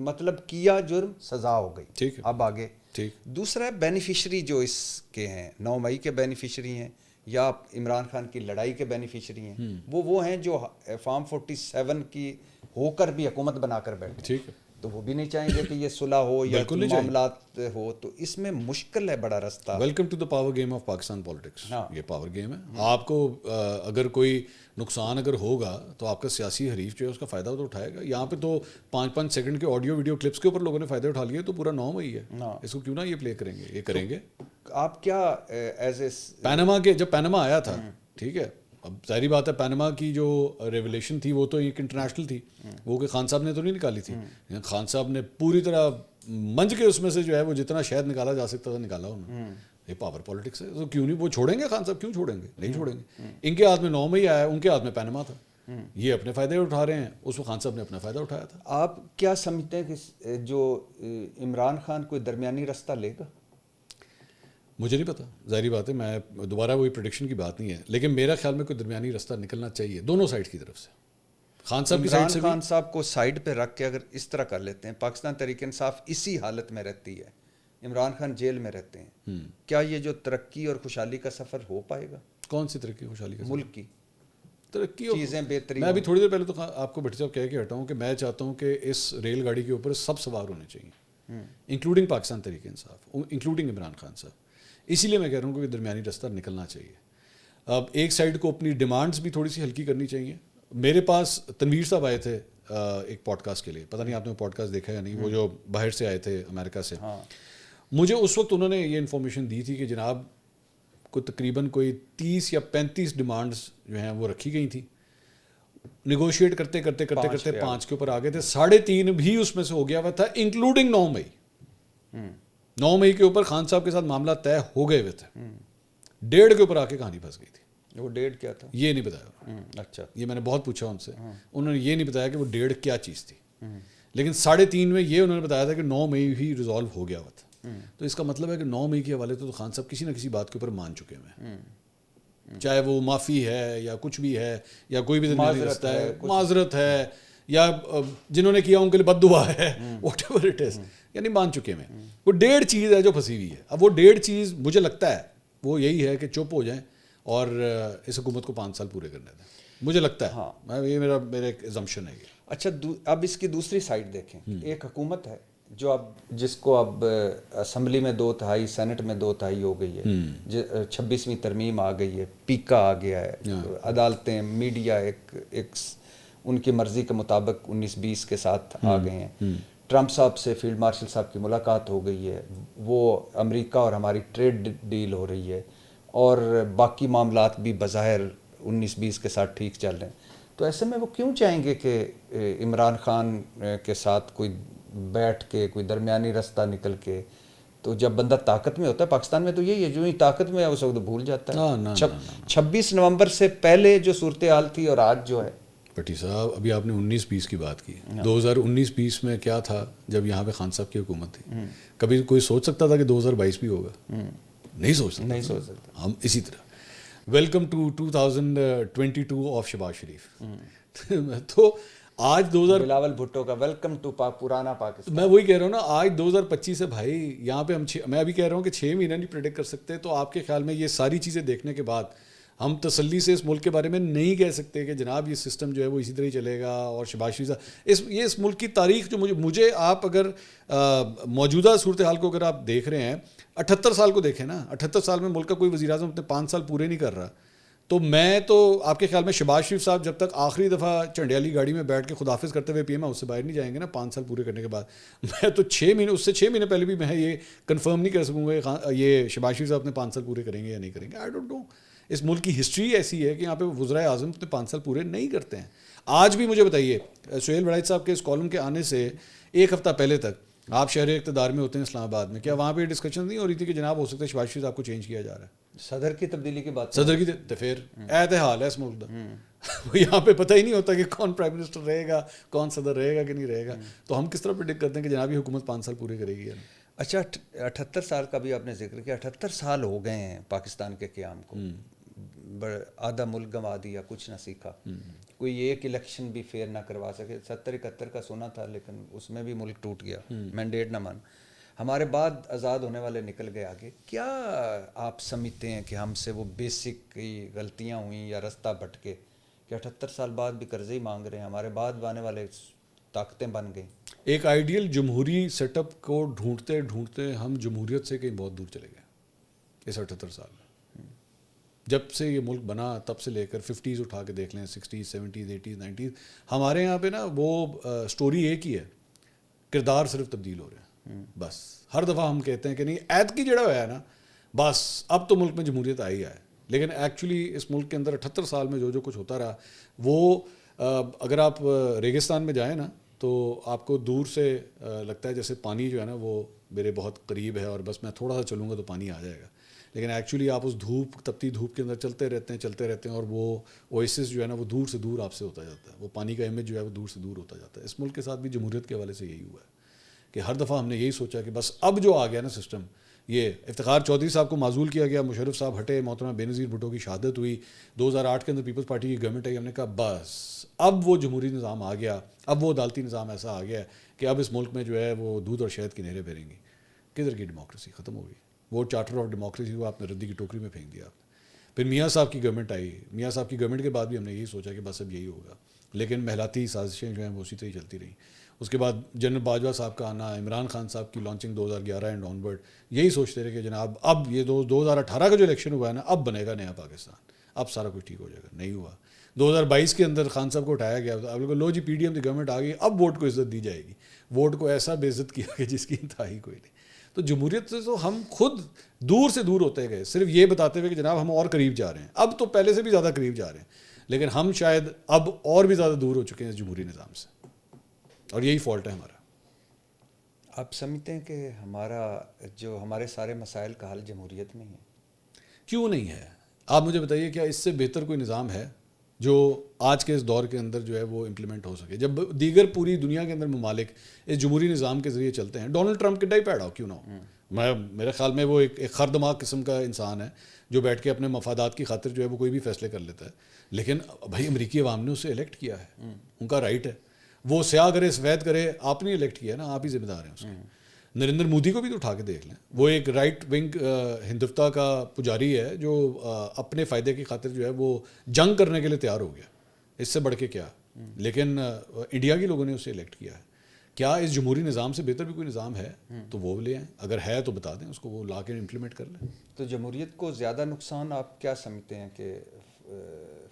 مطلب کیا جرم سزا ہو گئی. ٹھیک ہے. اب آگے ٹھیک. دوسرا ہے بینیفیشری جو اس کے ہیں، 9 مئی کے بینیفیشری ہیں یا عمران خان کی لڑائی کے بینیفیشری ہیں، وہ ہیں جو فارم 47 کی ہو کر بھی حکومت بنا کر بیٹھے. ٹھیک ہے. تو وہ بھی نہیں چاہیں گے کہ یہ صلح ہو یا معاملات ہو، تو اس میں مشکل ہے بڑا رستہ. Welcome to the power game of Pakistan politics. یہ پاور گیم ہے. آپ کو اگر کوئی نقصان اگر ہوگا تو آپ کا سیاسی حریف جو ہے اس کا فائدہ تو اٹھائے گا. یہاں پہ تو 5 سیکنڈ کے آڈیو ویڈیو کلپس کے اوپر لوگوں نے فائدہ اٹھا لیے، تو پورا 9 مئی ہے، اس کو کیوں نہ یہ پلے کریں گے. یہ کریں گے. آپ کیا ایز اے پینما کے جب پینما آیا تھا، ٹھیک ہے، اب ظاہری بات ہے پینما کی جو ریولیشن تھی وہ تو ایک انٹرنیشنل تھی، وہ کہ خان صاحب نے تو نہیں نکالی تھی. خان صاحب نے پوری طرح منج کے اس میں سے جو ہے وہ جتنا شہد نکالا جا سکتا تھا نکالا انہوں نے. یہ پاور پالیٹکس ہے، تو کیوں نہیں وہ چھوڑیں گے. خان صاحب کیوں چھوڑیں گے؟ نہیں چھوڑیں گے. ان کے ہاتھ میں 9 مئی آیا، ان کے ہاتھ میں پینما تھا. یہ اپنے فائدے اٹھا رہے ہیں، اس وقت خان صاحب نے اپنا فائدہ اٹھایا تھا. آپ کیا سمجھتے ہیں کہ جو عمران خان کوئی درمیانی رستہ لے گا؟ مجھے نہیں پتا، ظاہری بات ہے، میں دوبارہ وہی پریڈکشن کی بات نہیں ہے، لیکن میرا خیال میں کوئی درمیانی رستہ نکلنا چاہیے دونوں سائڈ کی طرف سے. خان صاحب کی سائڈ سے خان صاحب کو سائڈ پہ رکھ کے اگر اس طرح کر لیتے ہیں، پاکستان تحریک انصاف اسی حالت میں رہتی ہے، عمران خان جیل میں رہتے ہیں، کیا یہ جو ترقی اور خوشحالی کا سفر ہو پائے گا؟ کون سی ترقی خوشحالی کا؟ ملک کی ترقی چیزیں بہتری. میں ابھی تھوڑی دیر پہلے تو آپ کو بھٹی صاحب کہہ کے ہٹا ہوں کہ میں چاہتا ہوں کہ اس ریل گاڑی کے اوپر سب سوار ہونے چاہیے، انکلوڈنگ پاکستان تحریک انصاف، انکلوڈنگ عمران خان صاحب. اسی لیے میں کہہ رہا ہوں کہ درمیانی رستہ نکلنا چاہیے. اب ایک سائڈ کو اپنی ڈیمانڈز بھی تھوڑی سی ہلکی کرنی چاہیے. میرے پاس تنویر صاحب آئے تھے ایک پوڈ کاسٹ کے لیے، پتہ نہیں آپ نے پوڈ کاسٹ دیکھا یا نہیں، وہ جو باہر سے آئے تھے امریکہ سے. مجھے اس وقت انہوں نے یہ انفارمیشن دی تھی کہ جناب کو تقریباً کوئی 30 یا 35 ڈیمانڈز جو ہیں وہ رکھی گئی تھیں. نیگوشیٹ کرتے کرتے کرتے کرتے 5 کے اوپر آ گئے تھے، 3.5 بھی اس میں سے ہو گیا ہوا تھا، انکلوڈنگ 9 مئی. 9 مئی کے اوپر خان صاحب کے ساتھ معاملہ طے ہو گئے ہوئے تھے. 1.5 کے اوپر آ کے کہانی پھنس گئی تھی. وہ 1.5 کیا تھا یہ نہیں بتایا. اچھا، یہ میں نے بہت پوچھا ان سے، انہوں نے یہ نہیں بتایا کہ وہ 1.5 کیا چیز تھی. لیکن 3.5 میں یہ انہوں نے بتایا تھا کہ 9 مئی ہی ریزالو ہو گیا ہوا تھا. تو اس کا مطلب ہے کہ 9 مئی کے حوالے تو خان صاحب کسی نہ کسی بات کے اوپر مان چکے ہیں، چاہے وہ معافی ہے یا کچھ بھی ہے یا کوئی بھی درمیانی رستہ ہے، معذرت ہے یا جنہوں نے کیا ان کے لیے بد دعا ہے، واٹ ایور اٹ از، یعنی مان چکے ہیں. وہ 1.5 چیز ہے جو پھنسی ہوئی ہے. اب وہ 1.5 چیز مجھے لگتا ہے وہ یہی ہے کہ چپ ہو جائیں اور اس حکومت کو 5 سال پورے کرنے دیں. مجھے لگتا ہے، یہ میرا ایک ایزمپشن ہے. اچھا، اب اس کی دوسری سائڈ دیکھیں. ایک حکومت ہے جو اب جس کو اب اسمبلی میں 2/3، سینٹ میں 2/3 ہو گئی ہے، 26ویں ترمیم آ گئی ہے، پیکا آ گیا ہے، عدالتیں، میڈیا ایک ان کی مرضی کے مطابق 19-20 کے ساتھ آ گئے ہیں. ٹرمپ صاحب سے فیلڈ مارشل صاحب کی ملاقات ہو گئی ہے، وہ امریکہ اور ہماری ٹریڈ ڈیل ہو رہی ہے، اور باقی معاملات بھی بظاہر 19-20 کے ساتھ ٹھیک چل رہے ہیں. تو ایسے میں وہ کیوں چاہیں گے کہ عمران خان کے ساتھ کوئی بیٹھ کے کوئی درمیانی رستہ نکل کے؟ تو جب بندہ طاقت میں ہوتا ہے، پاکستان میں تو یہی ہے، جو ہی طاقت میں ہے اس وقت بھول جاتا ہے. 26 نومبر سے پہلے جو صورتحال تھی اور آج جو ہے. بھٹی صاحب ابھی آپ نے 19-20 کی بات کی، 2019-20 میں کیا تھا جب یہاں پہ خان صاحب کی حکومت تھی؟ کبھی کوئی سوچ سکتا تھا کہ 2022 بھی ہوگا؟ نہیں سوچ سکتا. ہم اسی طرح ویلکم ٹو 2022 آف شہباز شریف. تو آج بلاول بھٹو کا ویلکم ٹو پرانا پاکستان. میں وہی کہہ رہا ہوں نا، آج 2025 ہے بھائی. یہاں پہ میں ابھی کہہ رہا ہوں کہ 6 مہینے نہیں پریڈکٹ کر سکتے. تو آپ کے خیال میں یہ ساری چیزیں دیکھنے کے بعد ہم تسلی سے اس ملک کے بارے میں نہیں کہہ سکتے کہ جناب یہ سسٹم جو ہے وہ اسی طرح ہی چلے گا. اور شہباز شریف صاحب یہ اس ملک کی تاریخ جو مجھے آپ اگر موجودہ صورتحال کو اگر آپ دیکھ رہے ہیں 78 سال کو دیکھیں نا, 78 سال میں ملک کا کوئی وزیر اعظم اپنے 5 سال پورے نہیں کر رہا. تو میں تو آپ کے خیال میں شہباز شریف صاحب جب تک آخری دفعہ چنڈیالی گاڑی میں بیٹھ کے خداحافظ کرتے ہوئے پی ایم ہاؤس سے باہر نہیں جائیں گے نا 5 سال پورے کرنے کے بعد, میں تو 6 مہینے اس سے 6 مہینے پہلے بھی میں یہ کنفرم نہیں کر سکوں گا یہ شہباز شریف صاحب اپنے 5 سال پورے کریں گے یا نہیں کریں گے. آئی ڈونٹ نو. اس ملک کی ہسٹری ایسی ہے کہ یہاں پہ وزرائے اعظم اپنے 5 سال پورے نہیں کرتے ہیں. آج بھی مجھے بتائیے سہیل وڑائچ صاحب کے اس کالم کے آنے سے ایک ہفتہ پہلے تک آپ شہر اقتدار میں ہوتے ہیں اسلام آباد میں, کیا وہاں پہ ڈسکشن نہیں ہو رہی تھی کہ جناب ہو سکتا ہے شہباز شریف صاحب کو چینج کیا جا رہا ہے؟ صدر کی تبدیلی کی بات, صدر کی تو پھر اعتحال ہے اس ملک کا. یہاں پہ پتہ ہی نہیں ہوتا کہ کون پرائم منسٹر رہے گا, کون صدر رہے گا کہ نہیں رہے گا. تو ہم کس طرح پریڈکٹ کرتے ہیں کہ جناب یہ حکومت 5 سال پورے کرے گی. اچھا 78 سال کا بھی آپ نے ذکر کیا, 78 سال ہو گئے ہیں پاکستان کے قیام کو, آدھا ملک گنوا دیا, کچھ نہ سیکھا, کوئی ایک الیکشن بھی فیئر نہ کروا سکے. 70-71 کا سنا تھا لیکن اس میں بھی ملک ٹوٹ گیا, مینڈیٹ نہ مان. ہمارے بعد آزاد ہونے والے نکل گئے آگے. کیا آپ سمجھتے ہیں کہ ہم سے وہ بیسک غلطیاں ہوئیں یا رستہ بھٹکے کہ 78 سال بعد بھی قرضے ہی مانگ رہے ہیں, ہمارے بعد آنے والے طاقتیں بن گئیں. ایک آئیڈیل جمہوری سیٹ اپ کو ڈھونڈتے ڈھونڈتے ہم جمہوریت سے کہیں بہت دور چلے گئے اس 78 سال میں. جب سے یہ ملک بنا تب سے لے کر 50s اٹھا کے دیکھ لیں, 60s 70s 80s 90s, ہمارے یہاں پہ نا وہ سٹوری ایک ہی ہے, کردار صرف تبدیل ہو رہے ہیں بس. ہر دفعہ ہم کہتے ہیں کہ نہیں ایت کی جڑا ہوا ہے نا بس اب تو ملک میں جمہوریت آئی ہے, لیکن ایکچولی اس ملک کے اندر 78 سال میں جو کچھ ہوتا رہا وہ اگر آپ ریگستان میں جائیں نا تو آپ کو دور سے لگتا ہے جیسے پانی جو ہے نا وہ میرے بہت قریب ہے اور بس میں تھوڑا سا چلوں گا تو پانی آ جائے گا. لیکن ایکچولی آپ اس تپتی دھوپ کے اندر چلتے رہتے ہیں اور وہ اویسس جو ہے نا وہ دور سے دور آپ سے ہوتا جاتا ہے. وہ پانی کا امیج جو ہے وہ دور سے دور ہوتا جاتا ہے. اس ملک کے ساتھ بھی جمہوریت کے حوالے سے یہی ہوا ہے کہ ہر دفعہ ہم نے یہی سوچا کہ بس اب جو آ گیا نا سسٹم, یہ افتخار چودھری صاحب کو معزول کیا گیا, مشرف صاحب ہٹے, محترمہ بینظیر بھٹو کی شہادت ہوئی, 2008 کے اندر پیپلز پارٹی کی گورنمنٹ آئی, ہم نے کہا بس اب وہ جمہوری نظام آ گیا, اب وہ عدالتی نظام ایسا آ گیا کہ اب اس ملک میں جو ہے وہ دودھ اور شہد کی نہریں بہریں گی. کدھر کی ڈیموکریسی ختم ہو گئی. وہ چارٹر آف ڈیموکریسی کو آپ نے ردی کی ٹوکری میں پھینک دیا آپ نے. پھر میاں صاحب کی گورنمنٹ آئی, میاں صاحب کی گورنمنٹ کے بعد بھی ہم نے یہی سوچا کہ بس اب یہی ہوگا, لیکن محلاتی سازشیں جو ہیں وہ اسی طرح چلتی رہیں. اس کے بعد جنرل باجوہ صاحب کا آنا, عمران خان صاحب کی لانچنگ 2011 اینڈ آن ورڈ, یہی سوچتے رہے کہ جناب اب یہ 2018 کا جو الیکشن ہوا ہے نا اب بنے گا نیا پاکستان, اب سارا کچھ ٹھیک ہو جائے گا. نہیں ہوا. 2022 کے اندر خان صاحب کو اٹھایا گیا, اب لو جی پی ڈی ایم کی گورنمنٹ آ گئی, اب ووٹ کو عزت دی جائے گی. ووٹ کو ایسا بے عزت کیا کہ جس کی انتہائی کوئی نہیں. تو جمہوریت سے تو ہم خود دور سے دور ہوتے گئے, صرف یہ بتاتے ہوئے کہ جناب ہم اور قریب جا رہے ہیں, اب تو پہلے سے بھی زیادہ قریب جا رہے ہیں, لیکن ہم شاید اب اور بھی زیادہ دور ہو چکے ہیں اس جمہوری نظام سے, اور یہی فالٹ ہے ہمارا. آپ سمجھتے ہیں کہ ہمارے سارے مسائل کا حل جمہوریت میں ہی ہے؟ کیوں نہیں ہے؟ آپ مجھے بتائیے کیا اس سے بہتر کوئی نظام ہے جو آج کے اس دور کے اندر جو ہے وہ امپلیمنٹ ہو سکے, جب دیگر پوری دنیا کے اندر ممالک اس جمہوری نظام کے ذریعے چلتے ہیں. ڈونلڈ ٹرمپ کڈا ہی پیڑا ہو کیوں نہ ہو, میرے خیال میں وہ ایک خر دماغ قسم کا انسان ہے جو بیٹھ کے اپنے مفادات کی خاطر جو ہے وہ کوئی بھی فیصلے کر لیتا ہے. لیکن بھائی امریکی عوام نے اسے الیکٹ کیا ہے, ان کا رائٹ ہے, وہ سیاہ کرے سفید کرے, آپ نے الیکٹ کیا ہے نا, آپ ہی ذمہ دار ہیں اس کے. نریندر مودی کو بھی تو اٹھا کے دیکھ لیں, وہ ایک رائٹ ونگ ہندوتا کا پجاری ہے جو اپنے فائدے کی خاطر جو ہے وہ جنگ کرنے کے لیے تیار ہو گیا, اس سے بڑھ کے کیا. لیکن انڈیا کے لوگوں نے اسے الیکٹ کیا ہے. کیا اس جمہوری نظام سے بہتر بھی کوئی نظام ہے تو وہ لے آئیں, اگر ہے تو بتا دیں اس کو, وہ لا کے امپلیمنٹ کر لیں. تو جمہوریت کو زیادہ نقصان آپ کیا سمجھتے ہیں کہ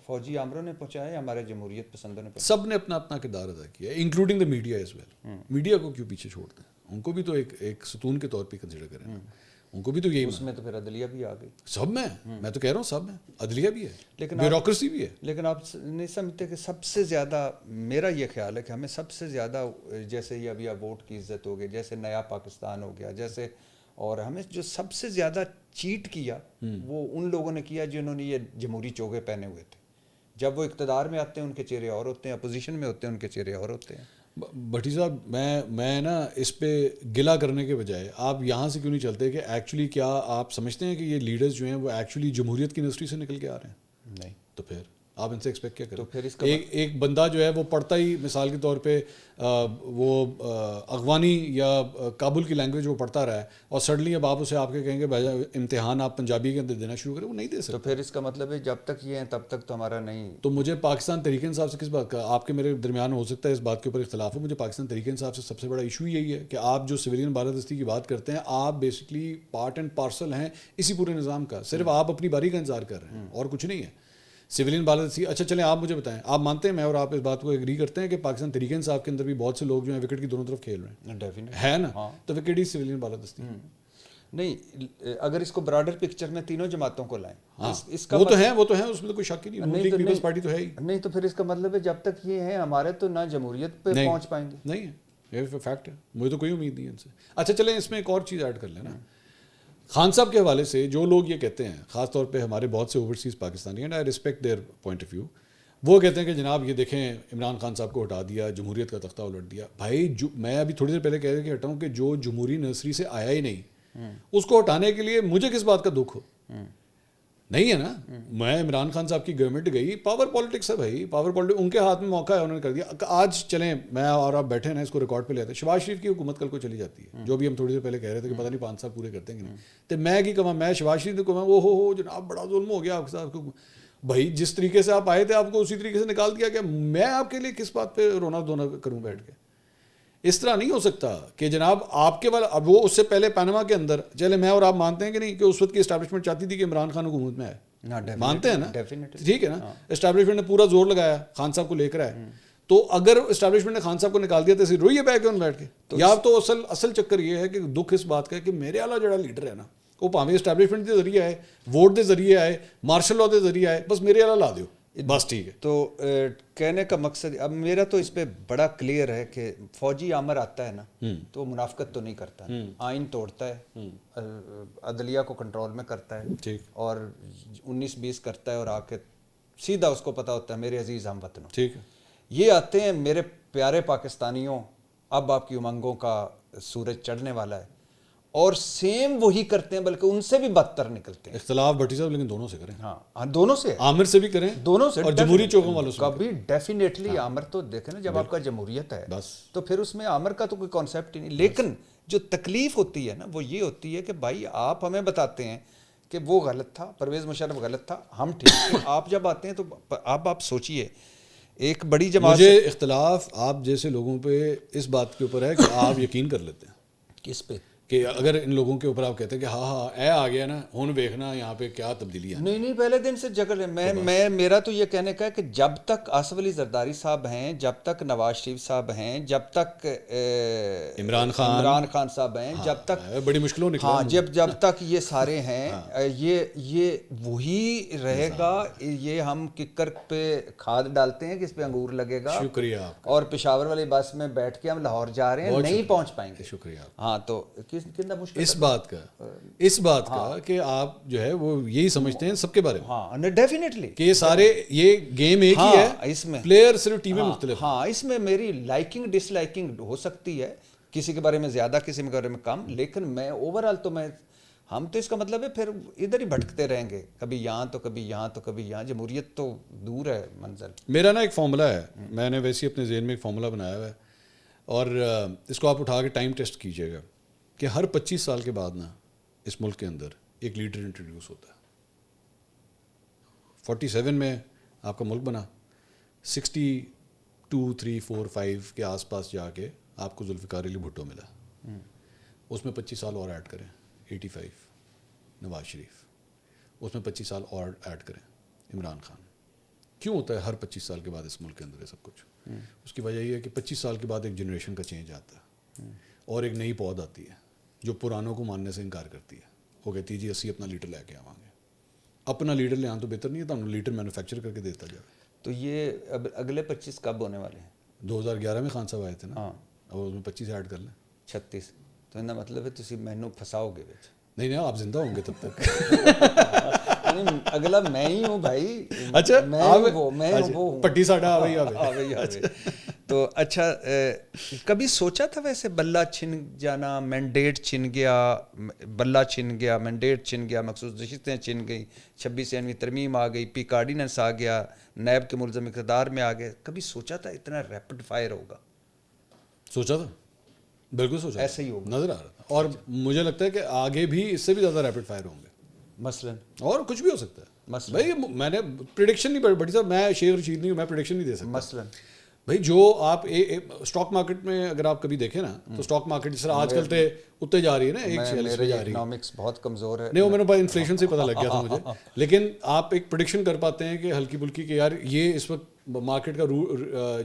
فوجی آمروں نے پہنچایا یا ہمارے جمہوریت پسندوں نے پہنچایا؟ سب نے اپنا اپنا کردار ادا کیا, including the media as well. Media کو کیوں پیچھے چھوڑ دیں, ان کو بھی تو ایک ستون کے طور پہ کنسیڈر کریں, ان کو بھی تو یہی. اس میں تو پھر عدلیہ بھی آ گئی. سب میں تو کہہ رہا ہوں سب میں عدلیہ بھی ہے, لیکن بیوروکریسی بھی ہے. لیکن آپ نہیں سمجھتے کہ سب سے زیادہ, میرا یہ خیال ہے کہ ہمیں سب سے زیادہ, جیسے یہ ابھی ووٹ کی عزت ہو گئی, جیسے نیا پاکستان ہو گیا, جیسے, اور ہمیں جو سب سے زیادہ چیٹ کیا وہ ان لوگوں نے کیا جنہوں نے یہ جمہوری چوگے پہنے ہوئے تھے. جب وہ اقتدار میں آتے ہیں ان کے چہرے اور ہوتے ہیں, اپوزیشن میں ہوتے ہیں ان کے چہرے اور ہوتے ہیں. بھٹی صاحب میں نا اس پہ گلا کرنے کے بجائے آپ یہاں سے کیوں نہیں چلتے کہ ایکچولی کیا آپ سمجھتے ہیں کہ یہ لیڈرز جو ہیں وہ ایکچولی جمہوریت کی انڈسٹری سے نکل کے آ رہے ہیں؟ نہیں. تو پھر آپ ان سے ایکسپیکٹ کیا کریں؟ تو پھر اس کا ایک بندہ جو ہے وہ پڑھتا ہی مثال کے طور پہ وہ افغانی یا کابل کی لینگویج وہ پڑھتا رہا ہے اور سڈنلی اب آپ اسے آپ کے کہیں گے بھائی امتحان آپ پنجابی کے اندر دینا شروع کریں، وہ نہیں دے سکتے. تو پھر اس کا مطلب ہے جب تک یہ ہیں تب تک تو ہمارا نہیں. تو مجھے پاکستان تحریک انصاف سے کس بات کا، آپ کے میرے درمیان ہو سکتا ہے اس بات کے اوپر اختلاف ہو، مجھے پاکستان تحریک انصاف سے سب سے بڑا ایشو یہی ہے کہ آپ جو سویلین بالادستی کی بات کرتے ہیں، آپ بیسکلی پارٹ اینڈ پارسل ہیں اسی پورے نظام کا، صرف آپ اپنی باری کا انتظار کر رہے ہیں اور کچھ نہیں ہے. سویلین بالادستی، اچھا چلیں آپ مجھے بتائیں، آپ مانتے ہیں میں اور آپ اس بات کو ایگری کرتے ہیں کہ پاکستان تحریک انصاف کے اندر بھی بہت سے لوگ جو ہیں وکٹ کی دونوں طرف کھیل رہے ہیں، ہے نا؟ تو وکٹ ہی سویلین بالادستی نہیں. اگر اس کو براڈر پکچر میں تینوں جماعتوں کو لائیں، اس کا وہ تو ہیں اس میں تو کوئی شک ہی نہیں، نون لیگ پیپلز پارٹی تو ہے ہی نہیں. تو پھر اس کا مطلب ہے جب تک یہ ہیں ہمارے تو نہ جمہوریت پہ پہنچ پائیں گے. نہیں ہے، یہ فیکٹ ہے، مجھے تو کوئی امید نہیں ہے ان سے. اچھا چلیں اس میں ایک اور چیز ایڈ کر لیں نا. خان صاحب کے حوالے سے جو لوگ یہ کہتے ہیں، خاص طور پہ ہمارے بہت سے overseas Pakistani, and I respect their point of view, وہ کہتے ہیں کہ جناب یہ دیکھیں عمران خان صاحب کو ہٹا دیا، جمہوریت کا تختہ الٹ دیا. بھائی میں ابھی تھوڑی دیر پہلے کہہ رہا کہ ہٹاؤں کہ جو جمہوری نرسری سے آیا ہی نہیں اس کو ہٹانے کے لیے مجھے کس بات کا دکھ ہو؟ نہیں ہے نا. میں عمران خان صاحب کی گورنمنٹ گئی، پاور پالیٹکس ہے بھائی، پاور پالیٹکس ان کے ہاتھ میں موقع ہے، انہوں نے کر دیا. آج چلیں میں اور آپ بیٹھے ہیں اس کو ریکارڈ پہ لے آتے ہیں، شہباز شریف کی حکومت کل کو چلی جاتی ہے، جو بھی ہم تھوڑی دیر پہلے کہہ رہے تھے کہ پتہ نہیں 5 سال پورے کرتے ہیں کہ نہیں. تو میں کی کہوں، میں شہباز شریف کو کہوں ہو جناب بڑا ظلم ہو گیا آپ کے ساتھ. بھائی جس طریقے سے آپ آئے تھے آپ کو اسی طریقے سے نکال دیا گیا، میں آپ کے لیے کس بات پہ رونا دھونا کروں بیٹھ کے؟ اس طرح نہیں ہو سکتا کہ جناب آپ کے والا. اب وہ اس سے پہلے پاناما کے اندر چلے میں اور آپ مانتے ہیں کہ نہیں کہ اس وقت کی اسٹیبلشمنٹ چاہتی تھی کہ عمران خان حکومت میں آئے، مانتے ہیں نا؟ ٹھیک ہے نا. اسٹیبلشمنٹ نے پورا زور لگایا خان صاحب کو لے کر آئے. تو اگر اسٹیبلشمنٹ نے خان صاحب کو نکال دیا تو اسی روئیے بیٹھ کے بیٹھ کے. یا تو اصل چکر یہ ہے کہ دکھ اس بات کا ہے کہ میرے والا جڑا لیڈر ہے نا وہ پاویں اسٹیبلشمنٹ کے ذریعے آئے، ووٹ کے ذریعے آئے، مارشل لا کے ذریعے آئے، بس میرے والا لا دیو بس ٹھیک ہے. تو کہنے کا مقصد اب میرا تو اس پہ بڑا کلیئر ہے کہ فوجی آمر آتا ہے نا تو منافقت تو نہیں کرتا، آئین توڑتا ہے، عدلیہ کو کنٹرول میں کرتا ہے اور 19-20 کرتا ہے اور آ کے سیدھا اس کو پتہ ہوتا ہے میرے عزیز ہم وطنوں، ٹھیک ہے یہ آتے ہیں میرے پیارے پاکستانیوں، اب آپ کی امنگوں کا سورج چڑھنے والا ہے، اور سیم وہی کرتے ہیں بلکہ ان سے بھی بدتر نکلتے ہیں. اختلاف بھٹی صاحب لیکن دونوں سے کریں، ہاں دونوں سے، عامر سے بھی کریں، دونوں سے، اور جمہوری چوکوں والوں سے کبھی ڈیفینیٹلی عامر تو دیکھیں نا جب آپ کا جمہوریت ہے تو پھر اس میں عامر کا تو کوئی کانسیپٹ ہی نہیں. لیکن جو تکلیف ہوتی ہے نا وہ یہ ہوتی ہے کہ بھائی آپ ہمیں بتاتے ہیں کہ وہ غلط تھا، پرویز مشرف غلط تھا، ہم ٹھیک تھے. آپ جب آتے ہیں تو آپ سوچئے ایک بڑی جماعت، مجھے اختلاف آپ جیسے لوگوں پہ اس بات کے اوپر ہے کہ آپ یقین کر لیتے ہیں کس پہ کہ اگر ان لوگوں کے اوپر آپ کہتے ہیں کہ ہاں اے آ گیا نا ہوں دیکھنا یہاں پہ کیا تبدیلیاں. نہیں پہلے دن سے جگڑ رہے. میں میرا تو یہ کہنے کا ہے کہ جب تک آصف علی زرداری صاحب ہیں، جب تک نواز شریف صاحب ہیں، جب تک عمران خان صاحب ہیں، جب تک بڑی مشکلوں نکلا، ہاں جب تک یہ سارے ہیں، یہ وہی رہے گا. یہ ہم ککر پہ کھاد ڈالتے ہیں کہ اس پہ انگور لگے گا، شکریہ آپ کا، اور پشاور والی بس میں بیٹھ کے ہم لاہور جا رہے ہیں، نہیں پہنچ پائیں گے. شکریہ. ہاں تو اس بات کا کہ آپ جو ہے وہ یہی سمجھتے ہیں سب کے بارے میں، ہاں ڈیفینیٹلی کہ یہ سارے یہ گیم ایک ہی ہے، اس میں پلیئر صرف ٹیمیں مختلف. ہاں اس میں میری لائکنگ ڈس لائکنگ ہو سکتی ہے، کسی کے بارے میں زیادہ کسی کے بارے میں کم، لیکن میں اوور آل تو ہم تو اس کا مطلب ہے پھر ادھر ہی بھٹکتے رہیں گے، کبھی یہاں تو کبھی یہاں تو کبھی یہاں. جمہوریت تو دور ہے منزل. میرا نا ایک فارمولا ہے، میں نے ویسے اپنے ذہن میں ایک فارمولا بنایا ہوا ہے، اور اس کو آپ اٹھا کے ٹائم ٹیسٹ کیجیے گا کہ ہر 25 سال کے بعد نا اس ملک کے اندر ایک لیڈر انٹروڈیوس ہوتا ہے. 47 میں آپ کا ملک بنا، 62 3 4 5 کے آس پاس جا کے آپ کو ذوالفقار علی بھٹو ملا، اس میں 25 سال اور ایڈ کریں 85 نواز شریف، اس میں 25 سال اور ایڈ کریں عمران خان. کیوں ہوتا ہے ہر 25 سال کے بعد اس ملک کے اندر یہ سب کچھ؟ اس کی وجہ یہ ہے کہ 25 سال کے بعد ایک جنریشن کا چینج آتا ہے اور ایک نئی پود آتی ہے جو پرانوں کو ماننے سے انکار کرتی ہے. وہ کہتی ہے جی اسی اپنا لیڈر لے کے آواں گے. اپنا لیڈر لے آن تو بہتر نہیں ہے، تو ہم لیڈر مینوفیکچر کر کے دیتا جائے. تو یہ اب اگلے 25 کب ہونے والے ہیں؟ 2011 میں خان صاحب آئے تھے نا، اب اس میں 25 ایڈ کر لیں، 36. تو ان کا مطلب ہے تسی مینوں پھساؤ گے وچ. نہیں آپ زندہ ہوں گے تب تک. اگلا میں ہی ہوں بھائی. اچھا میں وہ پٹی ساڈا آ گئی. تو اچھا کبھی سوچا تھا ویسے بلہ چھن جانا, مینڈیٹ چھن گیا, بلہ چھن گیا, مینڈیٹ چھن گیا, مخصوص نشستیں چھن گئی, 26ویں ترمیم آ گئی, پیک آرڈیننس آ گیا, نیب کے ملزم اقتدار میں آ گئے, کبھی سوچا تھا اتنا ریپڈ فائر ہوگا؟ سوچا تھا, بالکل سوچا, ایسے ہی ہوگا, نظر آ رہا تھا. اور مجھے لگتا ہے کہ آگے بھی اس سے بھی زیادہ ریپڈ فائر ہوں گے مثلاً, اور کچھ بھی ہو سکتا ہے. مثلاً بھائی میں نے پریڈکشن نہیں, بڑی صاحب میں شیخ رشید نہیں ہوں, میں پریڈکشن نہیں دے سکتا. مثلاً بھائی جو آپ اسٹاک مارکیٹ میں اگر آپ کبھی دیکھیں نا تو اسٹاک مارکیٹ جس طرح آج کل اتنے جا رہی ہے نا, 146 پہ جا رہی ہے. اکنامکس بہت کمزور ہے. نہیں وہ میرے پاس انفلیشن سے پتہ لگ گیا تھا مجھے, لیکن آپ ایک پریڈکشن کر پاتے ہیں کہ ہلکی پھلکی کہ یار یہ اس وقت مارکیٹ کا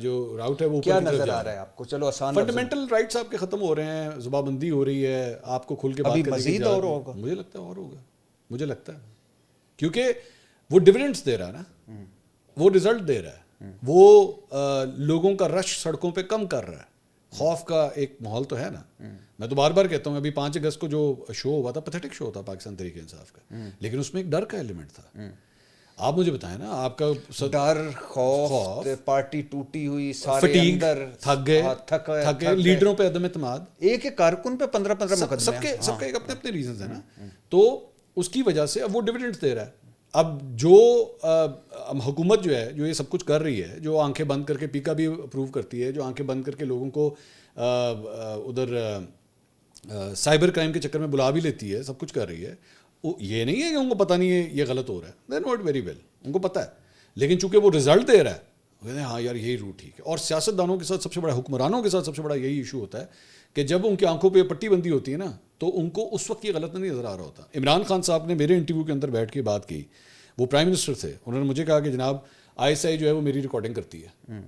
جو راؤٹ ہے وہ کیا نظر آ رہا ہے آپ کو؟ چلو آسان, فنڈامنٹل رائٹس آپ کے ختم ہو رہے ہیں, زبان بندی ہو رہی ہے, آپ کو کھل کے بات کرنے کی مزید اور ہوگا, مجھے لگتا ہے اور ہوگا, مجھے لگتا ہے, کیونکہ وہ ڈیویڈنڈس دے رہا ہے نا, وہ رزلٹ دے رہا ہے, وہ لوگوں کا رش سڑکوں پہ کم کر رہا ہے, خوف کا ایک ماحول تو ہے نا. میں تو بار بار کہتا ہوں, ابھی 5 اگست کو جو شو ہوا تھا, پیتھیٹک شو تھا پاکستان تحریک انصاف کا, لیکن اس میں ایک ڈر کا ایلیمنٹ تھا. آپ مجھے بتائیں نا, آپ کا ڈر, خوف, پارٹی ٹوٹی ہوئی, سارے اندر تھک گئے, لیڈروں پہ عدم اعتماد, ایک ایک کارکن پہ 15 مقدمے, سب کے ایک اپنے اپنے ریزنز ہیں نا. تو اس کی وجہ سے اب وہ ڈیویڈنڈ دے رہا ہے. اب جو حکومت جو ہے, جو یہ سب کچھ کر رہی ہے, جو آنکھیں بند کر کے پیکا بھی اپروو کرتی ہے, جو آنکھیں بند کر کے لوگوں کو ادھر سائبر کرائم کے چکر میں بلا بھی لیتی ہے, سب کچھ کر رہی ہے, وہ یہ نہیں ہے کہ ان کو پتہ نہیں ہے یہ غلط ہو رہا ہے, دے نو اٹ ویری ویل, ان کو پتہ ہے, لیکن چونکہ وہ رزلٹ دے رہا ہے, کہتے ہیں ہاں یار یہی روٹ ٹھیک ہے. اور سیاستدانوں کے ساتھ سب سے بڑا, حکمرانوں کے ساتھ سب سے بڑا یہی ایشو ہوتا ہے کہ جب ان کی آنکھوں پہ پٹی بندی ہوتی ہے نا, تو ان کو اس وقت یہ غلط نہیں نظر آ رہا ہوتا. عمران خان صاحب نے میرے انٹرویو کے اندر بیٹھ کے بات کی, وہ پرائم منسٹر تھے, انہوں نے مجھے کہا کہ جناب ISI جو ہے وہ میری ریکارڈنگ کرتی ہے.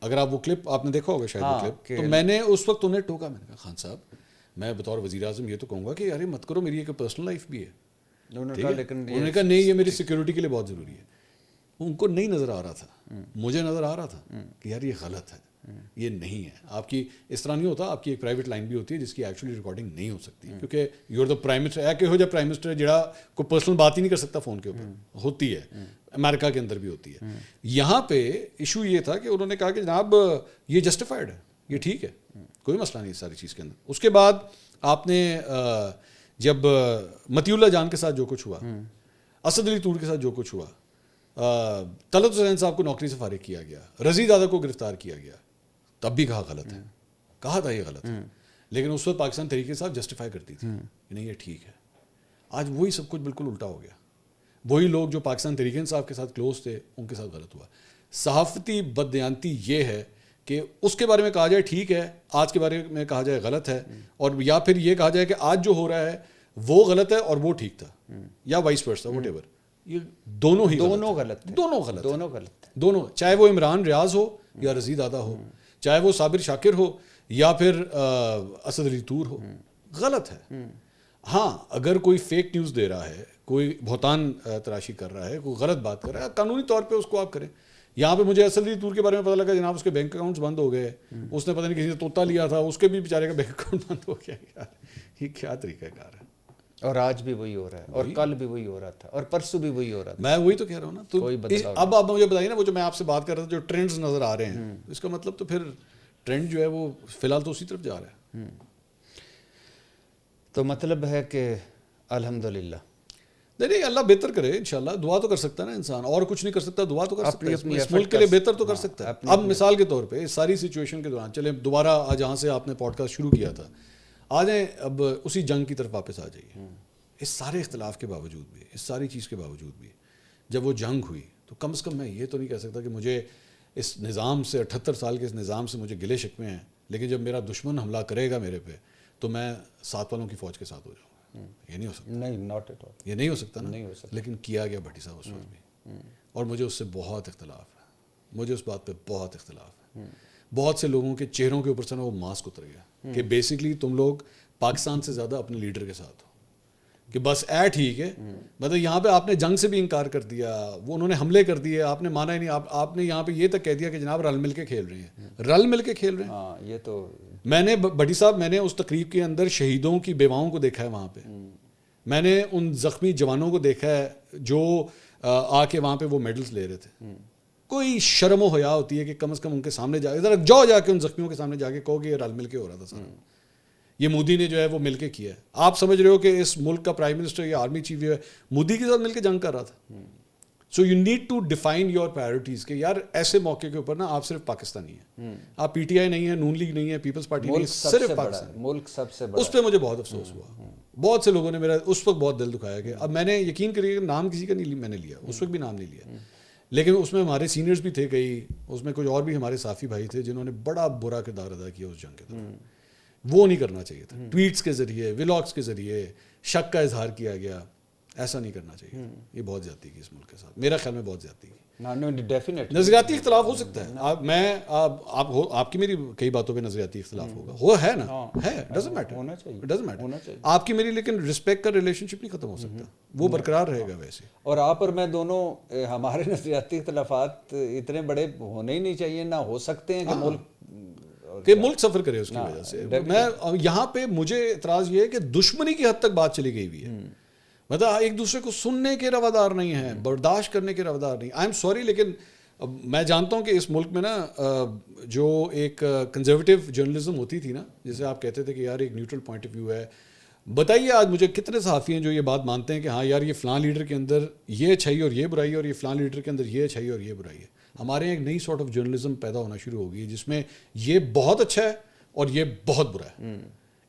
اگر آپ وہ کلپ آپ نے دیکھا ہوگا شاید وہ کلپ, تو میں نے اس وقت انہیں ٹوکا, میں نے کہا خان صاحب میں بطور وزیر اعظم یہ تو کہوں گا کہ یار مت کرو, میری ایک پرسنل لائف بھی ہے. انہوں نے کہا نہیں یہ میری سیکورٹی کے لیے بہت ضروری ہے. ان کو نہیں نظر آ رہا تھا, مجھے نظر آ رہا تھا کہ یار یہ غلط ہے, یہ نہیں ہے. آپ کی اس طرح نہیں ہوتا, آپ کی ایک پرائیویٹ لائن بھی ہوتی ہے جس کی ایکچولی ریکارڈنگ نہیں ہو سکتی, کیونکہ you are the prime minister. ایک ہو جائے پرائم منسٹر جڑا کوئی پرسنل بات ہی نہیں کر سکتا فون کے اوپر, ہوتی ہے, امریکہ کے اندر بھی ہوتی ہے. یہاں پہ ایشو یہ تھا کہ انہوں نے کہا کہ جناب یہ جسٹیفائڈ ہے, یہ ٹھیک ہے, کوئی مسئلہ نہیں اس ساری چیز کے اندر. اس کے بعد آپ نے جب متی اللہ جان کے ساتھ جو کچھ ہوا, اسد علی طور کے ساتھ جو کچھ ہوا, طلعت حسین صاحب کو نوکری سے فارغ کیا گیا, رضی دادا کو گرفتار کیا گیا, تب بھی کہا غلط ہے, کہا تھا یہ غلط ہے, لیکن اس وقت پاکستان تحریک انصاف جسٹیفائی کرتی تھی کہ نہیں یہ ٹھیک ہے. آج وہی سب کچھ بالکل الٹا ہو گیا. وہی لوگ جو پاکستان تحریک انصاف کے ساتھ کلوز تھے ان کے ساتھ غلط ہوا. صحافتی بددیانتی یہ ہے کہ اس کے بارے میں کہا جائے ٹھیک ہے, آج کے بارے میں کہا جائے غلط ہے, اور یا پھر یہ کہا جائے کہ آج جو ہو رہا ہے وہ غلط ہے اور وہ ٹھیک تھا, یا وائس ورسا واٹ ایور. یہ دونوں غلط, دونوں, چاہے وہ عمران ریاض ہو یا رضی دادا ہو, چاہے وہ صابر شاکر ہو یا پھر اسد علی طور ہو, غلط ہے. ہاں اگر کوئی فیک نیوز دے رہا ہے, کوئی بہتان تراشی کر رہا ہے, کوئی غلط بات کر رہا ہے, قانونی طور پہ اس کو آپ کریں. یہاں پہ مجھے اسد علی طور کے بارے میں پتہ لگا جناب اس کے بینک اکاؤنٹس بند ہو گئے, اس نے پتہ نہیں کسی نے طوطا لیا تھا, اس کے بھی بیچارے کا بینک اکاؤنٹ بند ہو گیا. یار یہ کیا طریقہ کار ہے. اور آج بھی وہی ہو رہا ہے, اور کل بھی وہی ہو رہا تھا, اور پرسوں بھی وہی ہو رہا تھا. میں وہی تو کہہ رہا ہوں نا. تو اب آپ مجھے بتائیے نا, وہ جو میں آپ سے بات کر رہا تھا, جو ٹرینڈز نظر آ رہے ہیں, اس کا مطلب تو پھر ٹرینڈ جو ہے وہ فی الحال تو اسی طرف جا رہا ہے. تو مطلب ہے کہ الحمدللہ نہیں, اللہ بہتر کرے انشاءاللہ. دعا تو کر سکتا ہے نا انسان, اور کچھ نہیں کر سکتا, دعا تو کر سکتا ہے, اس ملک کے لیے بہتر تو کر سکتا ہے. اب مثال کے طور پہ اس ساری سچویشن کے دوران, چلیں دوبارہ آج جہاں سے آپ نے پوڈ کاسٹ شروع کیا تھا, آ جائیں اب اسی جنگ کی طرف واپس آ جائیے. اس سارے اختلاف کے باوجود بھی, اس ساری چیز کے باوجود بھی, جب وہ جنگ ہوئی تو کم از کم میں یہ تو نہیں کہہ سکتا کہ مجھے اس نظام سے 78 سال کے اس نظام سے مجھے گلے شکوے ہیں, لیکن جب میرا دشمن حملہ کرے گا میرے پہ تو میں ساتھ والوں کی فوج کے ساتھ ہو جاؤں گا. یہ نہیں ہو سکتا, نہیں, ناٹ ایٹ آل, یہ نہیں ہو سکتا نا, نہیں ہو سکتا. لیکن کیا گیا بھٹی صاحب اس وقت بھی, اور مجھے اس سے بہت اختلاف ہے, مجھے اس بات پہ بہت اختلاف ہے. بہت سے لوگوں کے چہروں کے اوپر سے نا وہ ماسک اتر گیا کہ بیسکلی تم لوگ پاکستان سے زیادہ اپنے لیڈر کے ساتھ ہو, کہ بس ٹھیک ہے. مطلب یہاں پہ آپ نے جنگ سے بھی انکار کر دیا, وہ انہوں نے حملے کر دیے, آپ نے مانا ہی نہیں. آپ نے یہاں پہ یہ تک کہہ دیا کہ جناب رل مل کے کھیل رہے ہیں, رل مل کے کھیل رہے ہیں. ہاں یہ تو میں نے بھٹی صاحب, میں نے اس تقریب کے اندر شہیدوں کی بیواؤں کو دیکھا ہے وہاں پہ, میں نے ان زخمی جوانوں کو دیکھا ہے جو آ کے وہاں پہ وہ میڈلز لے رہے تھے. کوئی شرم و حیا ہوتی ہے کہ کم از کم ان کے سامنے جا کے ذرا جا کے ان زخمیوں کے سامنے جا کے کہو کہ یہ رل مل کے ہو رہا تھا سارا. یہ مودی نے جو ہے وہ مل کے کیا ہے. آپ سمجھ رہے ہو کہ اس ملک کا پرائم منسٹر یا آرمی چیف ہے مودی کے ساتھ مل کے جنگ کر رہا تھا. So you need to define your priorities کہ یار ایسے موقع کے اوپر نا آپ صرف پاکستانی ہیں, آپ پی ٹی آئی نہیں ہے, نون لیگ نہیں ہے, پیپلز پارٹی نہیں ہے, صرف پاکستان. ملک سب سے بڑا. اس پہ مجھے بہت افسوس ہوا. بہت سے لوگوں نے میرا اس وقت بہت دل دکھایا کہ اب میں نے یقین کریے کہ نام کسی کا نہیں میں نے لیا, اس وقت بھی نام نہیں لیا, لیکن اس میں ہمارے سینئرز بھی تھے کئی, اس میں کچھ اور بھی ہمارے صافی بھائی تھے جنہوں نے بڑا برا کردار ادا کیا اس جنگ کے دوران. وہ نہیں کرنا چاہیے تھا. ٹویٹس کے ذریعے, ولاگس کے ذریعے شک کا اظہار کیا گیا, ایسا نہیں کرنا چاہیے. یہ بہت زیادتی کی اس ملک کے ساتھ, میرا خیال میں بہت زیادتی کی. نظریاتی اختلاف ہو سکتا ہے, آپ کی میری کئی باتوں پہ نظریاتی اختلاف ہوگا, وہ ہے نا, ہے, ڈزنٹ میٹر. آپ کی میری لیکن رسپیکٹ کا ریلیشن شپ نہیں ختم ہو سکتا, وہ برقرار رہے گا. ویسے اور آپ اور میں دونوں, ہمارے نظریاتی اختلافات اتنے بڑے ہونے ہی نہیں چاہیے, نہ ہو سکتے ہیں کہ ملک سفر کرے اس کی وجہ سے. میں یہاں پہ مجھے اعتراض یہ ہے کہ دشمنی کی حد تک بات چلی گئی ہوئی ہے, مطلب ایک دوسرے کو سننے کے روادار نہیں ہیں, برداشت کرنے کے روادار نہیں. آئی ایم سوری, لیکن میں جانتا ہوں کہ اس ملک میں نا جو ایک کنزرویٹو جرنلزم ہوتی تھی نا, جسے آپ کہتے تھے کہ یار ایک نیوٹرل پوائنٹ آف ویو ہے. بتائیے آج مجھے کتنے صحافی ہیں جو یہ بات مانتے ہیں کہ ہاں یار یہ فلاں لیڈر کے اندر یہ اچھائی اور یہ برائی ہے, اور یہ فلاں لیڈر کے اندر یہ اچھائی اور یہ برائی ہے. ہمارے یہاں ایک نئی سارٹ آف جرنلزم پیدا ہونا شروع ہو گئی ہے جس میں یہ بہت اچھا ہے اور یہ بہت برا ہے.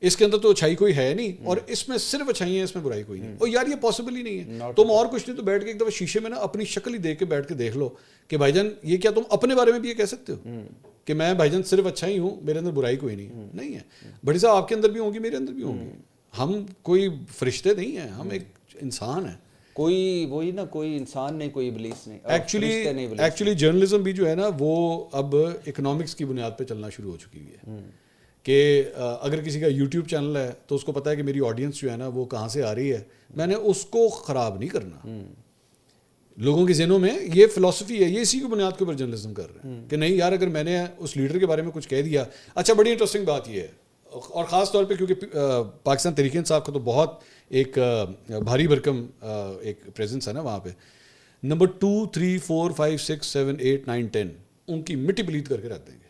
اس کے اندر تو اچھائی کوئی ہے نہیں, اور اس میں صرف اچھائی ہیں, اس میں برائی کوئی نہیں. اور یار یہ پاسبل ہی نہیں ہے. تم اور کچھ نہیں تو بیٹھ کے ایک دفعہ شیشے میں نا اپنی شکل ہی دیکھ کے بیٹھ کے دیکھ لو کہ بھائی جان یہ کیا تم اپنے بارے میں بھی یہ کہہ سکتے ہو کہ میں بھائی جان صرف اچھا ہی ہوں, میرے اندر برائی کوئی نہیں. نہیں ہے بھائی صاحب, آپ کے اندر بھی ہوں گی, میرے اندر بھی ہوں گی. ہم کوئی فرشتے نہیں ہیں, ہم ایک انسان ہیں. کوئی وہی نا, کوئی انسان نہیں, کوئی ابلیس نہیں. ایکچولی جرنلزم بھی جو ہے نا وہ اب اکنامکس کی بنیاد پہ چلنا شروع ہو چکی ہے کہ اگر کسی کا یوٹیوب چینل ہے تو اس کو پتہ ہے کہ میری آڈینس جو ہے نا وہ کہاں سے آ رہی ہے, میں نے اس کو خراب نہیں کرنا. لوگوں کے ذہنوں میں یہ فلسفی ہے, یہ اسی کی بنیاد کے اوپر جرنلزم کر رہے ہیں کہ نہیں یار اگر میں نے اس لیڈر کے بارے میں کچھ کہہ دیا. اچھا بڑی انٹرسٹنگ بات یہ ہے, اور خاص طور پہ کیونکہ پاکستان تحریک انصاف کا تو بہت ایک بھاری بھرکم ایک پریزنس ہے نا وہاں پہ. نمبر 2 3 4 5 6 7 8 9 10 ان کی مٹی پلیت کر کے رکھ دیں گے.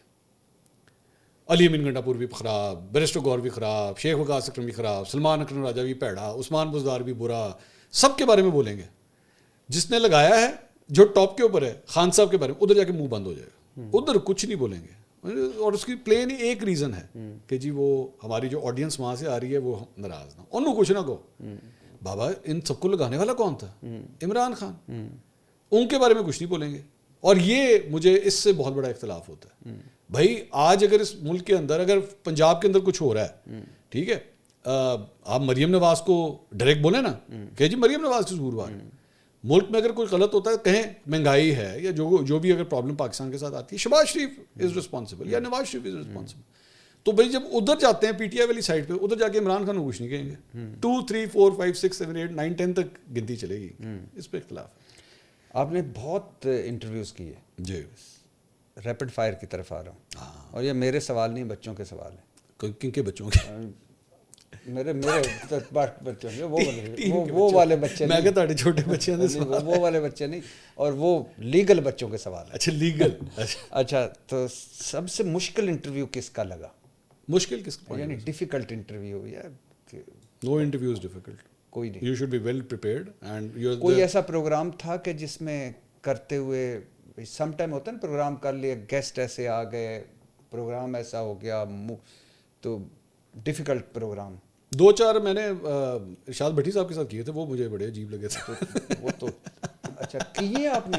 علی امین گنڈا پور بھی خراب, بیرسٹر گور بھی خراب, شیخ وقاص اکرم بھی خراب, سلمان اکرم راجہ بھی پیڑا, عثمان بزدار بھی برا, سب کے بارے میں بولیں گے. جس نے لگایا ہے جو ٹاپ کے اوپر ہے خان صاحب کے بارے میں, ادھر جا کے منہ بند ہو جائے گا, ادھر کچھ نہیں بولیں گے. اور اس کی پلین ایک ریزن ہے کہ جی وہ ہماری جو آڈینس وہاں سے آ رہی ہے وہ ناراض نہ, انہوں کچھ نہ کہو. بابا ان سب کو لگانے والا کون تھا؟ عمران خان. ان کے بارے میں کچھ نہیں بولیں گے. اور یہ مجھے اس سے بہت بڑا اختلاف ہوتا ہے. بھائی آج اگر اس ملک کے اندر, اگر پنجاب کے اندر کچھ ہو رہا ہے, ٹھیک ہے, آپ مریم نواز کو ڈائریکٹ بولیں نا کہ جی مریم نواز قصوروار ہے. ملک میں اگر کوئی غلط ہوتا ہے کہیں مہنگائی ہے یا جو بھی اگر پرابلم پاکستان کے ساتھ آتی ہے, شہباز شریف از رسپانسبل یا نواز شریف از رسپانسبل. تو بھائی جب ادھر جاتے ہیں پی ٹی آئی والی سائڈ پہ, ادھر جا کے عمران خان کو کچھ نہیں کہیں گے. 2 3 4 5 6 7 8 9 10 تک گنتی چلے گی. اس پہ اختلاف ہے. آپ نے بہت انٹرویوز کیے جی, ریپڈ فائر کی طرف آ رہا ہوں, اور یہ میرے سوال نہیں, بچوں کے سوال ہیں. کن کے بچوں کے؟ میرے بچوں کے, وہ والے بچے میں کہتا ہوں چھوٹے بچے ہیں, وہ والے بچے نہیں, اور وہ لیگل بچوں کے سوال ہیں. اچھا لیگل. اچھا تو سب سے مشکل انٹرویو کس کا لگا؟ مشکل کس کا یعنی ڈیفیکلٹ انٹرویو یا نو انٹرویو از ڈیفیکلٹ, کوئی نہیں. You should be well prepared. And کوئی ایسا پروگرام تھا کہ جس میں کرتے ہوئے, سم ٹائم ہوتا ہے نا پروگرام کر لیا, گیسٹ ایسے آ گئے, پروگرام ایسا ہو گیا, تو ڈیفیکلٹ پروگرام 2-4 میں نے ارشاد بھٹی صاحب کے ساتھ کیے تھے, وہ مجھے بڑے عجیب لگے تھے. وہ تو اچھا کیے آپ نے,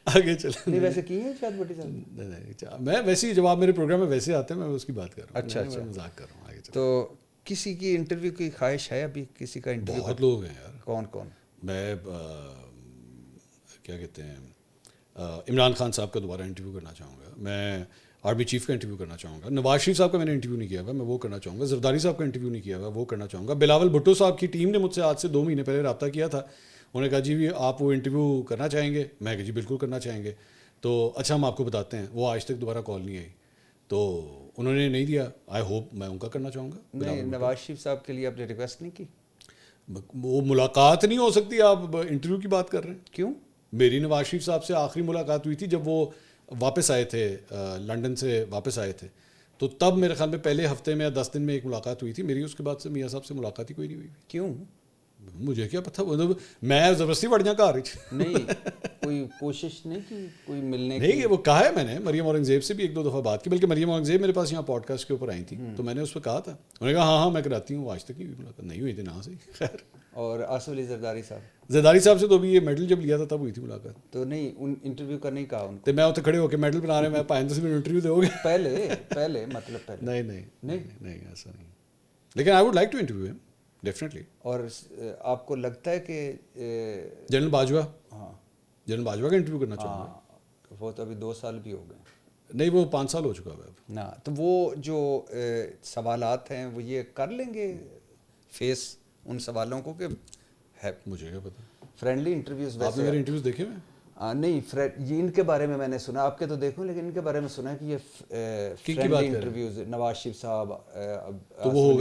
آگے چلیں. نہیں ویسے کیے ارشاد بھٹی صاحب؟ نہیں, میں ویسے ہی جب آپ میرے پروگرام میں ویسے آتے ہیں میں اس کی بات کر رہا ہوں. اچھا مذاق کر رہا ہوں. آگے چلیں. تو کسی کی انٹرویو کی خواہش ہے ابھی کسی کا انٹرویو؟ بہت لوگ ہیں یار. کون کون؟ میں کیا کہتے ہیں, عمران خان صاحب کا دوبارہ انٹرویو کرنا چاہوں گا. میں آرمی چیف کا انٹرویو کرنا چاہوں گا. نواز شریف صاحب کا میں نے انٹرویو نہیں کیا ہوا, میں وہ کرنا چاہوں گا. زرداری صاحب کا انٹرویو نہیں کیا ہوا, وہ کرنا چاہوں گا. بلاول بھٹو صاحب کی ٹیم نے مجھ سے آج سے 2 مہینے پہلے رابطہ کیا تھا. انہوں نے کہا جی آپ وہ انٹرویو کرنا چاہیں گے؟ میں کہا جی بالکل کرنا چاہیں گے. تو اچھا ہم آپ کو بتاتے ہیں. وہ آج تک دوبارہ کال نہیں آئی, تو انہوں نے نہیں دیا. آئی ہوپ میں ان کا کرنا چاہوں گا. نہیں, نواز شریف صاحب کے لیے آپ نے ریکویسٹ نہیں کی؟ وہ ملاقات نہیں ہو سکتی, آپ انٹرویو کی بات کر رہے ہیں. کیوں؟ میری نواز شریف صاحب سے آخری ملاقات ہوئی تھی جب وہ واپس آئے تھے لنڈن سے واپس آئے تھے, تو تب میرے خیال میں پہلے ہفتے میں یا 10 دن میں ایک ملاقات ہوئی تھی میری. اس کے بعد سے میاں صاحب سے ملاقات ہی کوئی نہیں ہوئی. کیوں؟ مجھے کیا پتہ, میں زبردستی بڑھ جاؤں گھر نہیں, کوئی کوشش نہیں کی کوئی ملنے کی؟ نہیں, وہ کہا ہے میں نے مریم اورنگزیب سے بھی 1-2 دفعہ بات کی, بلکہ مریم اورنگزیب میرے پاس یہاں پوڈ کاسٹ کے اوپر آئی تھی تو میں نے اس پہ کہا تھا, انہوں نے کہا ہاں میں کراتی ہوں, آج تک نہیں ہوئی ملاقات, نہیں ہوئی تھی نا سے. خیر, اور آصف علی زرداری صاحب سے تو ابھی یہ میڈل جب لیا تھا تب ہوئی تھی ملاقات. تو نہیں, ان انٹرویو کرنے ہی کہا ان کو؟ تو میں اتنے کھڑے ہو کے میڈل بنا رہے, میں 5-10 منٹ انٹرویو دو گے پہلے مطلب پہلے نہیں ایسا نہیں, لیکن I would like to interview him definitely. اور آپ کو لگتا ہے کہ جنرل باجوہ, ہاں جنرل باجوہ کا انٹرویو کرنا چاہوں گا. وہ تو ابھی 2 سال بھی ہو گئے. نہیں, وہ 5 سال ہو چکا ہے اب. نا تو وہ جو سوالات ہیں وہ یہ کر لیں گے فیس ان سوالوں کو کہ ہے؟ مجھے کیا پتا, فرینڈلی انٹرویوز. آپ نے میرے انٹرویوز دیکھے ہوئے؟ نہیں, یہ ان کے بارے میں نے سنا, آپ کے تو دیکھوں, لیکن ان کے بارے میں سنا ہے کہ یہ فرینڈلی انٹرویوز نواز شریف صاحب,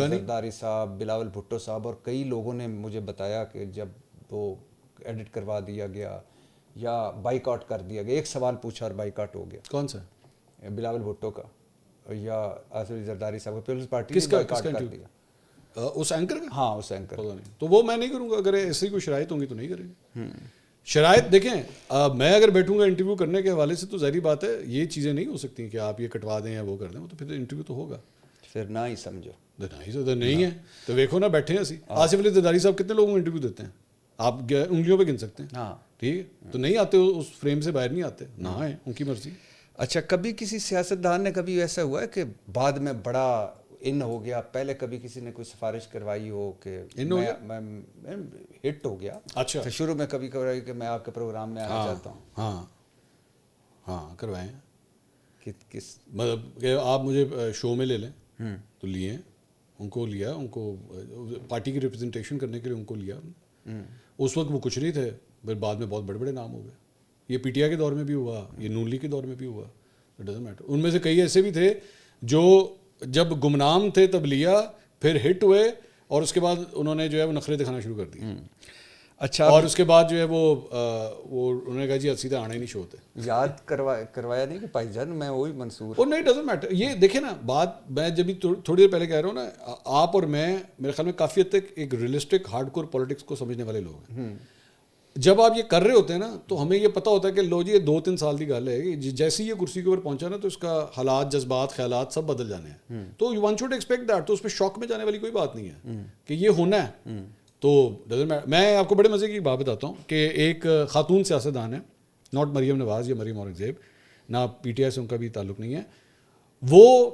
زرداری صاحب, بلاول بھٹو صاحب اور کئی لوگوں نے مجھے بتایا کہ جب وہ ایڈٹ کروا دیا گیا یا بائیک آؤٹ کر دیا گیا, ایک سوال پوچھا اور بائیک آؤٹ ہو گیا. کون سا؟ بلاول بھٹو کا یا آصف علی زرداری صاحب کا. پیپلز پارٹی کس کا کر دیا. اس اینکر کا؟ ہاں اس اینکر. تو وہ میں نہیں کروں گا, اگر ایسی کوئی شرائط ہوں گی تو نہیں کریں گے. شرائط دیکھیں, میں اگر بیٹھوں گا انٹرویو کرنے کے حوالے سے تو ظاہری بات ہے یہ چیزیں نہیں ہو سکتی کہ آپ یہ کٹوا دیں یا وہ کر دیں, وہ تو پھر انٹرویو تو ہوگا. پھر نہ ہی سمجھو, نہیں ہے تو دیکھو نا, بیٹھے ہیں اسی. آصف علی زرداری صاحب کتنے لوگوں کو انٹرویو دیتے ہیں آپ انگلیوں پہ گن سکتے ہیں. ہاں ٹھیک ہے, تو نہیں آتے, اس فریم سے باہر نہیں آتے, نہ آئیں, ان کی مرضی. اچھا, کبھی کسی سیاستدان نے کبھی ایسا ہوا ہے کہ بعد میں بڑا ان ہو گیا, پہلے کبھی کسی نے کوئی سفارش کروائی ہو کہ میں ہٹ ہو گیا, اچھا تو شروع میں کبھی کروائی کہ میں آپ کے پروگرام میں آنا چاہتا ہوں؟ ہاں کروائیں. کس مطلب کہ آپ مجھے شو میں لے لیں تو لیے ہیں, ان کو لیا, ان کو پارٹی کی ریپرزنٹیشن کرنے کے لیے ان کو لیا. اس وقت وہ کچھ نہیں تھے, پھر بعد میں بہت بڑے بڑے نام ہو گئے. یہ پی ٹی آئی کے دور میں بھی ہوا, یہ نون لیگ کے دور میں بھی ہوا, اٹ ڈزنٹ میٹر. ان میں سے کئی ایسے بھی تھے جو جب گمنام تھے تب لیا, پھر ہٹ ہوئے, اور اس کے بعد انہوں نے جو ہے وہ نخرے دکھانا شروع کر دیے. اچھا, اور اس کے بعد جو ہے وہ انہوں نے کہا جی سیدھا آنا ہی نہیں شو ہوتے. یاد کروایا نہیں کہ بھائی جان میں وہی منصور. اور نہیں, ڈزنٹ میٹر. یہ دیکھیں نا بات, میں جب تھوڑی دیر پہلے کہہ رہا ہوں نا, آپ اور میں میرے خیال میں کافی حد تک ایک ریئلسٹک ہارڈ کور پولیٹکس کو سمجھنے والے لوگ ہیں. جب آپ یہ کر رہے ہوتے ہیں نا تو ہمیں یہ پتہ ہوتا ہے کہ لو جی یہ 2-3 سال کی گل ہے, جیسے یہ کرسی کے اوپر پہنچا نا تو اس کا حالات, جذبات, خیالات سب بدل جانے ہیں. تو ون شوڈ ایکسپیکٹ دیٹ. تو اس پہ شوق میں جانے والی کوئی بات نہیں ہے کہ یہ ہونا ہے. تو میں آپ کو بڑے مزے کی بات بتاتا ہوں کہ ایک خاتون سیاستدان ہے, ناٹ مریم نواز یا مریم اورنگزیب, نہ پی ٹی آئی سے ان کا بھی تعلق نہیں ہے. وہ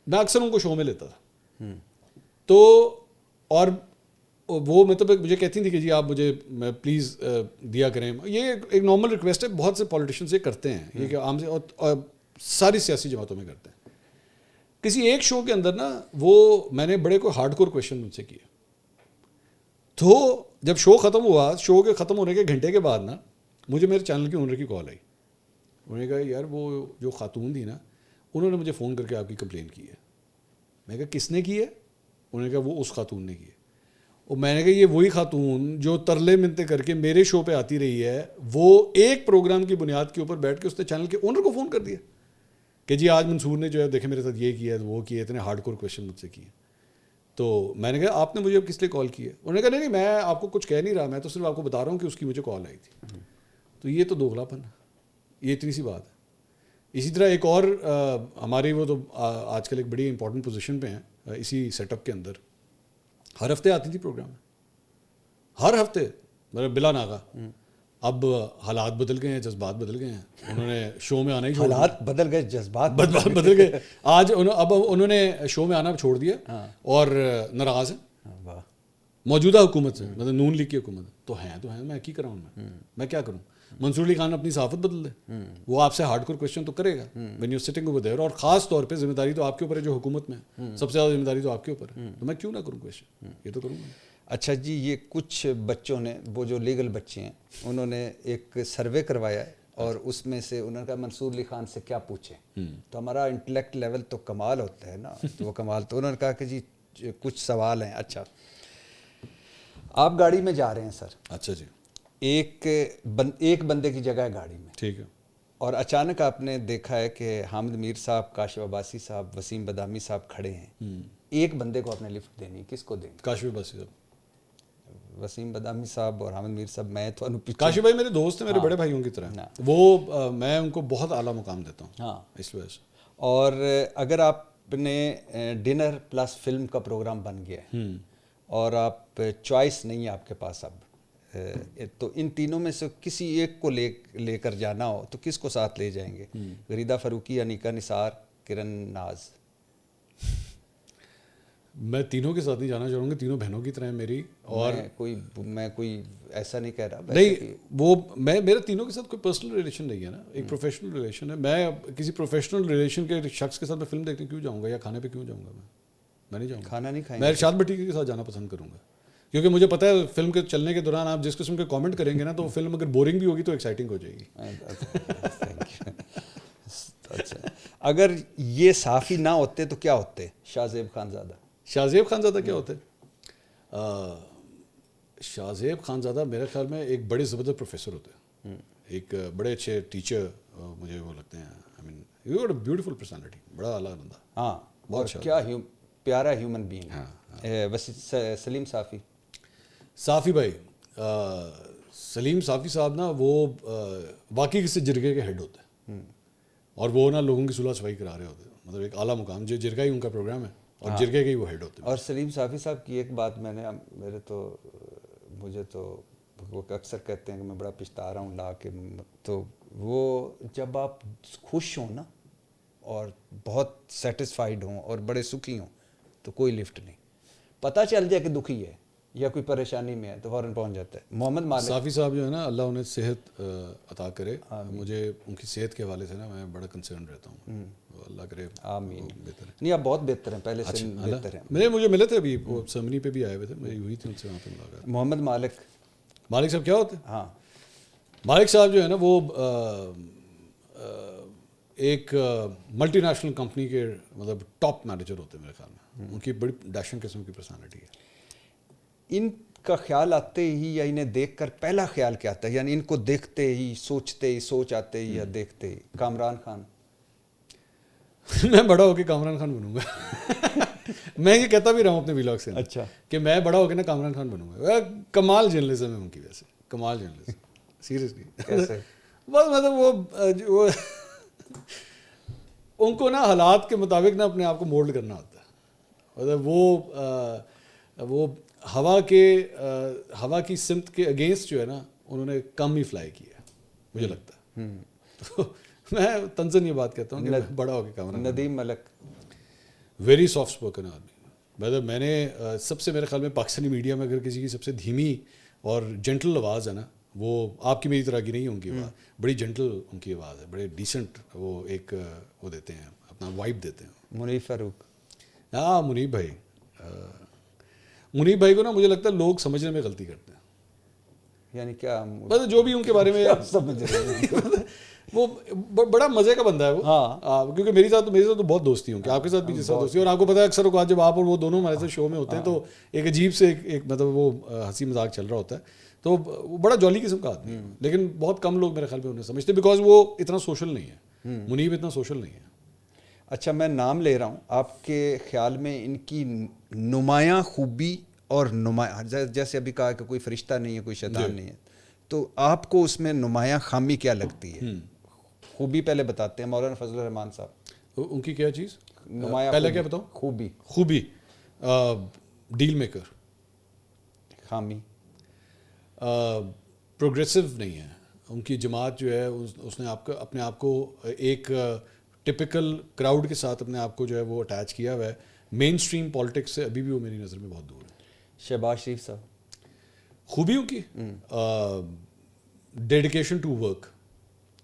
میں اکثر ان کو شو میں لیتا تھا, تو اور وہ مطلب مجھے کہتی تھی کہ جی آپ مجھے پلیز دیا کریں. یہ ایک نارمل ریکویسٹ ہے, بہت سے پولیٹیشینس یہ کرتے ہیں, یہ کہ عام سے اور ساری سیاسی جماعتوں میں کرتے ہیں. کسی ایک شو کے اندر نا وہ میں نے بڑے کوئی ہارڈ کور کویشچن مجھ سے کیے, تو جب شو ختم ہوا, شو کے ختم ہونے کے گھنٹے کے بعد نا مجھے میرے چینل کے اونر کی کال آئی. انہوں نے کہا یار وہ جو خاتون تھی نا, انہوں نے مجھے فون کر کے آپ کی کمپلین کی ہے. میں کہا کس نے کی ہے؟ انہوں نے کہا وہ اس خاتون نے کی ہے. اور میں نے کہا یہ وہی خاتون جو ترلے منتے کر کے میرے شو پہ آتی رہی ہے, وہ ایک پروگرام کی بنیاد کے اوپر بیٹھ کے اس نے چینل کے اونر کو فون کر دیا کہ جی آج منصور نے جو ہے دیکھیں میرے ساتھ یہ کیا ہے, وہ کیا, اتنے ہارڈ کور کویشچن مجھ سے کیے. تو میں نے کہا آپ نے مجھے اب کس لیے کال کی ہے؟ انہوں نے کہا نہیں میں آپ کو کچھ کہہ نہیں رہا, میں تو صرف آپ کو بتا رہا ہوں کہ اس کی مجھے کال آئی تھی. تو یہ تو دوغلاپن ہے, یہ اتنی سی بات ہے. اسی طرح ایک اور ہماری, وہ تو آج کل ایک بڑی امپورٹنٹ پوزیشن پہ ہیں اسی سیٹ اپ کے اندر, ہر ہفتے آتی تھی پروگرام میں, ہر ہفتے, مطلب بلا ناغہ. اب حالات بدل گئے ہیں, جذبات بدل گئے ہیں, انہوں نے شو میں آنا ہی چھوڑ دیا. حالات بدل گئے, جذبات بدل گئے. آج اب انہوں نے شو میں آنا چھوڑ دیا اور ناراض ہیں موجودہ حکومت سے, مطلب نون لیگ کی حکومت. تو ہیں میں کی کراؤں, میں کیا کروں؟ منصور علی خان اپنی صحافت بدل دے, وہ آپ سے ہارڈ کور کویشچن تو کرے گا when you sitting over there, اور خاص طور پہ ذمہ داری تو آپ کے اوپر ہے, جو حکومت میں سب سے زیادہ ذمہ داری تو آپ کے اوپر ہے. تو میں کیوں نہ کروں کویشچن, یہ تو کروں گا. اچھا جی, یہ کچھ بچوں نے, وہ جو لیگل بچے ہیں, انہوں نے ایک سروے کروایا ہے اور اس میں سے انہوں نے کہا منصور علی خان سے کیا پوچھیں. تو ہمارا انٹلیکٹ لیول تو کمال ہوتا ہے نا, تو وہ کمال. تو انہوں نے کہا کہ جی کچھ سوال ہیں. اچھا, آپ گاڑی میں جا رہے ہیں سر, اچھا جی, ایک بندے کی جگہ ہے گاڑی میں, ٹھیک ہے, اور اچانک آپ نے دیکھا ہے کہ حامد میر صاحب, کاشف عباسی صاحب, وسیم بدامی صاحب کھڑے ہیں, ایک بندے کو آپ نے لفٹ دینی, کس کو دیں گے؟ کاشف عباسی صاحب. وسیم بدامی صاحب اور حامد میر صاحب. میں تو کاشف بھائی میرے دوست ہیں, میرے بڑے بھائیوں کی طرح, وہ میں ان کو بہت اعلیٰ مقام دیتا ہوں. ہاں, اس وجہ سے. اور اگر آپ نے ڈنر پلس فلم کا پروگرام بن گیا ہے اور آپ چوائس نہیں ہے آپ کے پاس اب, تو ان تینوں میں سے کسی ایک کو لے کر جانا ہو تو کس کو ساتھ لے جائیں گے؟ غریدہ فاروقی, انیکا نثار, کرن ناز. میں تینوں کے ساتھ نہیں جانا چاہوں گا, تینوں بہنوں کی طرح ہیں میری. اور میں کوئی ایسا نہیں کہہ رہا, نہیں, وہ میرا تینوں کے ساتھ کوئی پرسنل ریلیشن نہیں ہے نا, ایک پروفیشنل ریلیشن ہے. میں کسی پروفیشنل ریلیشن کے شخص کے ساتھ میں فلم دیکھنے کیوں جاؤں گا, یا کھانے پہ کیوں جاؤں گا؟ میں نہیں جاؤں گا. کھانا نہیں کھائیں میں ارشاد بھٹی کے ساتھ جانا پسند کروں گا, کیونکہ مجھے پتہ ہے فلم کے چلنے کے دوران آپ جس قسم کے کامنٹ کریں گے نا, تو فلم اگر بورنگ بھی ہوگی تو ایکسائٹنگ ہو جائے گی. اچھا, اگر یہ صحافی نہ ہوتے تو کیا ہوتے؟ شاہ زیب خان زادہ. شاہ زیب خان زادہ کیا ہوتے؟ شاہ زیب خان زادہ میرے خیال میں ایک بڑے زبردست پروفیسر ہوتے ہیں, ایک بڑے اچھے ٹیچر مجھے وہ لگتے ہیں. I mean you got a beautiful personality, بڑا اعلیٰ بندہ. ہاں, اور کیا پیارا ہیومن بینگ. سلیم صافی. صافی بھائی, سلیم صافی صاحب نا, وہ واقعی کسی جرگے کے ہیڈ ہوتے ہیں, اور وہ نا لوگوں کی صلح صفائی کرا رہے ہوتے ہیں. مطلب ایک اعلیٰ مقام, جو جرگہ ہی ان کا پروگرام ہے, اور جرگے کے ہی وہ ہیڈ ہوتے ہیں. اور سلیم صافی صاحب کی ایک بات مجھے تو وہ اکثر کہتے ہیں کہ میں بڑا پچھتا رہا ہوں لا کے, تو وہ جب آپ خوش ہوں نا اور بہت سیٹسفائیڈ ہوں اور بڑے سکھی ہوں تو کوئی لفٹ نہیں, پتہ چل جائے کہ دکھی ہے یا کوئی پریشانی میں ہے تو فوراً پہنچ جاتا ہے. محمد مالک صافی صاحب جو ہے نا, اللہ انہیں صحت عطا کرے. مجھے ان کی صحت کے حوالے سے نا میں بڑا کنسرن رہتا ہوں, اللہ کرے آمین. بہتر ہے. نہیں, آپ بہت بہتر ہیں, پہلے سے بہتر ہیں. مجھے ملے تھے ابھی, وہ سرمنی پہ بھی آئے ہوئے تھے, میری ہوئی تھی ان سے وہاں پہ ملاقات. محمد مالک. مالک صاحب کیا ہوتے ہیں؟ ہاں, مالک صاحب جو ہے نا, وہ ایک ملٹی نیشنل کمپنی کے مطلب ٹاپ مینیجر ہوتے ہیں میرے خیال میں. ان کی بڑی ڈیشنگ قسم کی پرسنالٹی ہے. ان کا خیال آتے ہی یا انہیں دیکھ کر پہلا خیال کیا آتا ہے, یعنی ان کو دیکھتے ہی سوچ آتے ہی یا دیکھتے ہی؟ کامران خان. میں بڑا ہو کے کامران خان بنوں گا. میں یہ کہتا بھی رہا ہوں اپنے ویلاگ سے, اچھا, کہ میں بڑا ہو کے نا کامران خان بنوں گا. کمال جرنلزم ہے ان کی, ویسے کمال جرنلزم, سیریسلی. کیسے؟ بس مطلب وہ ان کو نا حالات کے مطابق نا اپنے آپ کو مولڈ کرنا ہوتا ہے. مطلب وہ ہوا کی سمت کے اگینسٹ جو ہے نا, انہوں نے کم ہی فلائی کیا ہے مجھے لگتا ہے. تو میں تنزن یہ بات کہتا ہوں کہ بڑا ہو کے کامران. ندیم ملک. ویری سافٹ اسپوکن آدمی. مطلب میں نے سب سے میرے خیال میں پاکستانی میڈیا میں اگر کسی کی سب سے دھیمی اور جنٹل آواز ہے نا, وہ آپ کی میری طرح کی نہیں ہے ان کی آواز, بڑی جنٹل ان کی آواز ہے, بڑے ڈیسنٹ وہ ایک وہ دیتے ہیں, اپنا وائب دیتے ہیں. منیب فاروق. ہاں, منیب بھائی کو نا مجھے لگتا ہے لوگ سمجھنے میں غلطی کرتے ہیں. یعنی کیا؟ بس جو بھی ان کے بارے میں سمجھ رہے ہیں. وہ بڑا مزے کا بندہ ہے وہ. ہاں, کیونکہ میرے ساتھ تو بہت دوستی ہوں, کہ آپ کے ساتھ بھی جیسا دوستی ہے. اور آپ کو پتا ہے اکثر اوقات جب آپ اور وہ دونوں ہمارے ساتھ شو میں ہوتے ہیں تو ایک عجیب سے ایک مطلب وہ ہنسی مذاق چل رہا ہوتا ہے. تو وہ بڑا جولی قسم کا آدمی ہے, لیکن بہت کم لوگ میرے خیال میں انہیں سمجھتے, بیکاز وہ اتنا سوشل نہیں ہے. منیب اتنا سوشل نہیں ہے. اچھا, میں نام لے رہا ہوں, آپ کے خیال میں ان کی نمایاں خوبی اور جیسے ابھی کہا کہ کوئی فرشتہ نہیں ہے, کوئی شیطان نہیں ہے, تو آپ کو اس میں نمایاں خامی کیا لگتی ہے؟ خوبی پہلے بتاتے ہیں. مولانا فضل الرحمان صاحب. ان کی کیا چیز؟ نمایاں پہلے کیا بتاؤں؟ خوبی ڈیل میکر. خامی پروگریسو نہیں ہے. ان کی جماعت جو ہے اس نے اپنے آپ کو ایک ٹپکل کراؤڈ کے ساتھ اپنے آپ کو جو ہے وہ اٹیچ کیا ہوا ہے. مین اسٹریم پالیٹکس سے ابھی بھی وہ میری نظر میں بہت دور ہے. شہباز شریف صاحب. خوبیوں کی ڈیڈیکیشن ٹو ورک.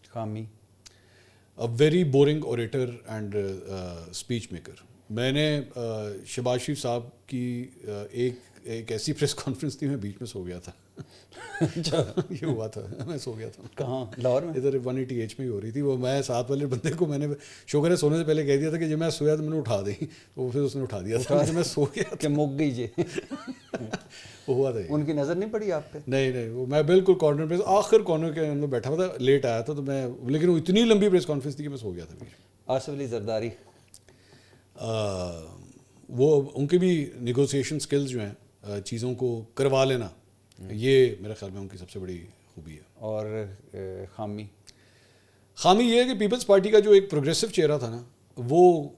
خامی a very boring orator and speech maker. میں نے شہباز شریف صاحب کی ایک ایسی پریس کانفرنس تھی, میں بیچ میں سو گیا تھا. یہ ہوا تھا, میں سو گیا تھا. کہاں؟ لاہور میں. ادھر 180H میں ہی ہو رہی تھی وہ. میں ساتھ والے بندے کو میں نے شوگر ہے سونے سے پہلے کہہ دیا تھا کہ جب میں سویا تو میں نے اٹھا دی, تو پھر اس نے اٹھا دیا تھا. میں سو گیا کہ مک گئی جی. وہ ہوا تھا یہ. ان کی نظر نہیں پڑی آپ پہ؟ نہیں وہ میں بالکل کارنر پہ آخر کارنر کے اندر بیٹھا ہوا تھا, لیٹ آیا تھا تو میں, لیکن وہ اتنی لمبی پریس کانفرنس تھی کہ میں سو گیا تھا. آصف علی زرداری وہ ان کی بھی نیگوسیشن سکلز جو ہیں, چیزوں کو کروا لینا, یہ میرے خیال میں ان کی سب سے بڑی خوبی ہے. اور خامی یہ ہے کہ پیپلز پارٹی کا جو ایک پروگریسو چہرہ تھا نا, وہ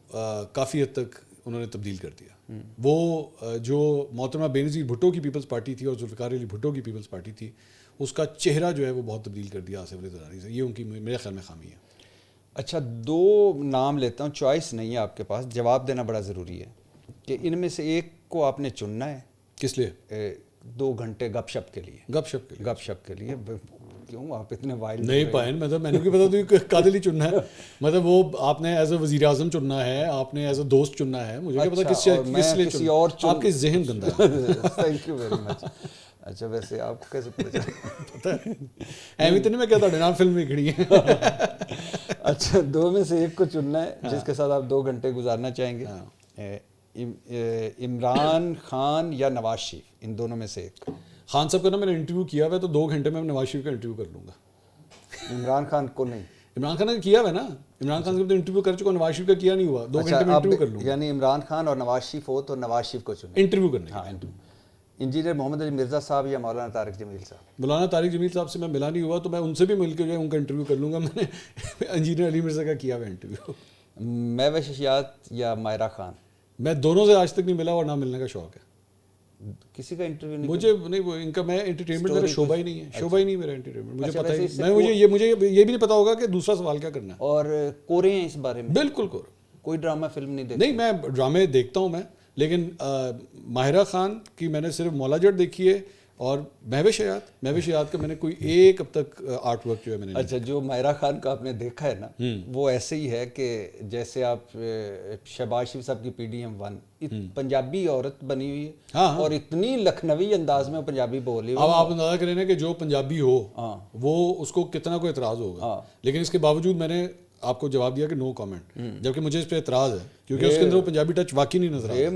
کافی حد تک انہوں نے تبدیل کر دیا. وہ جو محترمہ بینظیر بھٹو کی پیپلز پارٹی تھی اور ذوالفقار علی بھٹو کی پیپلز پارٹی تھی, اس کا چہرہ جو ہے وہ بہت تبدیل کر دیا آصف علی زرداری سے. یہ ان کی میرے خیال میں خامی ہے. اچھا 2 نام لیتا ہوں, چوائس نہیں ہے آپ کے پاس, جواب دینا بڑا ضروری ہے کہ ان میں سے ایک کو آپ نے چننا ہے. کس لیے؟ 2 گھنٹے گپ شپ کے لیے. گپ شپ کے لیے کیوں آپ اتنے وائلڈ نہیں پائیں, مطلب میں نے بھی پتا تو قادل ہی چننا ہے, مطلب وہ آپ نے ایز اے وزیر اعظم چننا ہے, آپ نے ایز اے دوست چننا ہے, مجھے کیا پتا کس لیے چننا ہے. آپ کے ذہن گندا ہے. Thank you very much. اچھا ویسے آپ کو کیسے پتہ چلا؟ پتہ ہے ایویں تو نہیں, میں کہتا ہوں نام فلم میں کھڑی ہے. اچھا 2 میں سے ایک کو چننا ہے جس کے ساتھ آپ 2 گھنٹے گزارنا چاہیں گے. عمران خان یا نواز شریف, ان دونوں میں سے ایک. خان صاحب کا نا میں نے انٹرویو کیا ہوا ہے, تو 2 گھنٹے میں نواز شریف کا انٹرویو کر لوں گا. عمران خان کو نہیں. عمران خان نے کیا ہوا ہے نا, عمران خان کا انٹرویو کر چکا, نواز شریف کا کیا نہیں ہوا. 2 گھنٹے میں انٹرویو کر لوں گا. یعنی عمران خان اور نواز شریف ہو تو نواز شریف کو چنیں انٹرویو کرنے. ہاں انٹرویو. انجینئر محمد علی مرزا صاحب یا مولانا طارق جمیل صاحب؟ مولانا طارق جمیل صاحب سے میں ملا نہیں ہوا, تو میں ان سے بھی مل کے جو ہے ان کا انٹرویو کر لوں گا. میں نے انجینئر علی مرزا کا کیا ہوا انٹرویو. مہوش اشیات یا مائرہ خان؟ میں دونوں سے آج تک نہیں ملا اور نہ ملنے کا شوق ہے. کسی کا انٹرویو نہیں مجھے نہیں, وہ ان کا میں انٹرٹینمنٹ میرا شعبہ ہی نہیں ہے. شعبہ ہی نہیں میرا انٹرٹینمنٹ. مجھے پتہ ہی مجھے یہ بھی نہیں پتا ہوگا کہ دوسرا سوال کیا کرنا ہے. اور کورے ہیں اس بارے میں؟ بالکل کور. کوئی ڈرامہ فلم نہیں دیکھتے؟ نہیں, میں ڈرامے دیکھتا ہوں میں, لیکن ماہرہ خان کی میں نے صرف مولا جٹ دیکھی ہے, اور مہوش حیات کا میں نے کوئی ایک اب تک آرٹ ورک جو ہے میں نے. اچھا جو ماہرہ خان کا آپ نے دیکھا ہے نا, وہ ایسے ہی ہے کہ جیسے آپ شہباز شریف صاحب کی PD-M1 پنجابی عورت بنی ہوئی ہے اور اتنی لکھنوی انداز میں پنجابی بولی. اب آپ اندازہ کریں نا کہ جو پنجابی ہو وہ اس کو کتنا کوئی اعتراض ہوگا, لیکن اس کے باوجود میں نے آپ کو جواب دیا کہ نو کامنٹ, جبکہ مجھے اس پہ اعتراض ہے کیونکہ اس کے اندر وہ پنجابی ٹچ واقعی نہیں نظر آتا.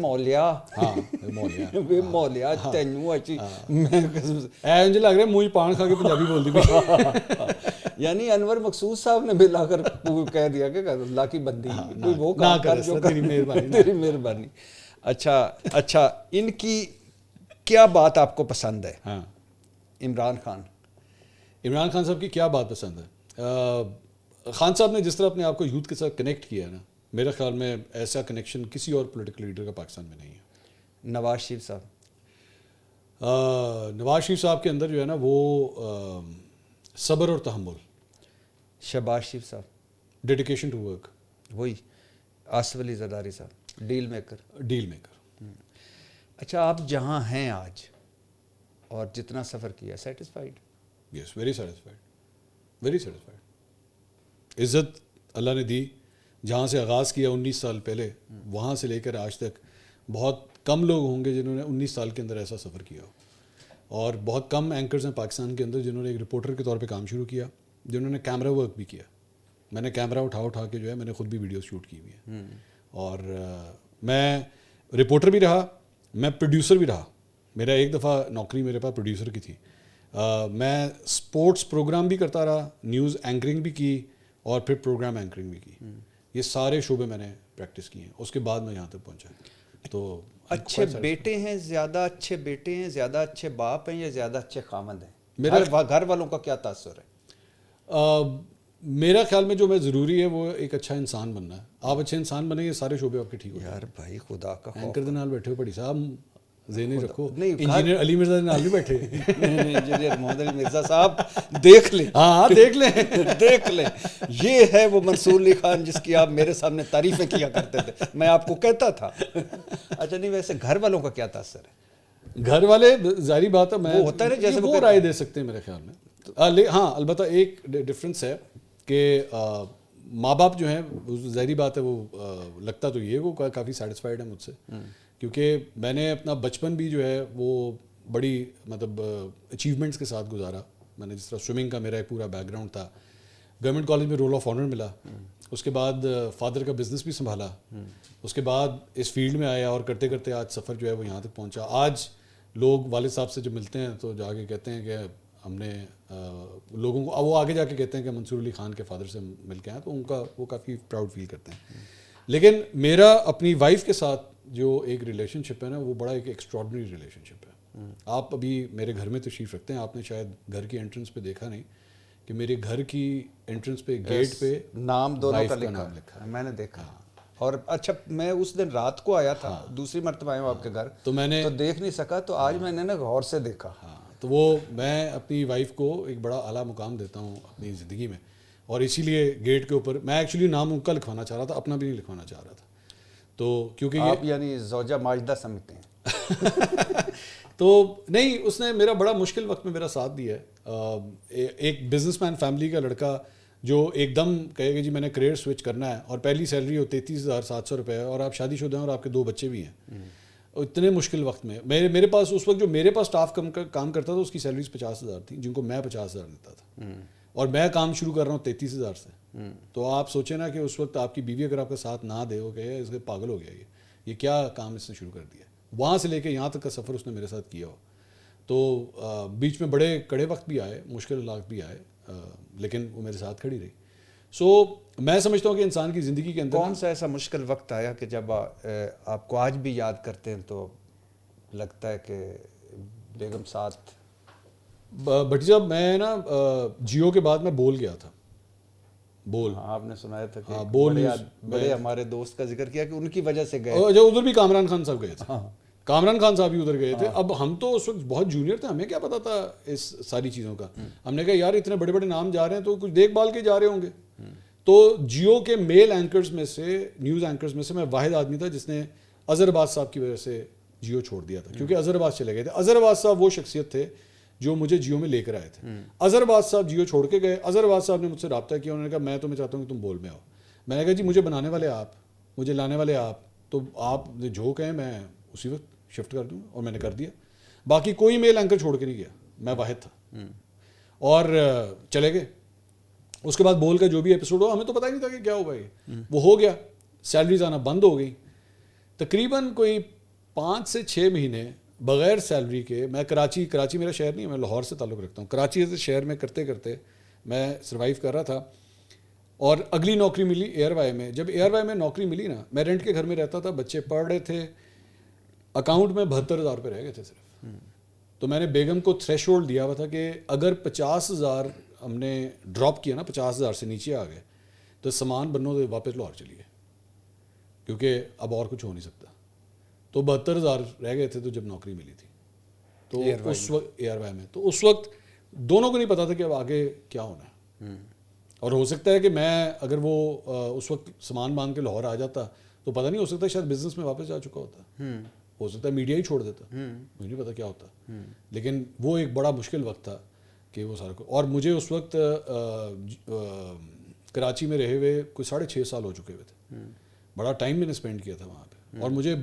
مولیا تینوں اچھی مجھے لگ رہا ہے منہ پان کھا کے پنجابی بول دی. یعنی انور مقصود صاحب نے ملا کر کہہ دیا کہ اللہ کی بندی کوئی وہ کام کر جو تیری مہربانی. اچھا ان کی کیا بات آپ کو پسند ہے؟ عمران خان صاحب کی کیا بات پسند ہے؟ خان صاحب نے جس طرح اپنے آپ کو یوتھ کے ساتھ کنیکٹ کیا ہے نا, میرے خیال میں ایسا کنیکشن کسی اور پولیٹیکل لیڈر کا پاکستان میں نہیں ہے. نواز شریف صاحب کے اندر جو ہے نا وہ صبر اور تحمل. شہباز شریف صاحب ڈیڈیکیشن ٹو ورک. وہی. آصف علی زرداری صاحب ڈیل میکر. اچھا آپ جہاں ہیں آج اور جتنا سفر کیا, سیٹسفائیڈ؟ یس, ویری سیٹسفائیڈ. عزت اللہ نے دی, جہاں سے آغاز کیا 19 سال پہلے, وہاں سے لے کر آج تک بہت کم لوگ ہوں گے جنہوں نے 19 سال کے اندر ایسا سفر کیا ہو, اور بہت کم اینکرز ہیں پاکستان کے اندر جنہوں نے ایک رپورٹر کے طور پہ کام شروع کیا, جنہوں نے کیمرہ ورک بھی کیا. میں نے کیمرہ اٹھا کے جو ہے میں نے خود بھی ویڈیوز شوٹ کی ہوئی ہیں, اور میں رپورٹر بھی رہا, میں پروڈیوسر بھی رہا. میرا ایک دفعہ نوکری میرے پاس پروڈیوسر کی تھی. میں سپورٹس پروگرام بھی کرتا رہا, نیوز اینکرنگ بھی کی, اور پھر پروگرام اینکرنگ بھی کی. یہ سارے شعبے میں نے پریکٹس کیے ہیں, اس کے بعد میں یہاں تک پہنچا. تو اچھے بیٹے ہیں, زیادہ اچھے بیٹے ہیں, زیادہ اچھے باپ ہیں, یا زیادہ اچھے خامند ہیں؟ میرا گھر والوں کا کیا تاثر ہے؟ میرا خیال میں جو میں ضروری ہے وہ ایک اچھا انسان بننا ہے. آپ اچھے انسان بنیں گے سارے شعبے آپ کے ٹھیک ہو. یار بھائی خدا کا اینکر دے نال بیٹھے ہو پڑی صاحب, ذہن رکھو. انجینئر علی مرزا کے نال نہیں بیٹھے. انجینئر محمد علی مرزا صاحب دیکھ لیں. ہاں دیکھ لیں. یہ ہے وہ منصور علی خان جس کی آپ میرے سامنے تعریفیں کیا کرتے تھے, میں آپ کو کہتا تھا. اچھا نہیں, ویسے گھر والوں کا کیا تاثر ہے؟ گھر والے ظاہری بات ہے, میں ہوتا ہے جیسے وہ رائے دے سکتے ہیں میرے خیال میں. ہاں البتہ ایک ڈفرینس ہے کہ ماں باپ جو ہیں ظاہری بات ہے وہ لگتا تو یہ وہ کافی سیٹسفائیڈ ہے مجھ سے, کیونکہ میں نے اپنا بچپن بھی جو ہے وہ بڑی مطلب اچیومنٹس کے ساتھ گزارا. میں نے جس طرح سوئمنگ کا میرا ایک پورا بیک گراؤنڈ تھا, گورنمنٹ کالج میں رول آف آنر ملا, اس کے بعد فادر کا بزنس بھی سنبھالا, اس کے بعد اس فیلڈ میں آیا, اور کرتے کرتے آج سفر جو ہے وہ یہاں تک پہنچا. آج لوگ والد صاحب سے جب ملتے ہیں تو جا کے کہتے ہیں کہ ہم نے لوگوں کو، وہ آگے جا کے کہتے ہیں کہ منصور علی خان کے فادر سے مل کے آئے، تو ان کا وہ کافی پراؤڈ فیل کرتے ہیں. لیکن میرا اپنی وائف کے ساتھ جو ایک ریلیشن شپ ہے نا، وہ بڑا ایک ایکسٹراڈنری ریلیشن شپ ہے. آپ ابھی میرے گھر میں تشریف رکھتے ہیں، آپ نے شاید گھر کی انٹرنس پہ دیکھا نہیں کہ میرے گھر کی انٹرنس پہ گیٹ پہ نام دونوں وائف کا نام لکھا ہے، میں نے دیکھا. اور اچھا میں اس دن رات کو آیا تھا، دوسری مرتبہ آیا ہوں آپ کے گھر، تو میں نے تو دیکھ نہیں سکا، تو آج میں نے نا غور سے دیکھا. تو وہ میں اپنی وائف کو ایک بڑا اعلیٰ مقام دیتا ہوں اپنی زندگی میں، اور اسی لیے گیٹ کے اوپر میں ایکچولی نام ان کا لکھوانا چاہ رہا تھا، اپنا بھی نہیں لکھوانا چاہ رہا تھا. تو کیونکہ آپ یعنی زوجہ ماجدہ سمجھتے ہیں. تو نہیں، اس نے میرا بڑا مشکل وقت میں میرا ساتھ دیا ہے. ایک بزنس مین فیملی کا لڑکا جو ایک دم کہے کہ جی میں نے کریئر سوئچ کرنا ہے، اور پہلی سیلری ہو 33,700 روپے ہے، اور آپ شادی شدہ ہیں اور آپ کے 2 بچے بھی ہیں. اتنے مشکل وقت میں میرے پاس اس وقت جو میرے پاس اسٹاف کام کرتا تھا اس کی سیلریز 50,000 تھیں، جن کو میں 50,000 دیتا تھا، اور میں کام شروع کر رہا ہوں 33,000 سے. تو آپ سوچیں نا کہ اس وقت آپ کی بیوی اگر آپ کا ساتھ نہ دے، وہ کہے اس کے پاگل ہو گیا یہ کیا کام اس نے شروع کر دیا. وہاں سے لے کے یہاں تک کا سفر اس نے میرے ساتھ کیا ہو. تو بیچ میں بڑے کڑے وقت بھی آئے، مشکل حالات بھی آئے، لیکن وہ میرے ساتھ کھڑی رہی. سو میں سمجھتا ہوں کہ انسان کی زندگی کے اندر کون سا ایسا مشکل وقت آیا کہ جب آپ کو آج بھی یاد کرتے ہیں تو لگتا ہے کہ بیگم ساتھ؟ بھٹی صاحب میں نا جیو کے بعد میں بول گیا تھا. بول آپ نے سنایا تھا کہ بول بڑے ہمارے دوست کا ذکر کیا کہ ان کی وجہ سے گئے. جو ادھر بھی کامران خان صاحب گئے تھے، کامران خان صاحب بھی ادھر گئے تھے. اب ہم تو اس وقت بہت جونیئر تھے، ہمیں کیا پتا تھا اس ساری چیزوں کا. ہم نے کہا یار اتنے بڑے بڑے نام جا رہے ہیں تو کچھ دیکھ بھال کے جا رہے ہوں گے. تو جیو کے میل اینکرز میں سے، نیوز اینکرز میں سے میں واحد آدمی تھا جس نے اظہر عباس صاحب کی وجہ سے جیو چھوڑ دیا تھا، کیونکہ اظہر عباس چلے گئے تھے. اظہر عباس صاحب وہ شخصیت تھے جو مجھے جیو میں لے کر آئے تھے. اظہر عباس صاحب جیو چھوڑ کے گئے. اظہر عباس صاحب نے مجھ سے رابطہ کیا، انہوں نے کہا میں تمہیں چاہتا ہوں کہ تم بول میں آؤ. میں نے کہا جی مجھے بنانے والے آپ، مجھے لانے والے آپ، تو آپ جو کہیں میں اسی وقت شفٹ کر دوں. اور میں نے کر دیا. باقی کوئی میل اینکر چھوڑ کے نہیں گیا، میں واحد تھا. اور چلے گئے. اس کے بعد بول کا جو بھی ایپیسوڈ ہوا ہمیں تو پتہ ہی نہیں تھا کہ کیا ہوگا. وہ ہو گیا، سیلریز آنا بند ہو گئی. تقریباً کوئی 5 سے 6 مہینے بغیر سیلری کے میں کراچی میرا شہر نہیں ہے، میں لاہور سے تعلق رکھتا ہوں. کراچی سے شہر میں کرتے کرتے میں سروائیو کر رہا تھا. اور اگلی نوکری ملی ایئر وائی میں. جب ایئر وائی میں نوکری ملی نا، میں رینٹ کے گھر میں رہتا تھا، بچے پڑھ رہے تھے، اکاؤنٹ میں 72,000 روپے رہ گئے تھے صرف. تو میں نے بیگم کو تھریش ہولڈ دیا ہوا تھا کہ اگر 50,000 ہم نے ڈراپ کیا نا، 50,000 سے نیچے آ گئے تو سامان بنو تو واپس لاہور چلی گئے، کیونکہ اب اور کچھ ہو نہیں سکتا. تو 72,000 رہ گئے تھے تو جب نوکری ملی تھی تو اس وقت ایئر وائی میں، تو اس وقت دونوں کو نہیں پتا تھا کہ اب آگے کیا ہونا ہے. اور ہو سکتا ہے کہ میں اگر وہ اس وقت سامان باندھ کے لاہور آ جاتا تو پتہ نہیں، ہو سکتا ہے شاید بزنس میں واپس جا چکا ہوتا، ہو سکتا ہے میڈیا ہی چھوڑ دیتا، مجھے نہیں پتا کیا ہوتا. لیکن وہ ایک بڑا مشکل وقت تھا کہ وہ سارا. اور مجھے اس وقت کراچی میں رہے ہوئے کوئی 6.5 سال ہو چکے ہوئے تھے. بڑا ٹائم میں نے اسپینڈ کیا تھا وہاں پہ. اور مجھے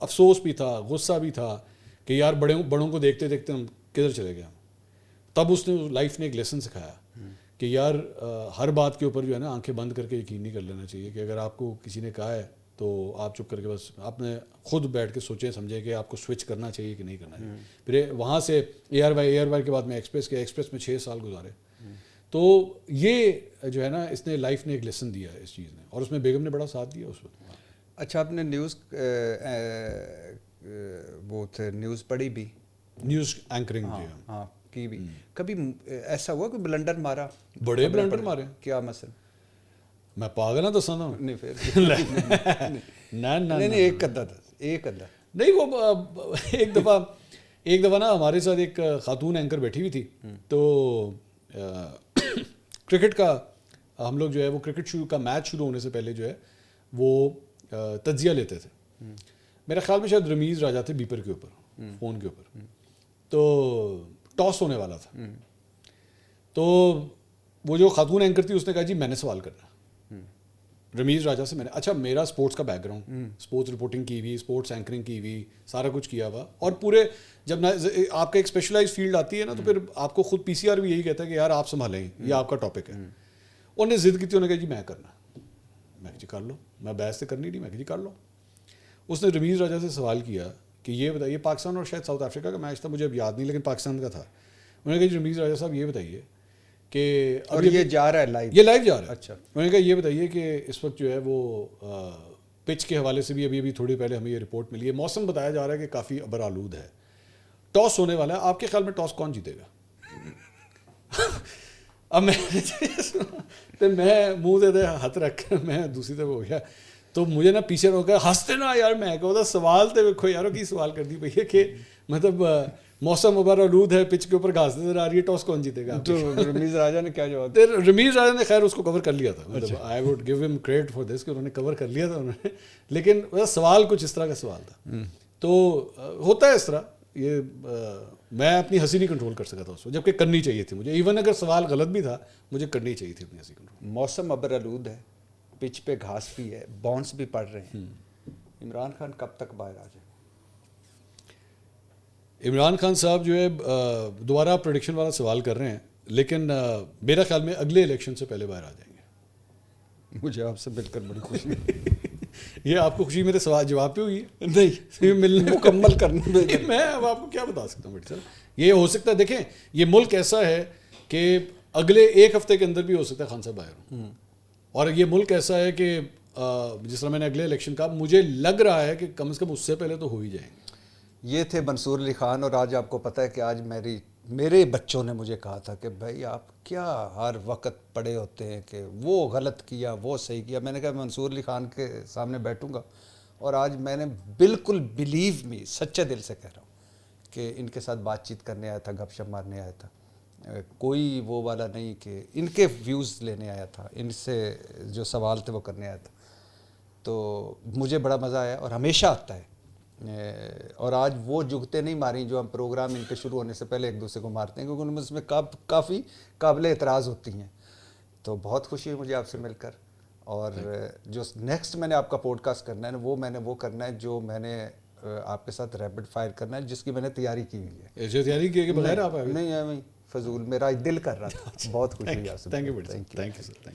افسوس بھی تھا، غصہ بھی تھا کہ یار بڑوں کو دیکھتے دیکھتے ہم کدھر چلے گئے. تب اس نے لائف نے ایک لیسن سکھایا کہ یار ہر بات کے اوپر جو ہے نا آنکھیں بند کر کے یقین نہیں کر لینا چاہیے. کہ اگر آپ کو کسی نے کہا ہے تو آپ چپ کر کے بس آپ نے خود بیٹھ کے سوچیں سمجھیں کہ آپ کو سوئچ کرنا چاہیے کہ نہیں کرنا چاہیے. پھر وہاں سے ایئر وائی کے بعد میں ایکسپریس کے ایکسپریس میں 6 سال گزارے. تو یہ جو ہے نا اس نے لائف نے ایک لیسن دیا ہے اس چیز نے، اور اس میں بیگم نے بڑا ساتھ دیا اس وقت. اچھا آپ نے وہ تھے نیوز پڑھی بھی، نیوز اینکرنگ ہاں کی بھی. کبھی ایسا ہوا کہ بلنڈر مارا؟ بڑے بلنڈر مارے. کیا مثلا؟ میں پاگل ہوں دسا تھا نہیں پھر نہیں ایک ادھا نہیں. وہ ایک دفعہ نا ہمارے ساتھ ایک خاتون اینکر بیٹھی ہوئی تھی. تو کرکٹ کا ہم لوگ جو ہے وہ کرکٹ کا میچ شروع ہونے سے پہلے جو ہے وہ تجزیہ لیتے تھے. میرے خیال میں شاید رمیز راجہ تھے بیپر کے اوپر، فون کے اوپر. تو ٹاس ہونے والا تھا. تو وہ جو خاتون اینکر تھی اس نے کہا جی میں نے سوال کرنا. رمیز راجہ سے میں نے، اچھا میرا سپورٹس کا بیک گراؤنڈ، سپورٹس رپورٹنگ کی ہوئی، سپورٹس اینکرنگ کی ہوئی، سارا کچھ کیا ہوا. اور پورے جب آپ کا ایک اسپیشلائز فیلڈ آتی ہے نا تو پھر آپ کو خود پی سی آر بھی یہی کہتا ہے کہ یار آپ سنبھالیں، یہ آپ کا ٹاپک ہے. انہوں نے ضد کی تھی، انہوں نے کہا جی میں کرنا. میں جی کر لو، میں بحث سے کرنی نہیں، میں جی کر لو. اس نے رمیز راجہ سے سوال کیا کہ یہ بتائیے پاکستان اور شاید ساؤتھ افریقہ کا میچ تھا, مجھے اب یاد نہیں, لیکن پاکستان کا تھا. انہوں نے کہا رمیز راجہ صاحب یہ بتائیے کہ اور یہ جا رہا ہے لائیو, یہ لائیو جا رہا ہے. اچھا, انہوں نے کہا یہ بتائیے کہ اس وقت جو ہے وہ پچ کے حوالے سے بھی ابھی تھوڑی پہلے ہمیں یہ رپورٹ ملی ہے, موسم بتایا جا رہا ہے کہ کافی ابر آلود ہے, ٹاس ہونے والا ہے, آپ کے خیال میں ٹاس کون جیتے گا؟ اب میں تو میں منہ دے ہاتھ رکھ کر میں دوسری طرف ہو گیا, تو مجھے نا پیچھے روکا, ہنستے نا یار, میں کہا تھا سوال تو دیکھو یارو کی سوال کر دی بھیا کہ مطلب موسم ابر آلود ہے, پچ کے اوپر گھاس نظر آ رہی ہے, ٹاس کون جیتے گا؟ تو رمیز راجہ نے کیا جواب دیا؟ رمیز راجہ نے خیر اس کو کور کر لیا تھا, مطلب آئی ووڈ گیو ہم کریڈٹ فار دس کہ انہوں نے کور کر لیا تھا انہوں نے, لیکن سوال کچھ اس طرح کا سوال تھا. تو ہوتا ہے اس طرح, یہ میں اپنی ہنسی نہیں کنٹرول کر سکا تھا اس وقت, جبکہ کرنی چاہیے تھی مجھے, ایون اگر سوال غلط بھی تھا مجھے کرنی چاہیے تھی اپنی ہنسی کنٹرول. موسم ابر آلود ہے, پچ پہ گھاس بھی ہے, باؤنس بھی پڑ رہے ہیں, عمران خان کب تک باہر آ جائے؟ عمران خان صاحب جو ہے دوبارہ پروڈکشن والا سوال کر رہے ہیں, لیکن میرا خیال میں اگلے الیکشن سے پہلے باہر آ جائیں گے. مجھے آپ سے مل کر بڑی خوشی یہ آپ کو خوشی میرے سوال جواب پہ ہوئی ہے؟ نہیں, ملنے مکمل کرنے میں میں اب آپ کو کیا بتا سکتا ہوں بیٹے صاحب, یہ ہو سکتا ہے, دیکھیں یہ ملک ایسا ہے کہ اگلے ایک ہفتے کے اندر بھی ہو سکتا ہے خان صاحب باہر ہوں, اور یہ ملک ایسا ہے کہ جس طرح میں نے اگلے الیکشن کا, مجھے لگ رہا ہے کہ کم از کم اس سے پہلے تو ہو ہی جائیں گے. یہ تھے منصور علی خان, اور آج آپ کو پتہ ہے کہ آج میرے بچوں نے مجھے کہا تھا کہ بھائی آپ کیا ہر وقت پڑے ہوتے ہیں کہ وہ غلط کیا وہ صحیح کیا. میں نے کہا منصور علی خان کے سامنے بیٹھوں گا, اور آج میں نے بالکل بلیو می, سچے دل سے کہہ رہا ہوں کہ ان کے ساتھ بات چیت کرنے آیا تھا, گپ شپ مارنے آیا تھا, کوئی وہ والا نہیں کہ ان کے ویوز لینے آیا تھا, ان سے جو سوال تھے وہ کرنے آیا تھا. تو مجھے بڑا مزہ آیا, اور ہمیشہ آتا ہے, اور آج وہ جگتے نہیں ماری جو ہم پروگرام ان کے شروع ہونے سے پہلے ایک دوسرے کو مارتے ہیں, کیونکہ ان میں اس میں کافی قابل اعتراض ہوتی ہیں. تو بہت خوشی ہے مجھے آپ سے مل کر, اور جو نیکسٹ میں نے آپ کا پوڈ کاسٹ کرنا ہے وہ میں نے وہ کرنا ہے جو میں نے آپ کے ساتھ ریپڈ فائر کرنا ہے, جس کی میں نے تیاری کی ہوئی ہے. ایسے تیاری کی ہے کہ بغیر آپ نہیں فضول, میرا دل کر رہا تھا. بہت خوشی ہوئی آپ سے. Thank you sir.